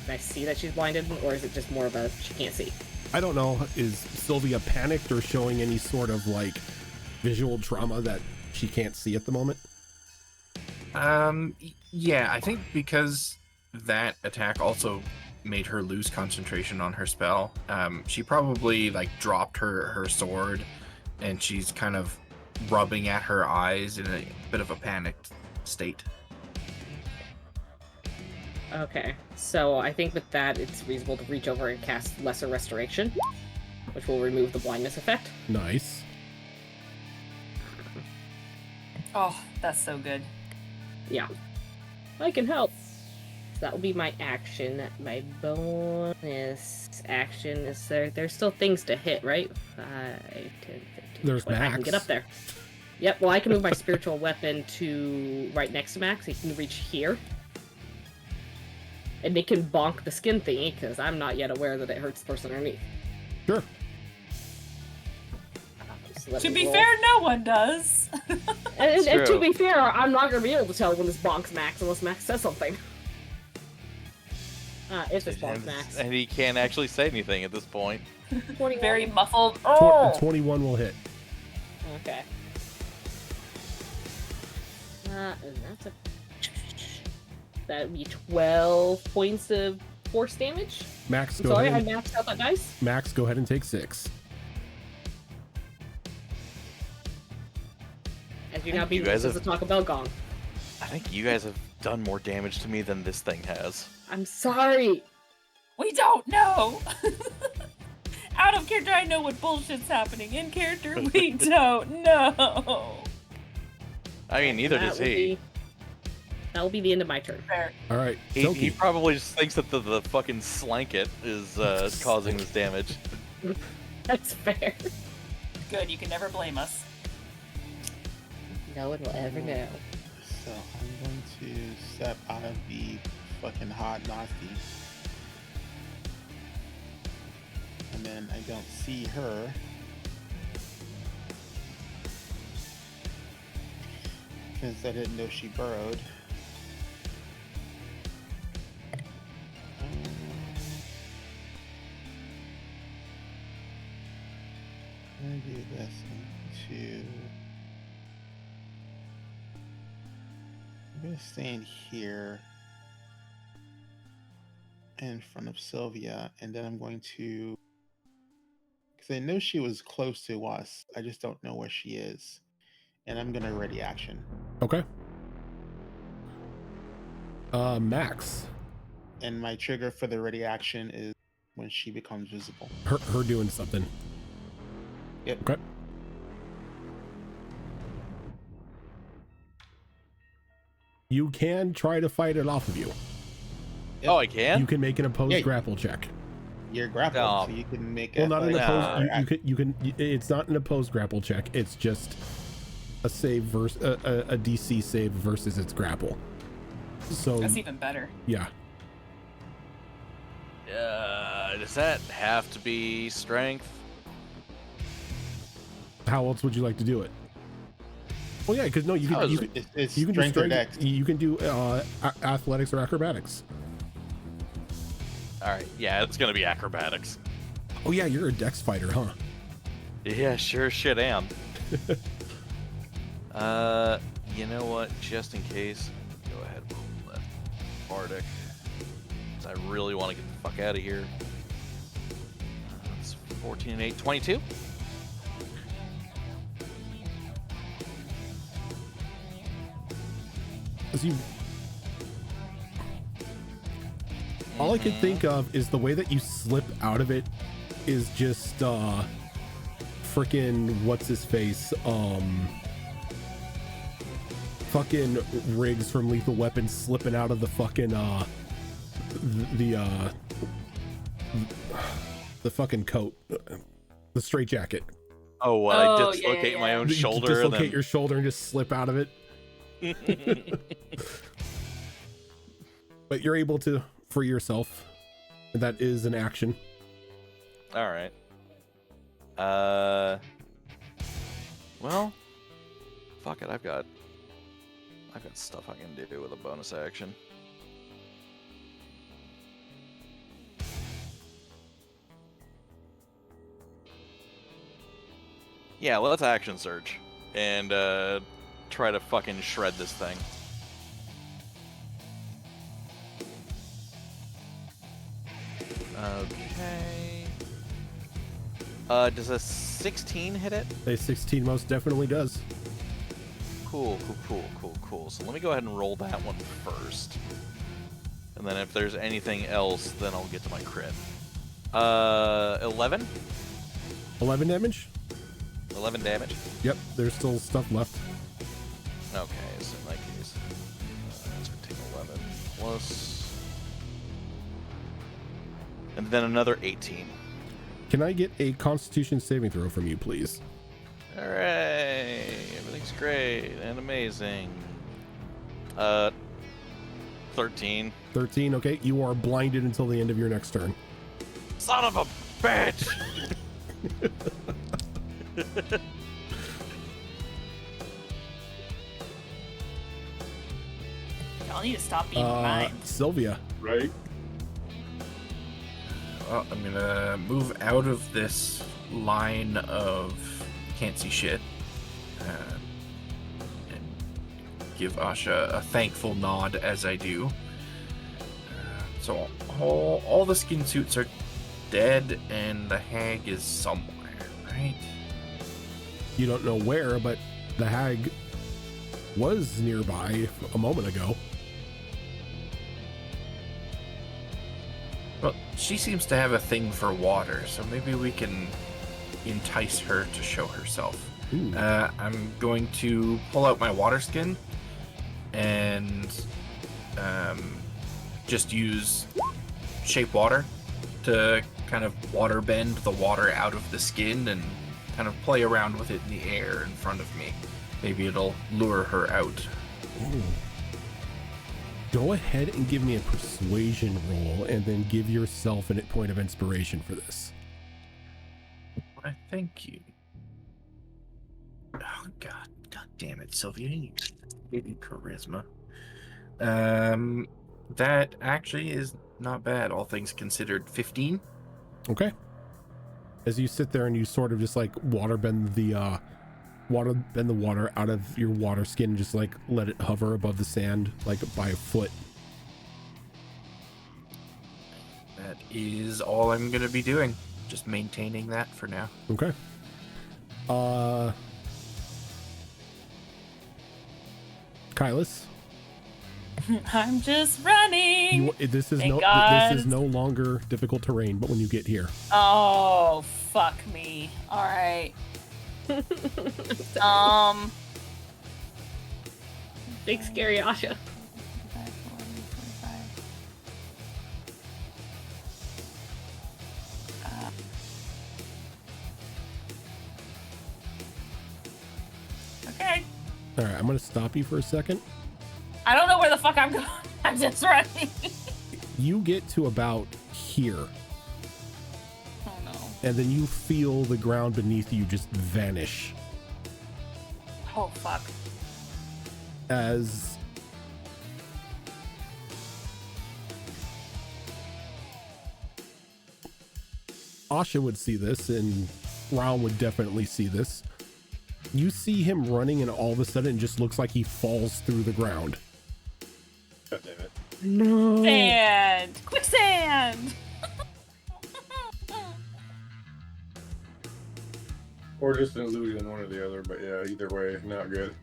Can I see that she's blinded, or is it just more of a she can't see? I don't know, is Sylvia panicked or showing any sort of like visual trauma that she can't see at the moment? Yeah, I think because that attack also made her lose concentration on her spell. She probably like dropped her sword, and she's kind of rubbing at her eyes in a bit of a panicked state. Okay, so I think with that, it's reasonable to reach over and cast Lesser Restoration, which will remove the blindness effect. Nice. Oh, that's so good. Yeah, I can help. So that will be my action. My bonus action is there's still things to hit, right? 5, 10, 15, There's 20. I can Max. get up there. Yep, well, I can move my spiritual weapon to right next to Max. He can reach here. And they can bonk the skin thingy, because I'm not yet aware that it hurts the person underneath. Sure. So let To me be roll. fair, no one does. And to true. be fair, I'm not going to be able to tell when this bonks Max unless Max says something. If this bonks Max. And he can't actually say anything at this point. 21. Very muffled. Oh! 21 will hit. Okay. And that's a... That would be 12 points of force damage. Max, I'm go sorry, ahead. I maxed out that dice. Max, go ahead and take 6. As you're now You being guys used as have- a Taco Bell gong. I think you guys have done more damage to me than this thing has. I'm sorry. We don't know. Out of character, I know what bullshit's happening. In character, we don't know. I mean, neither does he. That will be the end of my turn. Fair. All right. He Toki. probably just thinks that the fucking slanket is causing this damage. That's fair. Good, you can never blame us. No one will ever know. So I'm going to step out of the fucking hot nasty. And then I don't see her. Because I didn't know she burrowed. I'm gonna do this. I'm gonna stand here in front of Sylvia, and then I'm going to, because I know she was close to us. I just don't know where she is, and I'm gonna ready action. Okay. Max. And my trigger for the ready action is when she becomes visible. Her doing something. Yep. Okay. You can try to fight it off of you. Yep. Oh, I can? You can make an opposed Yeah. grapple check. You're grappled, No. so you can make Well, not an like, opposed. You can. It's not an opposed grapple check. It's just a save versus a DC save versus its grapple. So That's even better. yeah. Does that have to be strength? How else would you like to do it? Well, yeah, because no, you can. You can, It's you can do strength or strength. dex. You can do athletics or acrobatics. Alright, yeah, it's gonna be acrobatics. Oh yeah, you're a dex fighter, huh? Yeah, sure shit am. You know what? Just in case, go ahead and roll left Bardic. 'Cause I really want to get the fuck out of here. It's 14 and 8, 22. As you, all I could think of is the way that you slip out of it is just freaking what's his face, fucking Riggs from Lethal Weapon slipping out of the fucking the fucking coat, the straight jacket. Oh, what? Oh, I yeah, dislocate yeah, my yeah. own You shoulder and dislocate then... your shoulder and just slip out of it. But you're able to free yourself. That is an action. All right. Well, fuck it. I've got stuff I can do with a bonus action. Yeah, let's action surge and try to fucking shred this thing. Okay. Does a 16 hit it? A 16 most definitely does. Cool. So let me go ahead and roll that one first. And then if there's anything else, then I'll get to my crit. 11? 11 damage? 11 damage? Yep, there's still stuff left. Okay, so in that case, let's take 11 plus... And then another 18. Can I get a Constitution saving throw from you, please? Hooray! Everything's great and amazing. 13. 13, okay. You are blinded until the end of your next turn. Son of a bitch! Y'all need to stop being mine. Sylvia. Right? Well, I'm gonna move out of this line of can't see shit and give Asha a thankful nod as I do. So all the skin suits are dead and the hag is somewhere, right? You don't know where, but the hag was nearby a moment ago. Well, she seems to have a thing for water, so maybe we can entice her to show herself. I'm going to pull out my water skin and just use shape water to kind of water bend the water out of the skin and kind of play around with it in the air in front of me. Maybe it'll lure her out. Ooh. Go ahead and give me a persuasion roll and then give yourself a point of inspiration for this. Why, thank you. Oh, God damn it, Sylvia. You need charisma. That actually is not bad, all things considered. 15. Okay. As you sit there and you sort of just like water bend the water out of your water skin and just like let it hover above the sand like by a foot. That is all I'm gonna be doing. Just maintaining that for now. Okay. Kylus, I'm just running. this is Thank no God. this is no longer difficult terrain, but when you get here. Oh, fuck me. All right. Big scary Asha. Okay. All right, I'm going to stop you for a second. I don't know where the fuck I'm going. I'm just running. You get to about here, Oh no. and then you feel the ground beneath you just vanish Oh fuck. as Asha would see this, and Realm would definitely see this. You see him running, and all of a sudden it just looks like he falls through the ground. God damn it. No. Sand. Quicksand. Or just an illusion, one or the other, but yeah, either way, not good.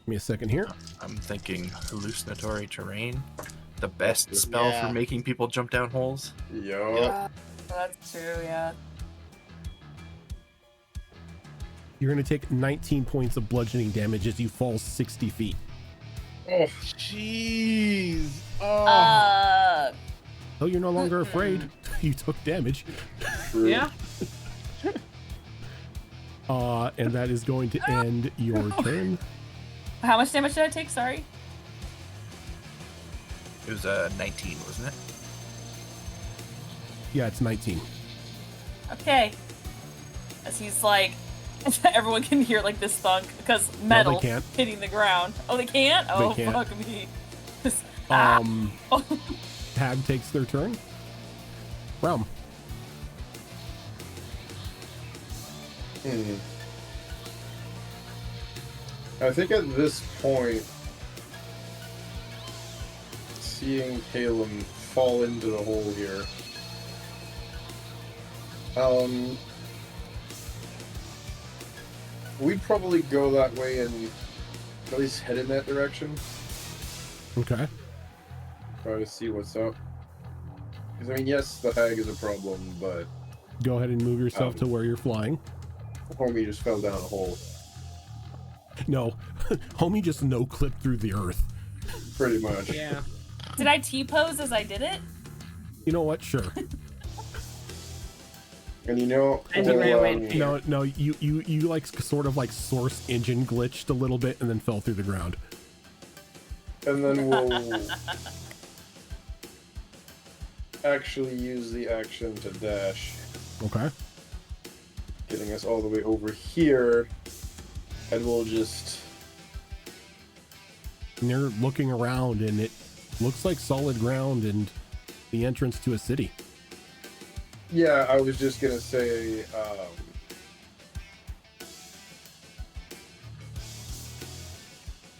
Give me a second here. I'm thinking hallucinatory terrain. The best spell for making people jump down holes. Yo. That's true, yeah. You're going to take 19 points of bludgeoning damage as you fall 60 feet. Oh, Jeez. Oh. Oh, you're no longer afraid. You took damage. true. Yeah. And that is going to end your turn. How much damage did I take? Sorry. It was 19, wasn't it? Yeah, it's 19. Okay. As he's like, everyone can hear like this thunk because metal can't. hitting the ground. Oh, they can't? Oh, can't. fuck me. Oh. Hag takes their turn. Realm. I think at this point, seeing Calum fall into the hole here, we'd probably go that way and at least head in that direction. Okay. Try to see what's up. Because, I mean, yes, the hag is a problem, but Go ahead and move yourself to where you're flying. homie just fell down a hole. No, homie just no-clipped through the earth. Pretty much. Yeah. Did I T-pose as I did it? You know what? Sure. And you know, And he ran away in fear. No, you like sort of like source engine glitched a little bit and then fell through the ground. and then we'll actually use the action to dash, Okay. getting us all the way over here, and we'll just... And you're looking around and it looks like solid ground and the entrance to a city. Yeah, I was just gonna say,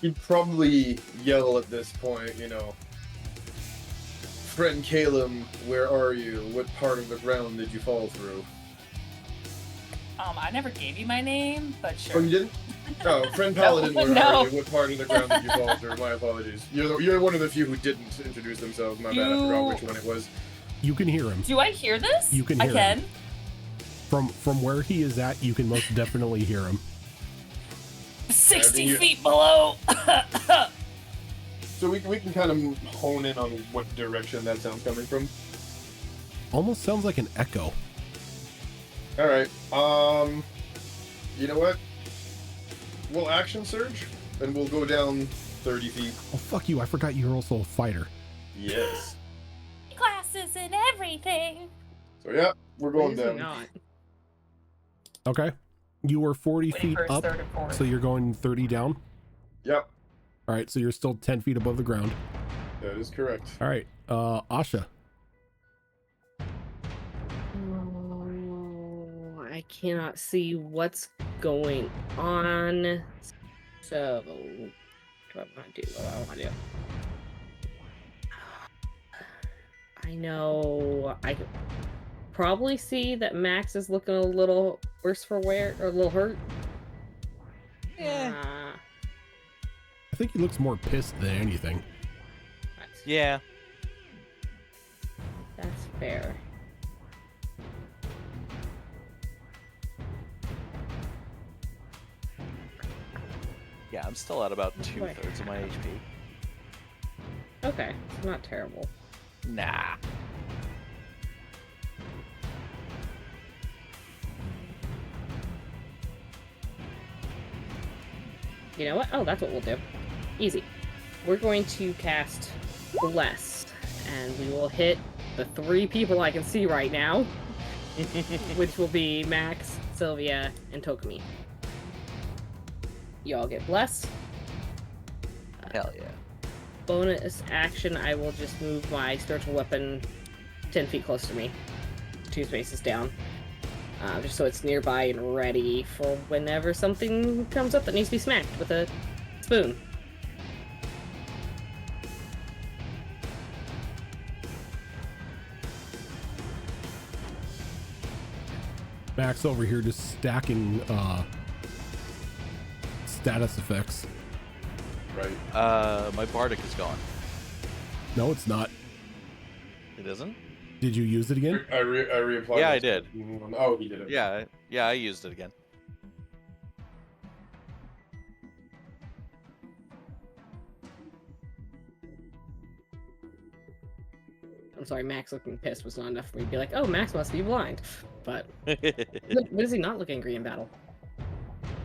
he'd probably yell at this point, you know, "Friend Calum, where are you? What part of the ground did you fall through?" I never gave you my name, but sure. Oh, you didn't? Oh, friend Paladin, where No. are you? What part of the ground did you fall through? My apologies. You're one of the few who didn't introduce themselves. My bad, I forgot which one it was. You can hear him. Do I hear this? You can I hear can. him. From where he is at, you can most definitely hear him. 60 you- feet below. So we can kind of hone in on what direction that sound's coming from. Almost sounds like an echo. Alright, you know what? We'll action surge, and we'll go down 30 feet. Oh, fuck you. I forgot you're also a fighter. Yes. Classes and everything. So yeah, we're going Is he down. not? Okay. You were 40 Waiting feet for his up, third and fourth. so you're going 30 down. Yep, All right, so you're still 10 feet above the ground. that is correct. All right, Asha. Oh, I cannot see what's going on. So, what do I want to do? What do I want to do? I know I could probably see that Max is looking a little worse for wear, or a little hurt. Yeah. I think he looks more pissed than anything. Yeah. That's fair. Yeah, I'm still at about 2/3 of my HP. Okay, it's not terrible. Nah. You know what? Oh, that's what we'll do. Easy. We're going to cast Bless, and we will hit the 3 people I can see right now, which will be Max, Sylvia, and Tokumi. Y'all get Bless. Hell yeah. Bonus action, I will just move my spiritual weapon 10 feet close to me, 2 spaces down. Just so it's nearby and ready for whenever something comes up that needs to be smacked with a spoon. Max over here just stacking status effects. Right. My bardic is gone. No, it's not. It isn't? Did you use it again? I reapplied. Yeah, I it. did. Oh, he did it. Yeah, I used it again. I'm sorry, Max looking pissed was not enough for me to be like, oh, Max must be blind. But when does he not look angry in battle?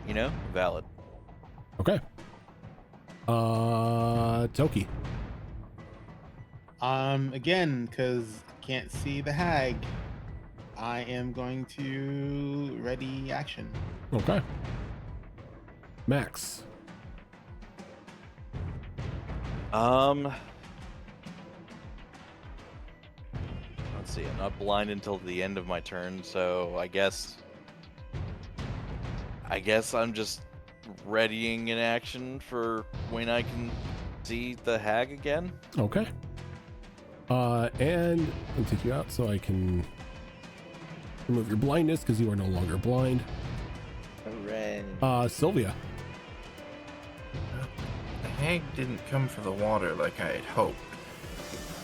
You know, valid. Okay. Toki. Again, because I can't see the hag, I am going to ready action. Okay. Max. Let's see. I'm not blind until the end of my turn, so I guess I'm just readying an action for when I can see the hag again. Okay. And I'll take you out so I can remove your blindness because you are no longer blind. Hooray. Sylvia. The hag didn't come for the water like I had hoped,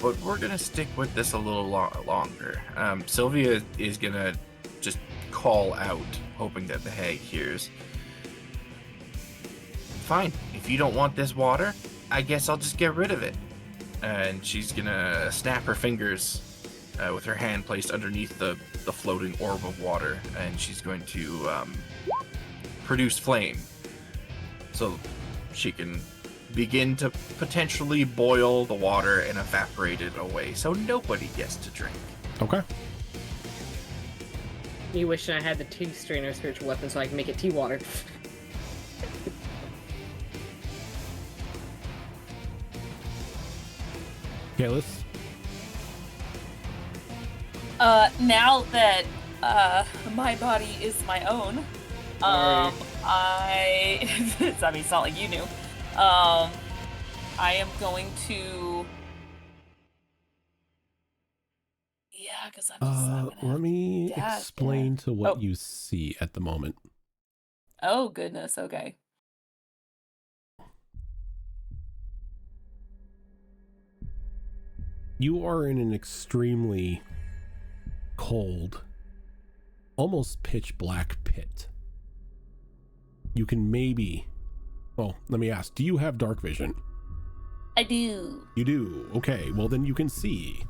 but we're gonna stick with this a little longer. Sylvia is gonna just call out, hoping that the hag hears. Fine, if you don't want this water, I guess I'll just get rid of it. And she's gonna snap her fingers with her hand placed underneath the floating orb of water, and she's going to produce flame so she can begin to potentially boil the water and evaporate it away so nobody gets to drink. Okay. Me wishing I had the tea strainer spiritual weapon so I can make it tea water. Kalis. Now that my body is my own, I mean, it's not like you knew. I am going to. Yeah, because I'm just. Let me explain to what Oh. you see at the moment. Oh goodness. Okay. You are in an extremely cold, almost pitch black pit. You can maybe. Well, let me ask, do you have dark vision? I do. You do. Okay, well then you can see,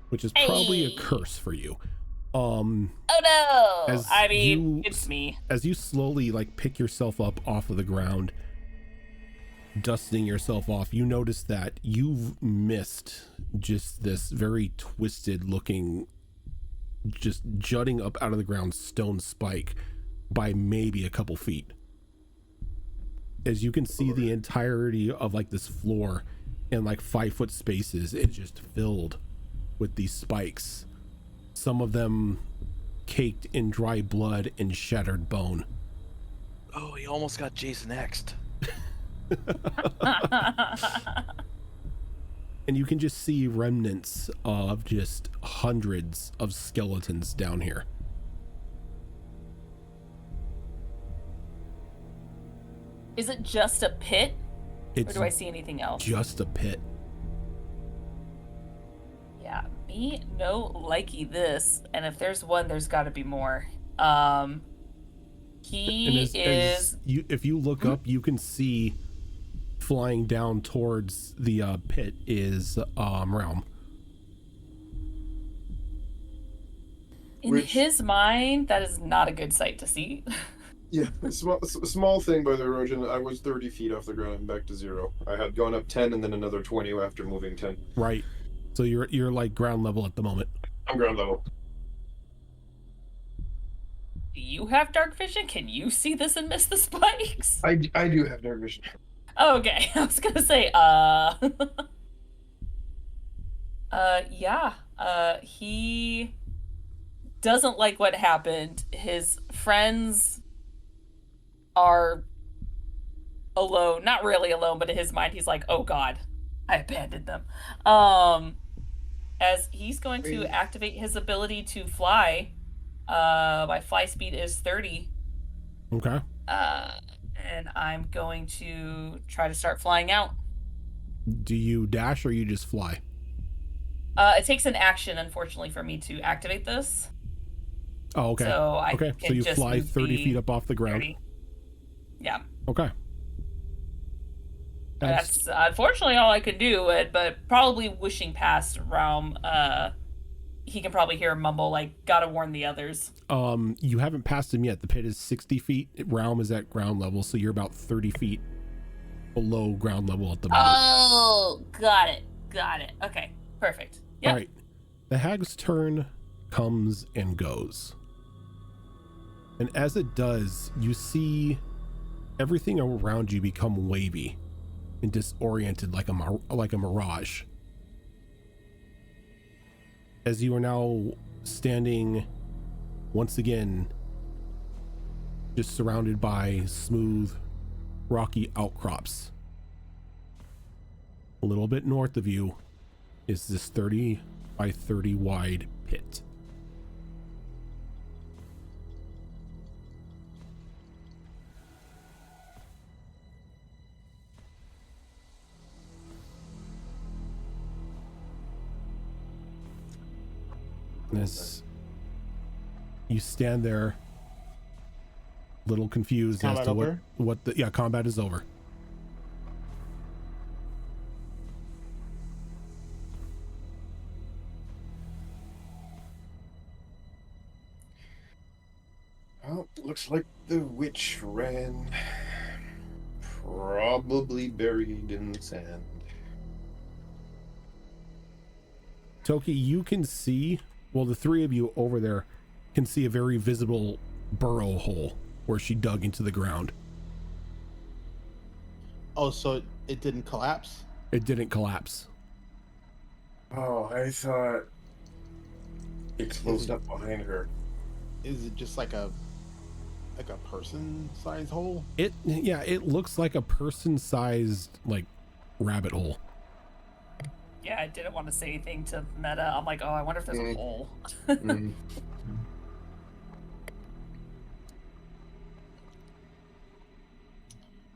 which is probably a Hey. curse for you. Oh no! As I mean, you- it's me. As you slowly pick yourself up off of the ground, dusting yourself off, you notice that you've missed just this very twisted looking, just jutting up out of the ground stone spike by maybe a couple feet. As you can see, the entirety of this floor in 5-foot spaces is just filled with these spikes, some of them caked in dry blood and shattered bone. Oh, he almost got Jason X'd. And you can just see remnants of just hundreds of skeletons down here. Is it just a pit, or It's do I see anything else? just a pit. Yeah, me no likey this, and if there's one, there's got to be more. He And is. if you look up, you can see flying down towards the pit is Realm. In Which- his mind, that is not a good sight to see. Yeah, small thing by the erosion. I was 30 feet off the ground and back to 0. I had gone up 10 and then another 20 after moving 10. Right. So you're ground level at the moment. I'm ground level. Do you have dark vision? Can you see this and miss the spikes? I do have dark vision. Okay, I was gonna say, yeah, he doesn't like what happened. His friends are alone, not really alone, but in his mind, he's like, oh god, I abandoned them. As he's going to activate his ability to fly, my fly speed is 30. Okay. And I'm going to try to start flying out. Do you dash or you just fly? It takes an action, unfortunately, for me to activate this. Oh, okay. So I Okay, can so you just fly move 30 the feet up off the ground. 30. Yeah. Okay. That's unfortunately all I can do, but probably wishing past Realm, he can probably hear a mumble like, gotta warn the others. You haven't passed him yet. The pit is 60 feet. Realm is at ground level, so you're about 30 feet below ground level at the moment. Oh, got it. Okay, perfect. Yep. All right. The hag's turn comes and goes. And as it does, you see everything around you become wavy and disoriented like a mirage. As you are now standing once again just surrounded by smooth rocky outcrops. A little bit north of you is this 30 by 30 wide pit. As you stand there, a little confused as Combat to over? what the combat is over. Well, looks like the witch ran. Probably buried in the sand. Toki, you can see, well, the three of you over there can see a very visible burrow hole where she dug into the ground. Oh, so it didn't collapse? It didn't collapse. Oh, I thought it closed up behind her. Is it just like a person-sized hole? It looks like a person-sized like rabbit hole. Yeah, I didn't want to say anything to Meta. I'm like, oh, I wonder if there's a hole. Mm.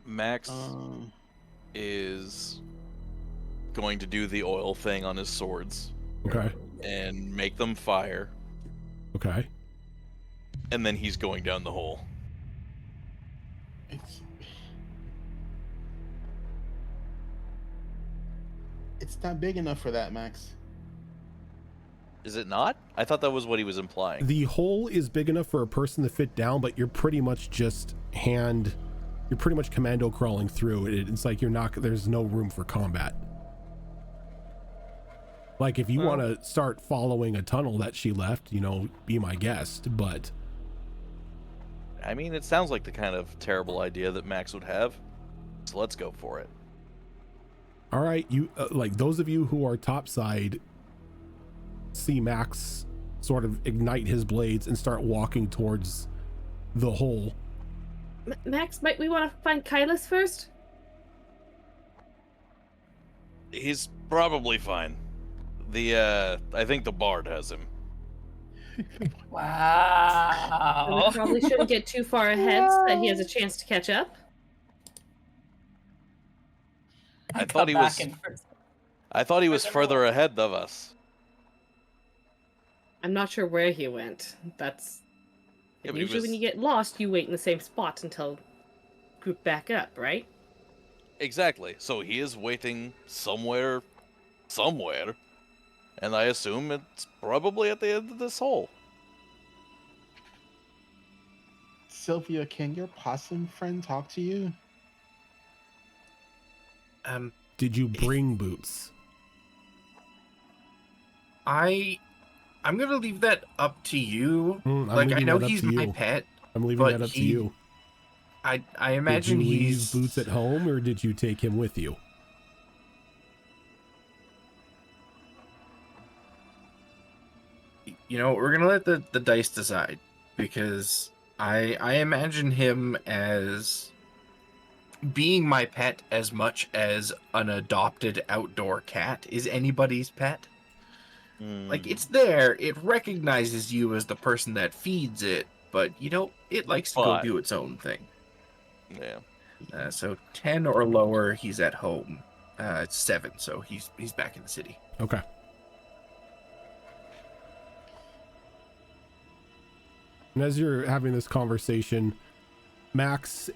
Max is going to do the oil thing on his swords Okay. and make them fire, Okay. and then he's going down the hole. It's not big enough for that, Max. Is it not? I thought that was what he was implying. The hole is big enough for a person to fit down, but you're pretty much commando crawling through it. It's like there's no room for combat. Like if you want to start following a tunnel that she left, be my guest, but I mean, it sounds like the kind of terrible idea that Max would have. So let's go for it. all right, you like those of you who are topside see Max sort of ignite his blades and start walking towards the hole. Max, might we want to find Kylus first? He's probably fine. I think the bard has him. And Wow. we probably shouldn't get too far ahead so that he has a chance to catch up. I thought he was further ahead of us. I'm not sure where he went. That's Yeah, but he usually was- when you get lost, you wait in the same spot until group back up, right? Exactly. So he is waiting somewhere, and I assume it's probably at the end of this hole. Sylvia, can your possum friend talk to you? Did you bring boots? I'm gonna leave that up to you. I'm Like, I leaving know that up he's to my you. pet. I'm leaving but that up to he- you. I imagine did you he's leave boots at home, or did you take him with you? We're gonna let the dice decide, because I imagine him as being my pet as much as an adopted outdoor cat is anybody's pet. Like, it's there, it recognizes you as the person that feeds it, but it likes to go But- do its own thing. Yeah. So 10 or lower, he's at home. It's 7, so he's back in the city. Okay. And as you're having this conversation, Kylus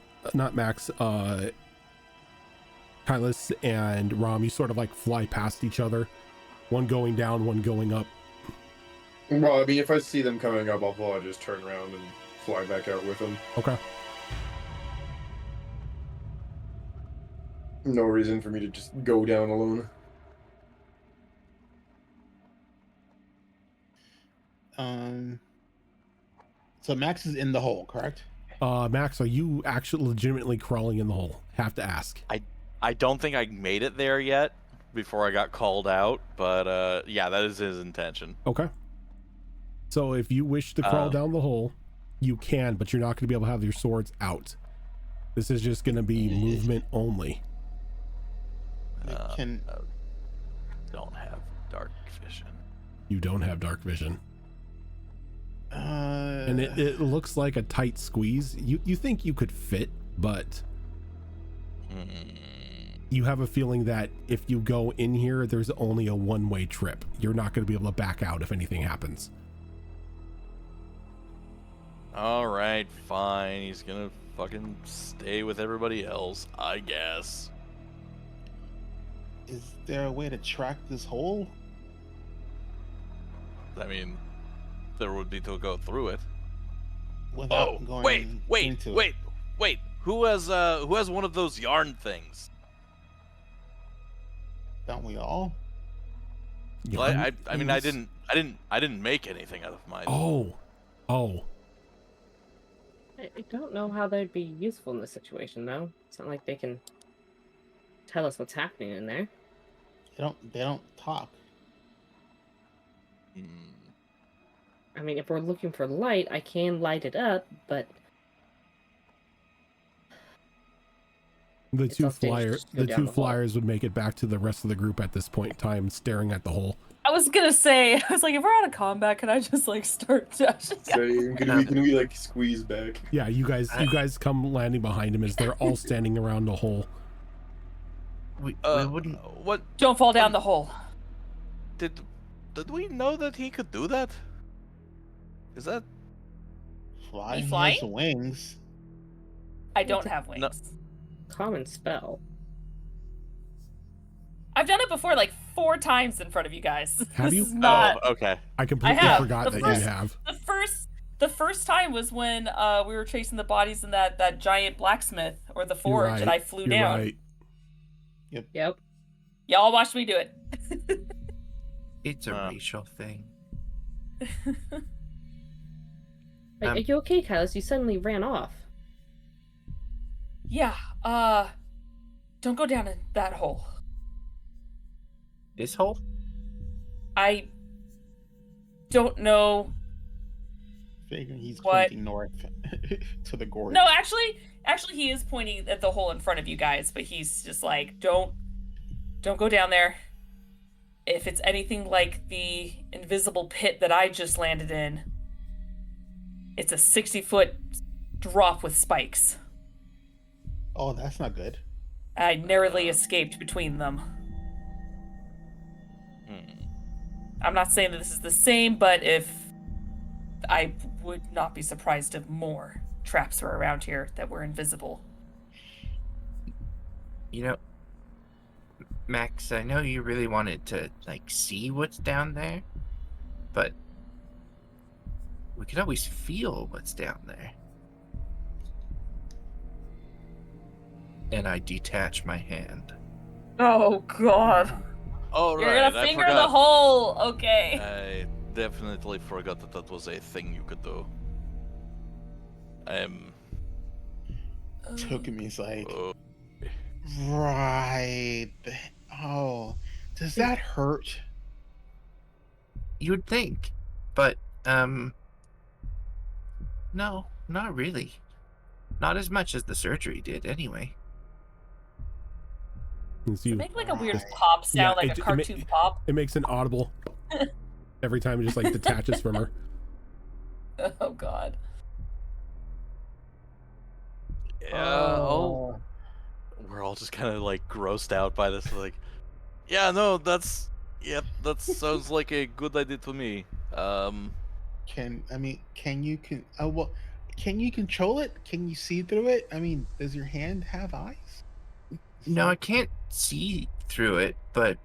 and Rom, you sort of like fly past each other, one going down, one going up. Well, I mean, if I see them coming up, I'll probably just turn around and fly back out with them. Okay. No reason for me to just go down alone. So Max is in the hole, correct? Max, are you actually legitimately crawling in the hole? Have to ask. I don't think I made it there yet before I got called out, but yeah, that is his intention. Okay. So if you wish to crawl down the hole, you can, but you're not going to be able to have your swords out. This is just going to be Eh. movement only. Can Don't have dark vision. You don't have dark vision. And and it looks like a tight squeeze. You think you could fit, but you have a feeling that if you go in here, there's only a one-way trip. You're not going to be able to back out if anything happens. All right, fine. He's gonna fucking stay with everybody else, I guess. is there a way to track this hole? I mean, there would be to go through it. Without Oh, going into it? wait. Who has one of those yarn things? Don't we all? Well, I mean, I Yarn didn't make anything out of mine. Oh. I don't know how they'd be useful in this situation, though. It's not like they can tell us what's happening in there. They don't talk. Hmm. I mean, if we're looking for light, I can light it up, but The It's two all staged to go down the hole. flyers would make it back to the rest of the group at this point in time, staring at the hole. I was gonna say, I was like, if we're out of combat, can I just like start dashing? Same. Can we like squeeze back? Yeah, you guys come landing behind him as they're all standing around the hole. We wouldn't. What Don't fall down the hole. did we know that he could do that? Is that Fly. He flying? has wings. I don't have wings. No. common spell. I've done it before, like 4 times in front of you guys. Have This you? is not. Oh, okay. I completely have. forgot The that first- you have. The first time was when we were chasing the bodies in that giant blacksmith or the forge, and I flew You're down. right. Yep. Y'all watched me do it. It's a racial thing. Are you okay, Kylos? You suddenly ran off. Yeah. Don't go down in that hole. This hole? I don't know. Figuring he's What? pointing north to the gorge. No, actually, he is pointing at the hole in front of you guys, but he's just like, don't go down there. If it's anything like the invisible pit that I just landed in, it's a 60-foot drop with spikes. Oh, that's not good. I narrowly escaped between them. I'm not saying that this is the same, but I would not be surprised if more traps were around here that were invisible. You know, Max, I know you really wanted to, see what's down there, but we could always feel what's down there. And I detach my hand. Oh God! Oh, You're right. gonna I finger the forgot. hole. Okay. I definitely forgot that was a thing you could do. Took me. He's like, Oh, right. Oh, does that hurt? You'd think, but, no, not really. Not as much as the surgery did, anyway. It's you. Make like a weird Right. pop sound, Yeah, like a cartoon pop. It makes an audible every time it just detaches from her. Oh God. yeah. Oh, we're all just kind of grossed out by this. Yeah, no, that sounds like a good idea to me. Can you control it? Can you see through it? I mean, does your hand have eyes? No, I can't see through it, but,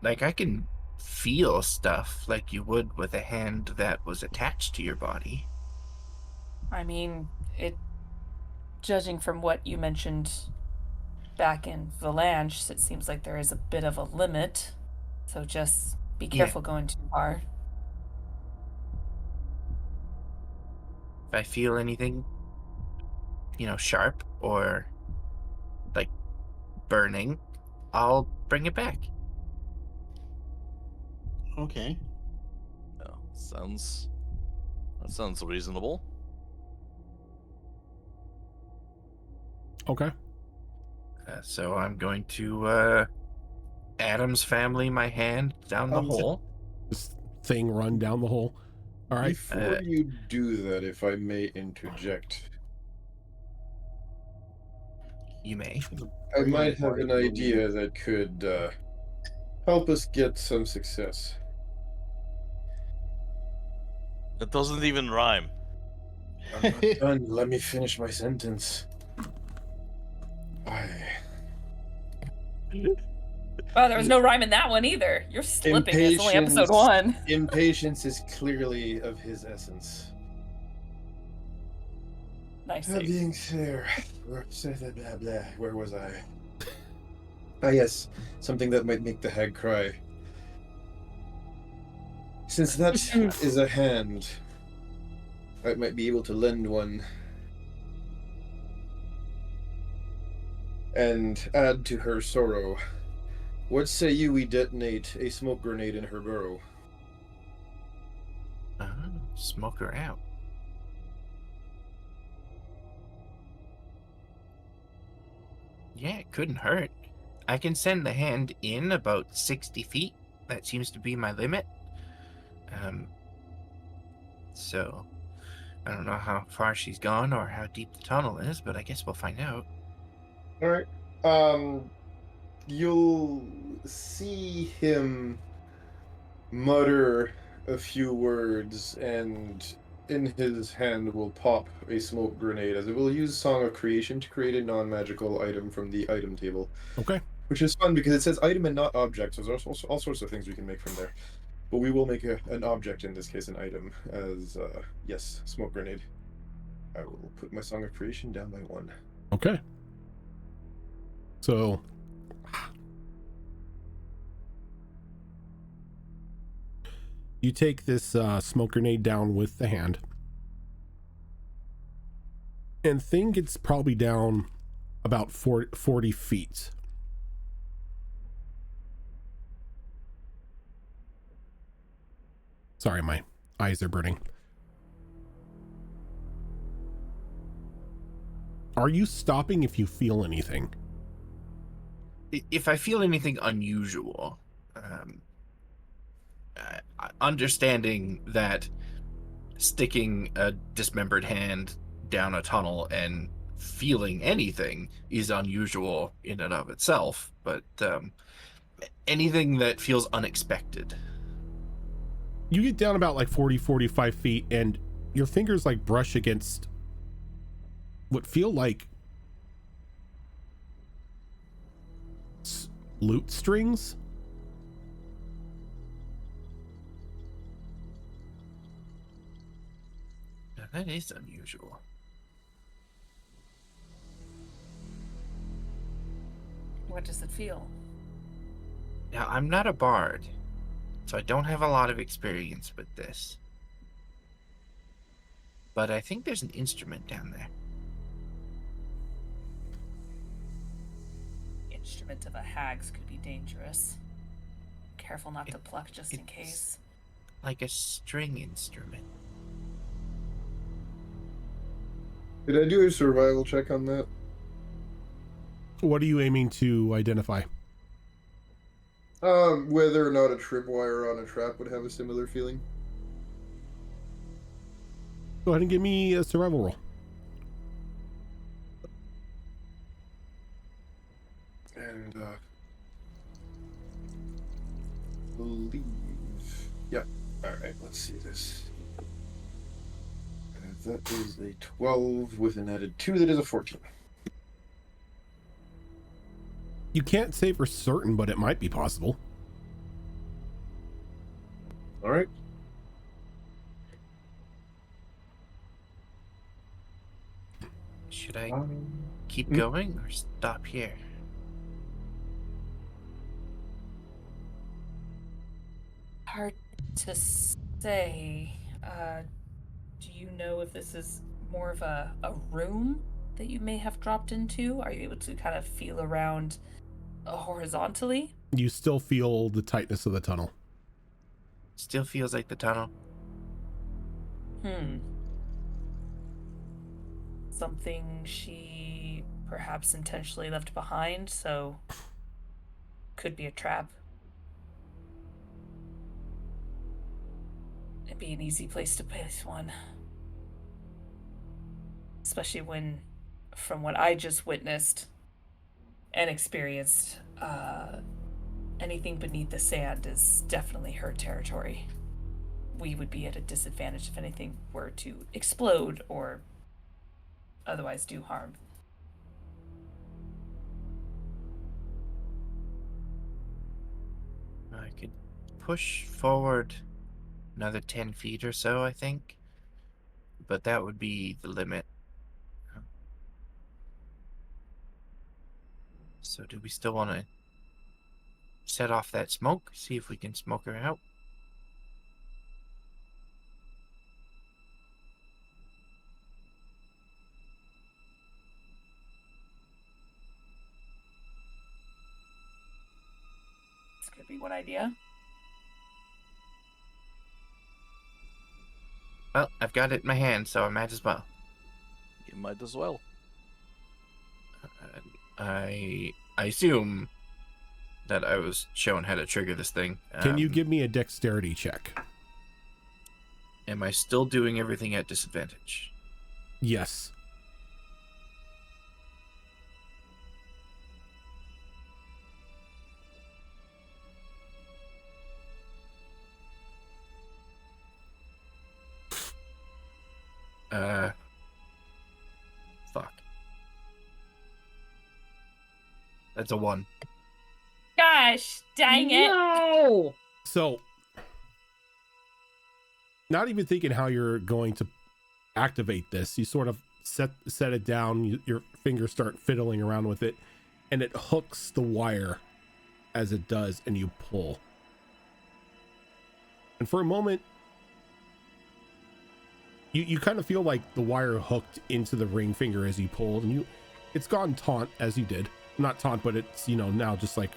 I can feel stuff like you would with a hand that was attached to your body. I mean, judging from what you mentioned back in Valanche, it seems like there is a bit of a limit. So just be careful going too far. If I feel anything, sharp or, burning, I'll bring it back. Okay. Yeah, that sounds reasonable. Okay. So I'm going to Adam's family my hand down the hole. This thing run down the hole. All right. Before you do that, if I may interject, You may. I might have an idea that could help us get some success. It doesn't even rhyme. I'm not done. Let me finish my sentence. Oh, there was no rhyme in that one either. You're slipping. It's only episode 1. Impatience is clearly of his essence. Nice. That being fair, blah blah. Where was I? Ah yes, something that might make the hag cry. Since that is a hand, I might be able to lend one and add to her sorrow. What say you we detonate a smoke grenade in her burrow? Smoke her out. Yeah, it couldn't hurt. I can send the hand in about 60 feet. That seems to be my limit. So I don't know how far she's gone or how deep the tunnel is, but I guess we'll find out. All right. You'll see him mutter a few words, and in his hand will pop a smoke grenade, as it will use Song of Creation to create a non-magical item from the item table. Okay. Which is fun because it says item and not object, so there's all sorts of things we can make from there. But we will make an object, in this case an item, as, yes, smoke grenade. I will put my Song of Creation down by 1. Okay. So you take this smoke grenade down with the hand and think it's probably down about 40 feet. Sorry, my eyes are burning. Are you stopping if you feel anything? If I feel anything unusual, understanding that sticking a dismembered hand down a tunnel and feeling anything is unusual in and of itself, but anything that feels unexpected. You get down about like 45 feet and your fingers like brush against what feel like lute strings. Now, that is unusual. What does it feel? Now, I'm not a bard, so I don't have a lot of experience with this. But I think there's an instrument down there. Instrument of a hag's could be dangerous. Careful not to pluck just in case. Like a string instrument. Did I do a survival check on that? What are you aiming to identify? Whether or not a tripwire on a trap would have a similar feeling. Go ahead and give me a survival roll. And, believe... Yep. Alright, let's see this. That is a 12 with an added 2, that is a 14. You can't say for certain, but it might be possible. Alright. Should I keep going or stop here? Hard to say. Do you know if this is more of a room that you may have dropped into? Are you able to kind of feel around horizontally? You still feel the tightness of the tunnel. Still feels like the tunnel. Something she perhaps intentionally left behind, so could be a trap. It'd be an easy place to place one. Especially when, from what I just witnessed and experienced, anything beneath the sand is definitely her territory. We would be at a disadvantage if anything were to explode or otherwise do harm. I could push forward another 10 feet or so, I think. But that would be the limit. So do we still want to set off that smoke? See if we can smoke her out? This could be one idea. Well, I've got it in my hand, so I might as well. You might as well. I assume that I was shown how to trigger this thing. Can you give me a dexterity check? Am I still doing everything at disadvantage? Yes. Fuck. That's a 1. Gosh, dang it. No! So, not even thinking how you're going to activate this, you sort of set it down, your fingers start fiddling around with it, and it hooks the wire as it does, and you pull. And for a moment, you kind of feel like the wire hooked into the ring finger as you pulled, and it's gone taut as you did. Not taut, but it's, now just like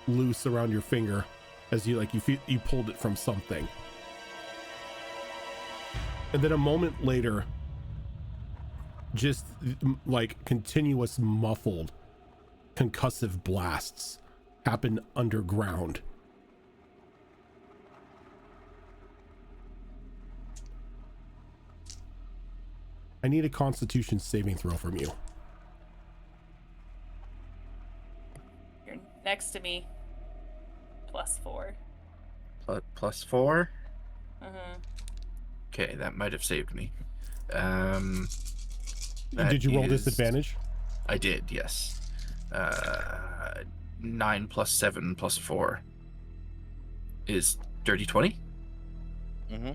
loose around your finger as you pulled it from something. And then a moment later, just like continuous muffled concussive blasts happen underground. I need a Constitution saving throw from you. You're next to me. +4. +4? Mm-hmm. Okay, that might have saved me. Did you roll disadvantage? I did, yes. 9 + 7 + 4 is dirty 20? Mm-hmm.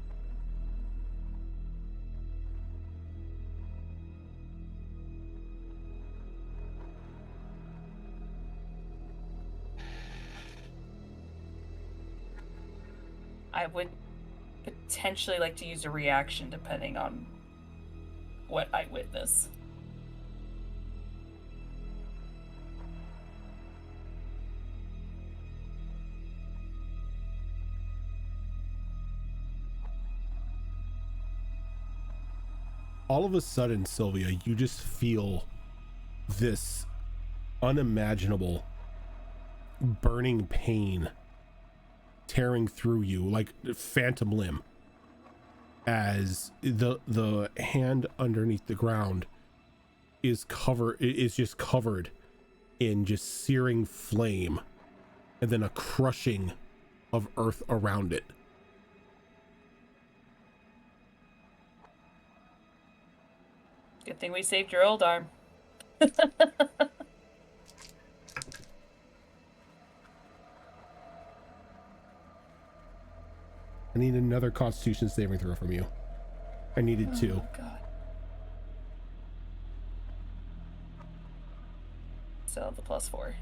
I would potentially like to use a reaction depending on what I witness. All of a sudden, Sylvia, you just feel this unimaginable burning pain tearing through you like a phantom limb as the hand underneath the ground is just covered in just searing flame and then a crushing of earth around it. Good thing we saved your old arm. I need another Constitution saving throw from you. I needed 2. Oh, God. So the +4.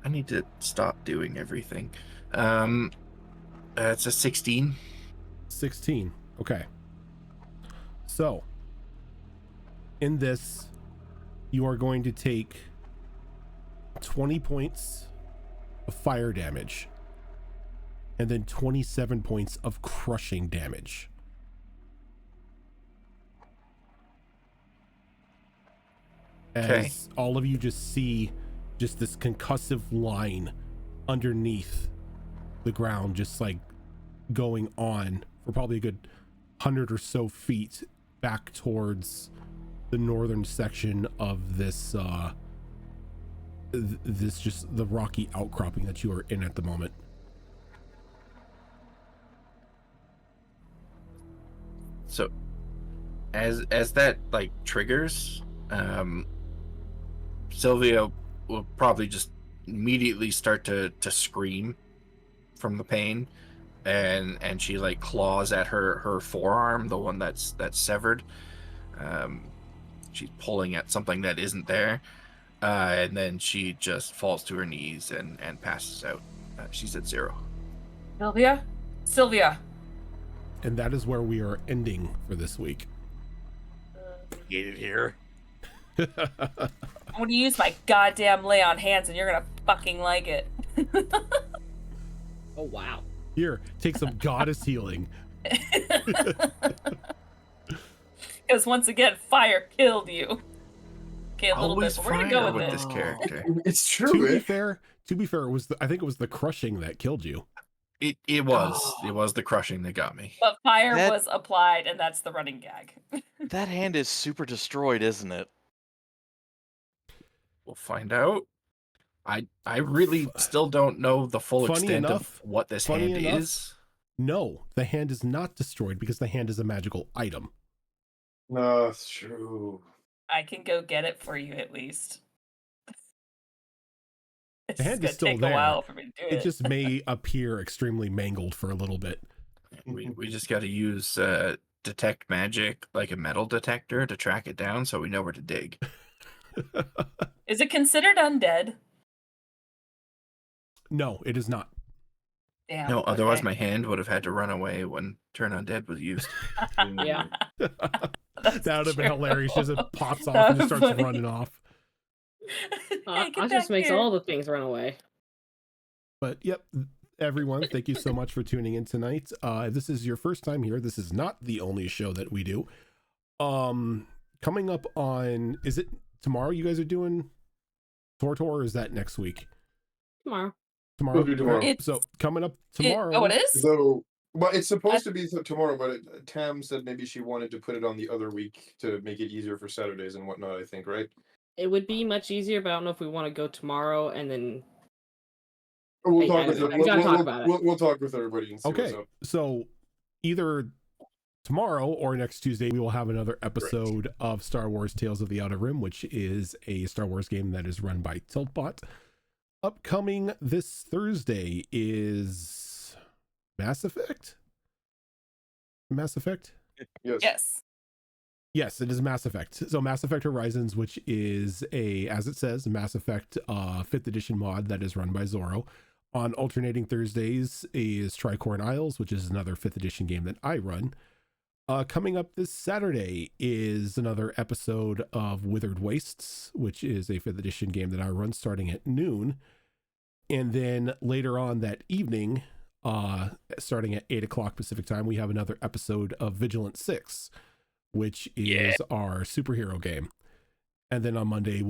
I need to stop doing everything. It's a 16. 16. Okay. So, in this, you are going to take 20 points of fire damage and then 27 points of crushing damage. as all of you just see just this concussive line underneath the ground, just like going on for probably a good 100 or so feet back towards the northern section of this this just the rocky outcropping that you are in at the moment. So as that like triggers, Sylvia will probably just immediately start to scream from the pain, and she like claws at her forearm, the one that's severed. She's pulling at something that isn't there, and then she just falls to her knees and passes out. She's at 0. Sylvia. And that is where we are ending for this week. Get it here. I'm gonna use my goddamn lay on hands, and you're gonna fucking like it. Oh wow. Here, take some goddess healing. Because once again, fire killed you. Okay, a little Always bit, but we're gonna go fire with with it. this character. It's To true. be fair, it was I think it was the crushing that killed you. It was the crushing that got me. But fire That- was applied, and that's the running gag. That hand is super destroyed, isn't it? We'll find out. I really still don't know the full Funny extent enough- of what this funny hand enough- is. No, the hand is not destroyed because the hand is a magical item. No, it's true. I can go get it for you at least. It's The hand gonna is still take there. a while for me to do it. It just may appear extremely mangled for a little bit. We just got to use detect magic, like a metal detector, to track it down so we know where to dig. Is it considered undead? No, it is not. Damn. No, otherwise okay. my hand would have had to run away when Turn Undead was used. Yeah. That's That would have been true. hilarious. Just it pops off That and just was starts funny. running off. Hey, get That just back makes here. all the things run away. But yep, everyone, thank you so much for tuning in tonight. If this is your first time here, this is not the only show that we do. Coming up on, is it tomorrow you guys are doing Tortor, or is that next week? Tomorrow. Tomorrow. We'll do tomorrow. Alright, so coming up tomorrow. Oh, it is? So, well, it's supposed to be tomorrow, but Tam said maybe she wanted to put it on the other week to make it easier for Saturdays and whatnot. I think, right? It would be much easier, but I don't know if we want to go tomorrow and then. We'll Hey, talk I with don't know. her. We gotta talk about it. We'll talk with everybody and see what's Okay, up. so either tomorrow or next Tuesday, we will have another episode of Star Wars Tales of the Outer Rim, which is a Star Wars game that is run by Tiltbot. Upcoming this Thursday is Mass Effect? Mass Effect? Yes. Yes. Yes, it is Mass Effect. So Mass Effect Horizons, which is a, as it says, Mass Effect 5th edition mod that is run by Zorro. On alternating Thursdays is Tricorn Isles, which is another 5th edition game that I run. Coming up this Saturday is another episode of Withered Wastes, which is a 5th edition game that I run starting at noon. And then later on that evening, starting at 8 o'clock Pacific time, we have another episode of Vigilant 6, which is our superhero game. And then on Monday,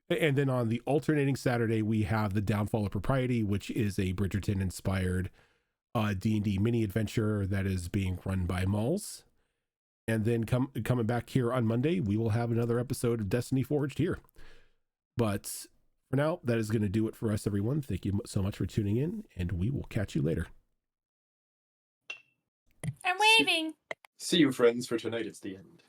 and then on the alternating Saturday, we have The Downfall of Propriety, which is a Bridgerton-inspired D&D mini adventure that is being run by Malls. And then coming back here on Monday, we will have another episode of Destiny Forged here. But for now, that is going to do it for us, everyone. Thank you so much for tuning in, and we will catch you later. I'm waving. See you, friends, for tonight. It's the end.